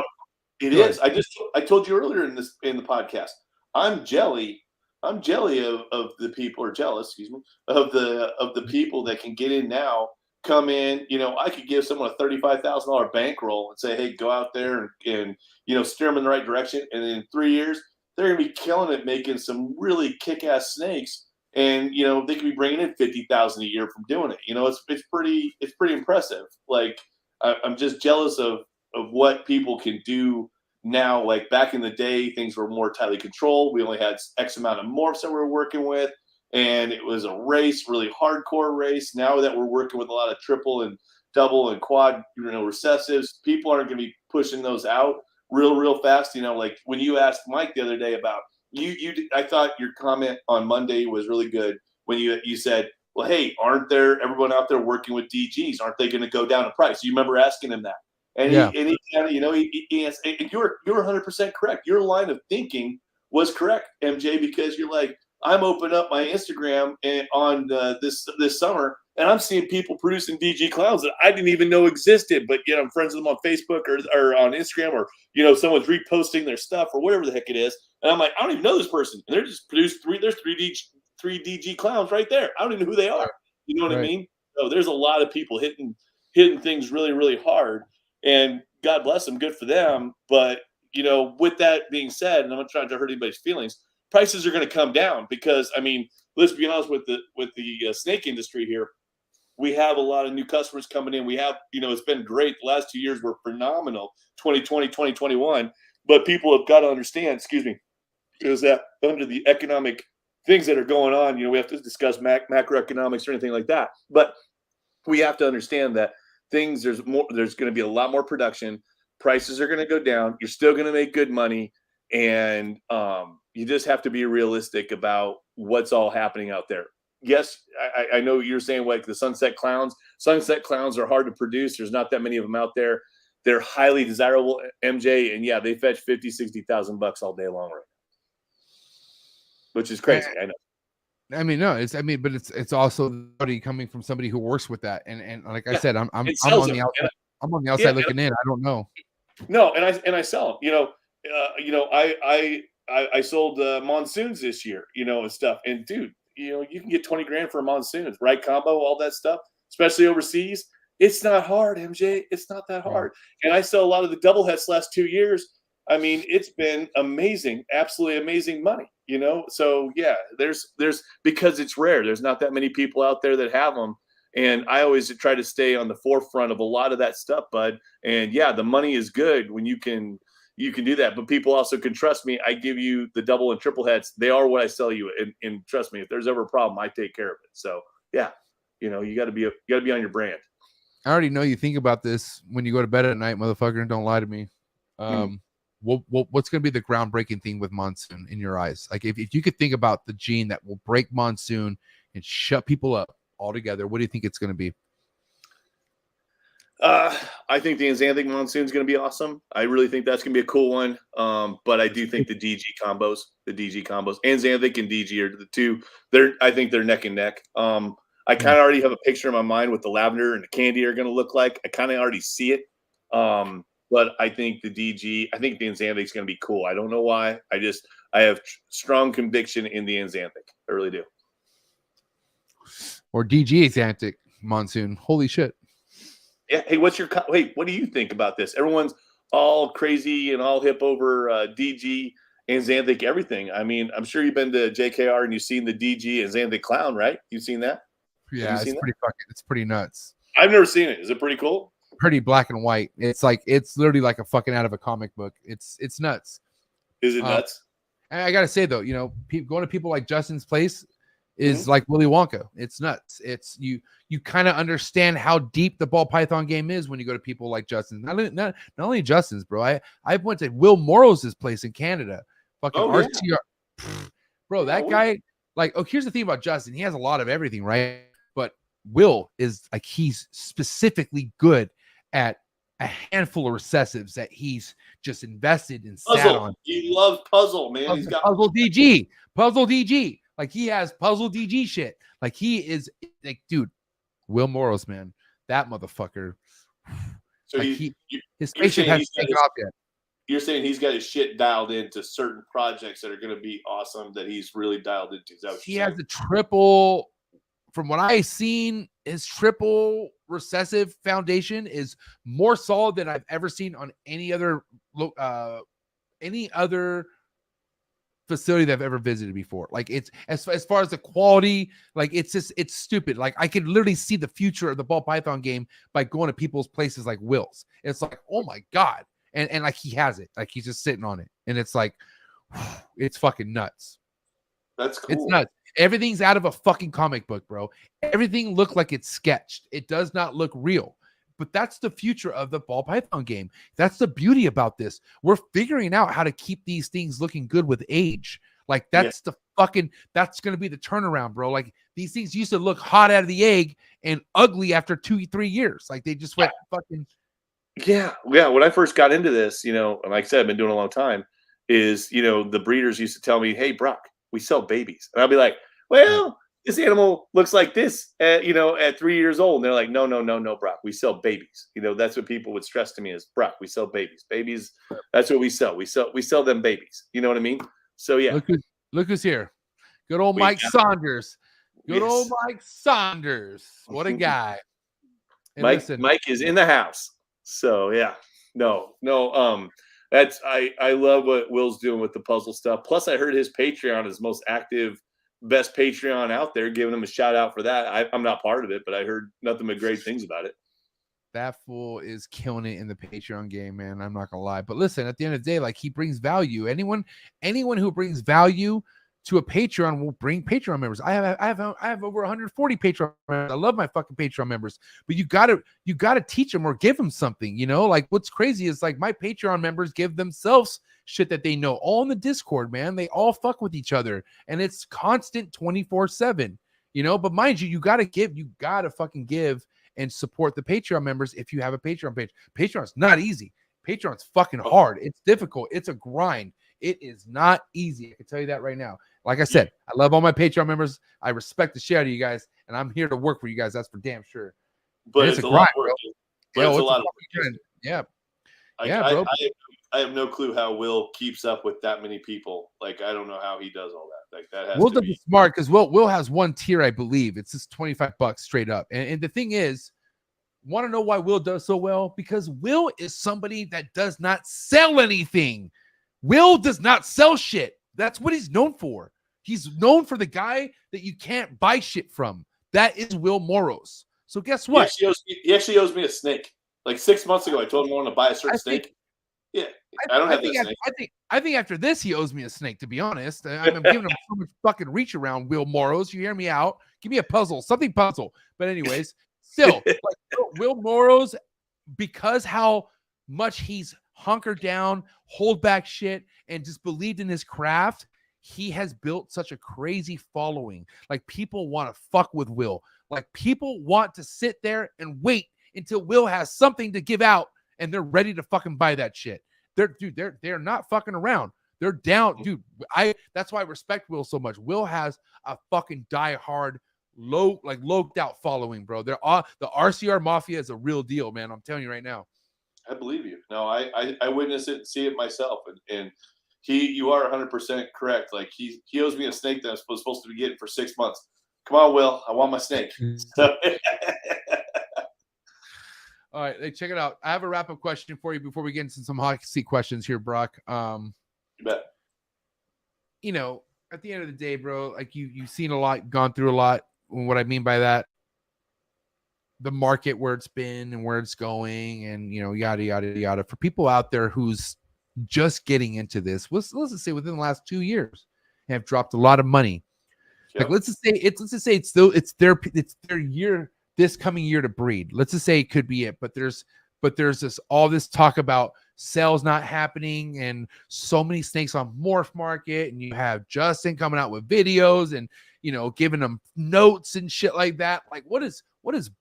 is. I told you earlier in the podcast, I'm jelly of the people, or jealous, excuse me, of the people that can get in now, come in. You know, I could give someone a $35,000 bankroll and say, hey, go out there and you know, steer them in the right direction. And in 3 years, they're going to be killing it, making some really kick-ass snakes. And, you know, they could be bringing in $50,000 a year from doing it. You know, it's pretty impressive. Like, I'm just jealous of what people can do now. Like back in the day, things were more tightly controlled. We only had X amount of morphs that we were working with, and it was a race, really hardcore race. Now that we're working with a lot of triple and double and quad, you know, recessives, people aren't going to be pushing those out real fast. You know, like when you asked Mike the other day about I thought your comment on Monday was really good when you said, well, hey, aren't there everyone out there working with DGs? Aren't they going to go down in price? You remember asking him that. And he kind of, you know, he asked, and you're 100% correct. Your line of thinking was correct, MJ, because you're like, I'm opening up my Instagram on this summer, and I'm seeing people producing DG clowns that I didn't even know existed. But you know, I'm friends with them on Facebook or on Instagram, or you know, someone's reposting their stuff or whatever the heck it is, and I'm like, I don't even know this person, and they're just produced there's three DG clowns right there. I don't even know who they are. You know what I mean? So there's a lot of people hitting things really hard. And God bless them, good for them. But, you know, with that being said, and I'm not trying to hurt anybody's feelings, prices are going to come down because, I mean, let's be honest with the snake industry here. We have a lot of new customers coming in. We have, you know, it's been great. The last 2 years were phenomenal, 2020, 2021. But people have got to understand, is that under the economic things that are going on, you know, we have to discuss macroeconomics or anything like that. But we have to understand that there's going to be a lot more production. Prices are going to go down. You're still going to make good money. And you just have to be realistic about what's all happening out there. Yes, I know you're saying like the sunset clowns. Sunset clowns are hard to produce. There's not that many of them out there. They're highly desirable, MJ. And yeah, they fetch $50,000-$60,000 all day long right now, which is crazy. I know. I mean, no, but it's also coming from somebody who works with that, and like I said, I'm on the outside. I'm on the outside looking in. I don't know. No, and I sell them. I sold monsoons this year, you know, and stuff. And dude, you know, you can get 20 grand for a monsoon, right combo, all that stuff, especially overseas. It's not hard, MJ. It's not that hard. And I sell a lot of the double heads last 2 years. I mean, it's been amazing, absolutely amazing money, you know? So yeah, there's because it's rare. There's not that many people out there that have them. And I always try to stay on the forefront of a lot of that stuff, bud. And yeah, the money is good when you can do that, but people also can trust me. I give you the double and triple heads. They are what I sell you. And trust me, if there's ever a problem, I take care of it. So yeah, you know, you gotta be on your brand. I already know you think about this when you go to bed at night, motherfucker, and don't lie to me. What's going to be the groundbreaking thing with monsoon in your eyes? Like if you could think about the gene that will break monsoon and shut people up altogether, what do you think it's going to be? I think the Anzanthic monsoon is going to be awesome. I really think that's going to be a cool one. But I do think the DG combos, Anzanthic and DG are the two. I think they're neck and neck. I kind of already have a picture in my mind what the lavender and the candy are going to look like. I kind of already see it. But I think the Anzanthic is going to be cool. I don't know why. I have strong conviction in the Anzanthic. I really do. Or DG Anzanthic monsoon. Holy shit. Yeah. Hey, what do you think about this? Everyone's all crazy and all hip over DG and Xanthic everything. I mean, I'm sure you've been to JKR and you've seen the DG and Xanthic Clown, right? You've seen that? Yeah, it's pretty nuts. I've never seen it. Is it pretty cool? Pretty black and white. It's literally like a fucking out of a comic book. It's nuts. Is it nuts? And I gotta say though, going to people like Justin's place is like Willy Wonka. It's nuts. It's you kind of understand how deep the ball python game is when you go to people like Justin. Not only Justin's, bro. I went to Will Morrow's place in Canada. Fucking RCR. Bro, that guy, here's the thing about Justin. He has a lot of everything, right? But Will is he's specifically good at a handful of recessives that he's just invested and sat on. He loves puzzle, man. He's got puzzle DG. Puzzle DG. He has puzzle DG shit. He is dude, Will Morrow's, man. That motherfucker. So his spaceship hasn't taken off yet. You're saying he's got his shit dialed into certain projects that are going to be awesome that he's really dialed into. He has a triple, from what I've seen, his triple recessive foundation is more solid than I've ever seen on any other facility that I've ever visited before. It's as far as the quality, it's stupid. I could literally see the future of the ball python game by going to people's places like Will's. It's oh my God. And he has it. He's just sitting on it. And it's it's fucking nuts. That's cool. It's nuts. Everything's out of a fucking comic book, bro. Everything looked like it's sketched. It does not look real. But that's the future of the ball python game. That's the beauty about this. We're figuring out how to keep these things looking good with age. That's that's going to be the turnaround, bro. These things used to look hot out of the egg and ugly after 2-3 years. They just went fucking. Yeah. When I first got into this, and like I said, I've been doing it a long time, is, the breeders used to tell me, hey, Brock, we sell babies. And I'll be like, well, this animal looks like this at 3 years old. And they're like, no, Brock, we sell babies. That's what people would stress to me is, Brock, we sell babies. Babies, that's what we sell. We sell them babies. You know what I mean? So, yeah. Look who's here. Good old Mike Saunders. Good old Mike Saunders. What a guy. Mike is in the house. So, yeah. No. That's I love what Will's doing with the puzzle stuff. Plus, I heard his Patreon is most active, best Patreon out there. Giving him a shout out for that. I'm not part of it, but I heard nothing but great things about it. That fool is killing it in the Patreon game, man. I'm not gonna lie. But listen, at the end of the day, he brings value. Anyone who brings value to a Patreon will bring Patreon members. I have over 140 Patreon members. I love my fucking Patreon members, but you gotta teach them or give them something. What's crazy is my Patreon members give themselves shit that they know all in the Discord, man. They all fuck with each other, and it's constant 24/7. But mind you, you gotta fucking give and support the Patreon members if you have a Patreon page. Patreon's not easy. Patreon's fucking hard. It's difficult. It's a grind. It is not easy. I can tell you that right now. Like I said, I love all my Patreon members. I respect the shit out of you guys, and I'm here to work for you guys. That's for damn sure. But it's a grind, bro. It's a lot of work. Yeah. Bro. I have no clue how Will keeps up with that many people. I don't know how he does all that. That has Will to does be it smart because Will has one tier, I believe. It's just $25 straight up. And the thing is, want to know why Will does so well? Because Will is somebody that does not sell anything. Will does not sell shit. That's what he's known for. He's known for the guy that you can't buy shit from. That is Will Morrows. So guess what? He actually owes me a snake. 6 months ago, I told him I wanted to buy a certain snake. Yeah, I don't have that snake. I think after this, he owes me a snake, to be honest. I'm giving him so much fucking reach around, Will Morrows. You hear me out? Give me a puzzle, something puzzle. But anyways, still, Will Morrows, because how much he's hunkered down, hold back shit, and just believed in his craft, he has built such a crazy following. People want to fuck with Will. People want to sit there and wait until Will has something to give out, and they're ready to fucking buy that shit. They're not fucking around. They're down, dude. That's why I respect Will so much. Will has a fucking diehard, loped out following, bro. The RCR Mafia is a real deal, man. I'm telling you right now. I believe you. No, I witness it and see it myself, and you are 100% correct. He owes me a snake that I'm supposed to be getting for 6 months. Come on, Will, I want my snake. All right, hey, check it out. I have a wrap-up question for you before we get into some hot seat questions here, Brock. You bet. you know, at the end of the day, bro, like you've seen a lot, gone through a lot. And what I mean by that, the market where it's been and where it's going, and you know, yada yada yada. For people out there who's just getting into this, let's just say within the last 2 years, have dropped a lot of money. Yep. Like let's just say it's their year, this coming year to breed. Let's just say it could be it, but there's all this talk about sales not happening and so many snakes on morph market, and you have Justin coming out with videos and, you know, giving them notes and shit like that. Like what is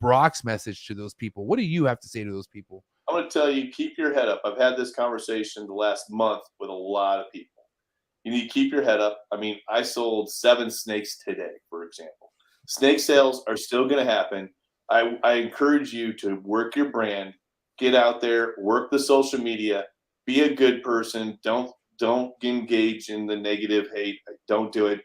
Brock's message to those people? What do you have to say to those people? I'm going to tell you, keep your head up. I've had this conversation the last month with a lot of people. You need to keep your head up. I mean, I sold 7 snakes today, for example. Snake sales are still going to happen. I encourage you to work your brand, get out there, work the social media, be a good person. Don't engage in the negative hate. Don't do it.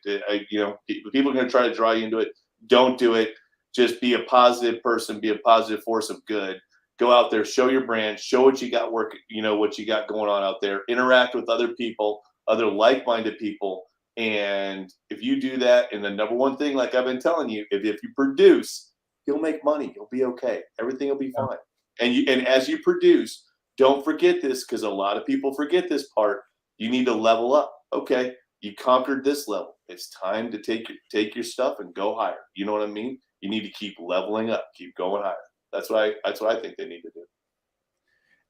People are going to try to draw you into it. Don't do it. Just be a positive person, be a positive force of good. Go out there, show your brand, show what you got working, you know, what you got going on out there. Interact with other people, other like-minded people. And if you do that, and the number one thing, like I've been telling you, if you produce, you'll make money. You'll be okay. Everything will be fine. And as you produce, don't forget this, because a lot of people forget this part. You need to level up. Okay, you conquered this level. It's time to take your stuff and go higher. You know what I mean? You need to keep leveling up, keep going higher. That's what I think they need to do.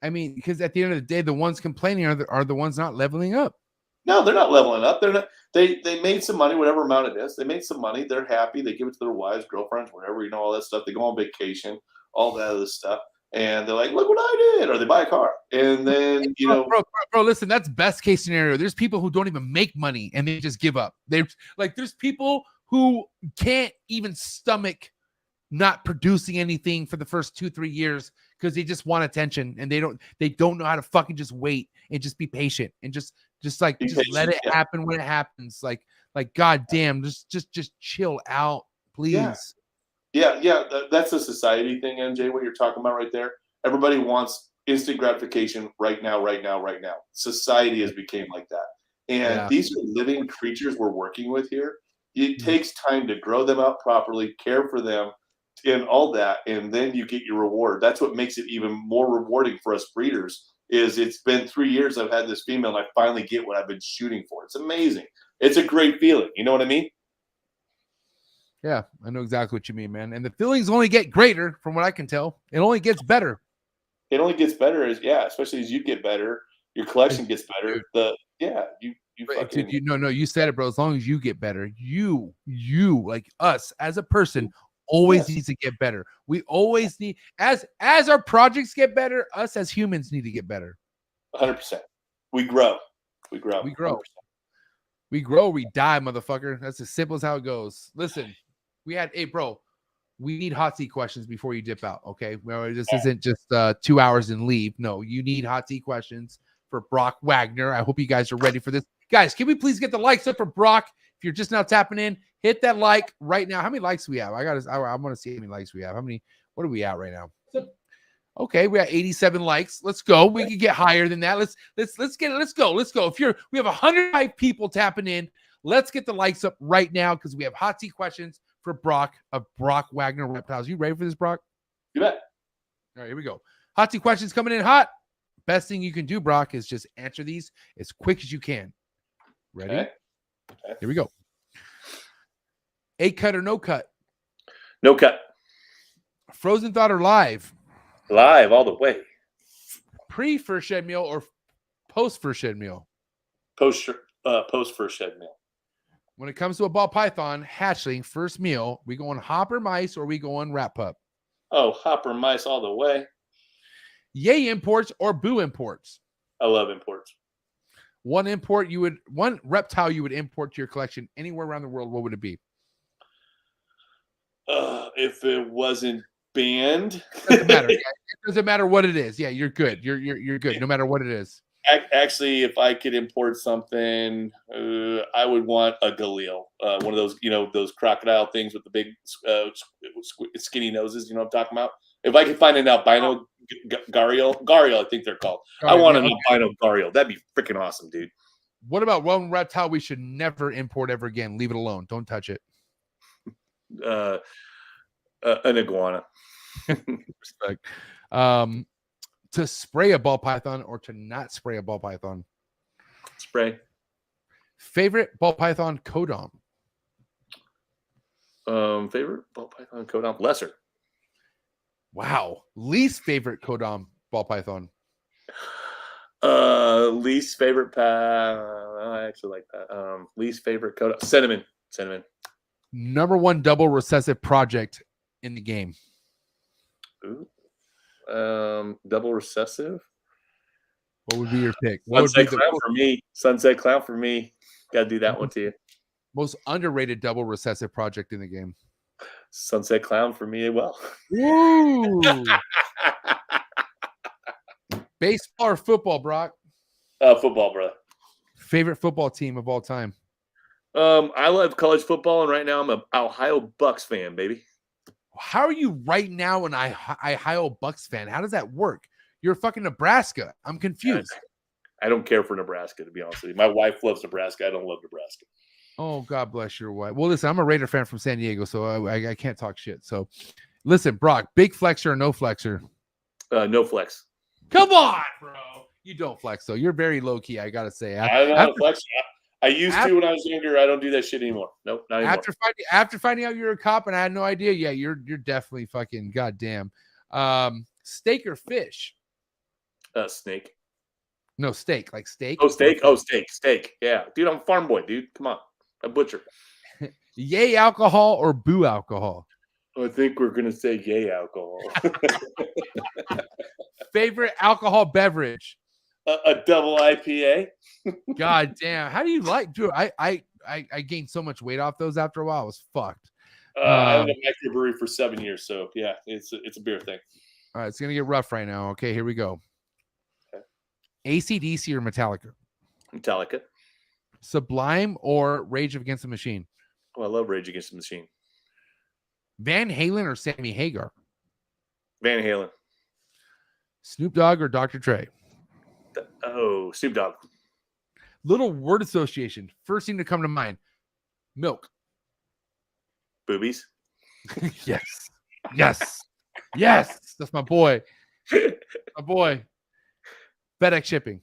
I mean, because at the end of the day, the ones complaining are the ones not leveling up. No, they're not leveling up. They're not. They made some money, whatever amount it is. They made some money. They're happy. They give it to their wives, girlfriends, whatever, you know, all that stuff. They go on vacation, all that other stuff. And they're like, look what I did. Or they buy a car. And then, you know. Bro, listen, that's best case scenario. There's people who don't even make money and they just give up. There's people who can't even stomach not producing anything for the first 2-3 years because they just want attention, and they don't know how to fucking just wait and just be patient and just let it happen when it happens. Like God damn, just chill out, please. Yeah. That's a society thing, MJ, what you're talking about right there. Everybody wants instant gratification right now. Society has become like that. And these are living creatures we're working with here. It takes time to grow them out properly, care for them, and all that, and then you get your reward. That's what makes it even more rewarding for us breeders. Is it's been 3 years I've had this female, and I finally get what I've been shooting for. It's amazing. It's a great feeling. You know what I mean? Yeah, I know exactly what you mean, man. And the feelings only get greater, from what I can tell. It only gets better. It only gets better especially as you get better, your collection gets better. Dude, you said it, bro. As long as you get better, you like us as a person always needs to get better. We always need, as our projects get better, us as humans need to get better. 100%. We grow. 100%. We grow, we die, motherfucker. That's as simple as how it goes. Listen, we need hot seat questions before you dip out, okay? Well, this isn't just 2 hours and leave. No, you need hot seat questions for Brock Wagner. I hope you guys are ready for this. Guys, can we please get the likes up for Brock? If you're just now tapping in, hit that like right now. How many likes do we have? I want to see how many likes we have. What are we at right now? Okay, we got 87 likes. Let's go. We can get higher than that. Let's go. We have 105 people tapping in. Let's get the likes up right now, because we have hot seat questions for Brock of Brock Wagner Reptiles. You ready for this, Brock? You bet. All right, here we go. Hot seat questions coming in hot. Best thing you can do, Brock, is just answer these as quick as you can. Ready? Okay. Here we go. 8 cut or no cut? No cut. Frozen thought or live? Live all the way. Pre first shed meal or post first shed meal? Post first shed meal. When it comes to a ball python hatchling first meal, we going hopper mice or we going rat pup? Oh, hopper mice all the way. Yay imports or boo imports? I love imports. One reptile you would import to your collection anywhere around the world, what would it be? If it wasn't banned. Doesn't matter. It doesn't matter what it is. Yeah, you're good. You're good no matter what it is. Actually, if I could import something, I would want a galil, one of those, those crocodile things with the big skinny noses. You know what I'm talking about? If I could find an albino Gariel, I think they're called. I want an albino Gariel. That'd be freaking awesome, dude. What about one reptile we should never import ever again? Leave it alone. Don't touch it. An iguana. Respect. To spray a ball python or to not spray a ball python? Spray. Favorite ball python codom? Favorite ball python codom? Lesser. Wow. Least favorite codom ball python? Least favorite I actually like that. Least favorite codom? Cinnamon. Number one double recessive project in the game? Ooh. Double recessive. What would be your pick? Sunset Clown for me. Got to do that one to you. Most underrated double recessive project in the game? Sunset Clown for me as well. Woo! Baseball or football, Brock? Football, brother. Favorite football team of all time? I love college football, and right now I'm an Ohio Bucks fan, baby. How are you right now an Ohio Bucks fan? How does that work? You're fucking Nebraska. I'm confused. I don't care for Nebraska, to be honest with you. My wife loves Nebraska. I don't love Nebraska. Oh, God bless your wife. Well, listen, I'm a Raider fan from San Diego, so I can't talk shit. So, listen, Brock, big flexor or no flexor? No flex. Come on, bro. You don't flex, though. You're very low-key, I got to say. I don't know flex. I used to when I was younger. I don't do that shit anymore. Nope, not anymore. After finding out you're a cop and I had no idea, yeah, you're definitely fucking goddamn. Steak or fish? Snake. No, steak. Like steak? Oh, steak. Oh, steak. Yeah. Dude, I'm a farm boy, dude. Come on. A butcher. Yay alcohol or boo alcohol? I think we're going to say yay alcohol. Favorite alcohol beverage? A double IPA. God damn. How do you like, dude? I gained so much weight off those after a while. I was fucked. I had a microbrewery for 7 years. So yeah, it's a beer thing. All right. It's going to get rough right now. Okay, here we go. Okay. AC/DC or Metallica? Metallica. Sublime or Rage Against the Machine? Oh, I love Rage Against the Machine. Van Halen or Sammy Hagar? Van Halen. Snoop Dogg or Dr. Dre? Oh, Snoop Dogg. Little word association. First thing to come to mind. Milk. Boobies. Yes. That's my boy. My boy. FedEx shipping.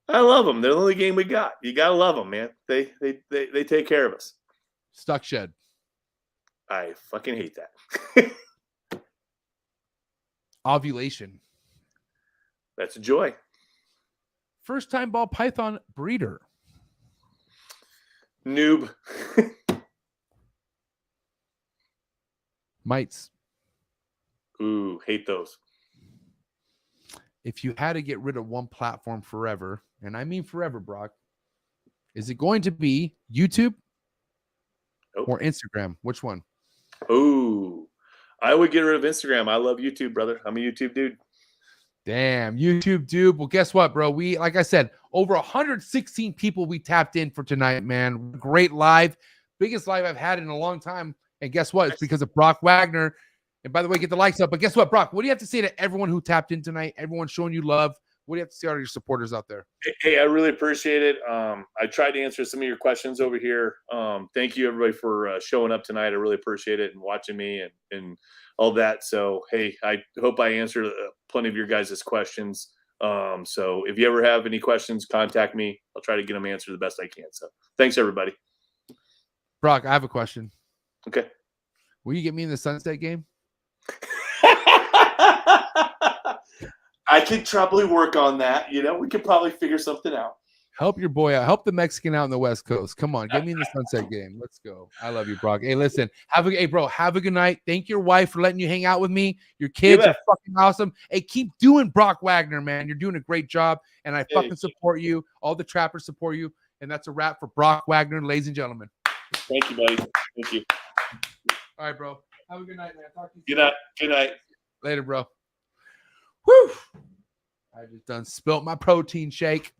I love them. They're the only game we got. You gotta love them, man. They take care of us. Stuck shed. I fucking hate that. Ovulation. That's a joy. First time ball python breeder. Noob. Mites. Ooh, hate those. If you had to get rid of one platform forever, and I mean forever, Brock, is it going to be YouTube or Instagram? Which one? Ooh, I would get rid of Instagram. I love YouTube, brother. I'm a YouTube dude. Damn, YouTube dude. Well, guess what, bro? We, like I said, over 116 people we tapped in for tonight, man. Great live. Biggest live I've had in a long time. And guess what? It's because of Brock Wagner. And by the way, get the likes up. But guess what, Brock? What do you have to say to everyone who tapped in tonight? Everyone showing you love. What do you have to say to all your supporters out there? Hey, I really appreciate it. I tried to answer some of your questions over here. Thank you, everybody, for showing up tonight. I really appreciate it and watching me and all that. So, hey, I hope I answered plenty of your guys' questions. So if you ever have any questions, contact me. I'll try to get them answered the best I can. So thanks, everybody. Brock, I have a question. Okay. Will you get me in the Sunset game? I could probably work on that. You know, we could probably figure something out. Help your boy out. Help the Mexican out in the West Coast. Come on, get me in the Sunset game. Let's go. I love you, Brock. Hey, listen. Have a good night. Thank your wife for letting you hang out with me. Your kids are fucking awesome. Hey, keep doing Brock Wagner, man. You're doing a great job, and I fucking support you. All the trappers support you, and that's a wrap for Brock Wagner, ladies and gentlemen. Thank you, buddy. Thank you. All right, bro. Have a good night, man. Talk to you. Good night. Later, bro. Whew. I just done spilt my protein shake.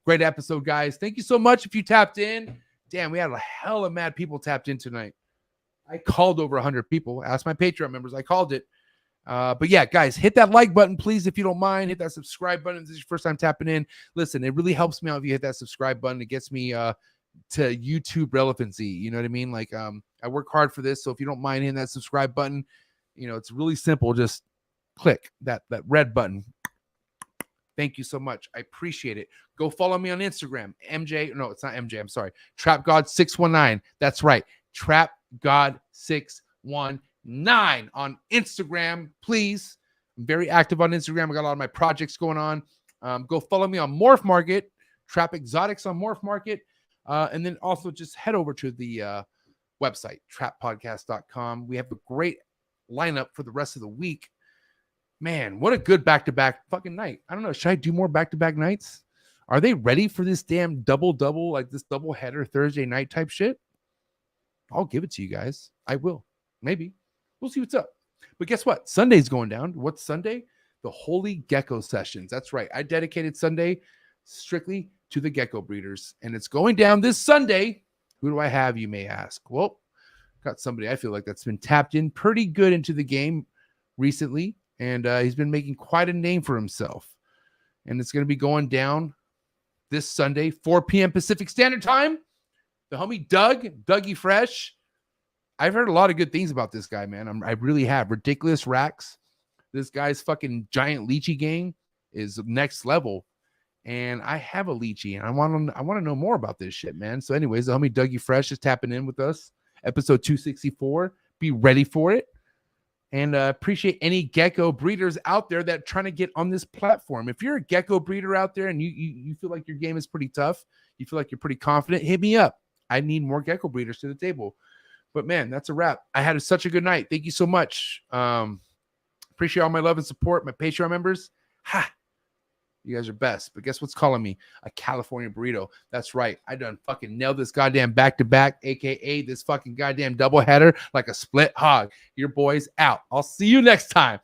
Great episode, guys. Thank you so much if you tapped in. Damn, we had a hell of mad people tapped in tonight. I called over 100 people. Ask my Patreon members. I called it. But yeah, guys, hit that like button, please, if you don't mind. Hit that subscribe button. If this is your first time tapping in. Listen, it really helps me out if you hit that subscribe button. It gets me to YouTube relevancy. You know what I mean? Like, I work hard for this. So if you don't mind hitting that subscribe button, it's really simple. Just click that red button. Thank you so much. I appreciate it. Go follow me on Instagram. MJ. No, it's not MJ. I'm sorry. TrapGod619. That's right. TrapGod619 on Instagram, please. I'm very active on Instagram. I got a lot of my projects going on. Go follow me on Morph Market, Trap Exotics on Morph Market. And then also just head over to the website, trappodcast.com. We have a great lineup for the rest of the week. Man, what a good back-to-back fucking night. I don't know. Should I do more back-to-back nights? Are they ready for this damn double-double, like this double-header Thursday night type shit? I'll give it to you guys. I will. Maybe. We'll see what's up. But guess what? Sunday's going down. What's Sunday? The Holy Gecko Sessions. That's right. I dedicated Sunday strictly to the gecko breeders. And it's going down this Sunday. Who do I have, you may ask? Well, got somebody I feel like that's been tapped in pretty good into the game recently. And he's been making quite a name for himself. And it's going to be going down this Sunday, 4 p.m. Pacific Standard Time. The homie Dougie Fresh. I've heard a lot of good things about this guy, man. I really have. Ridiculous racks. This guy's fucking giant lychee game is next level. And I have a lychee, and I want to know more about this shit, man. So anyways, the homie Dougie Fresh is tapping in with us. Episode 264. Be ready for it. And appreciate any gecko breeders out there that are trying to get on this platform. If you're a gecko breeder out there and you feel like your game is pretty tough, you feel like you're pretty confident, hit me up. I need more gecko breeders to the table. But man, that's a wrap. I had such a good night. Thank you so much. Appreciate all my love and support. My Patreon members. You guys are best. But guess what's calling me? A California burrito. That's right. I done fucking nailed this goddamn back-to-back, a.k.a. this fucking goddamn doubleheader like a split hog. Your boy's out. I'll see you next time.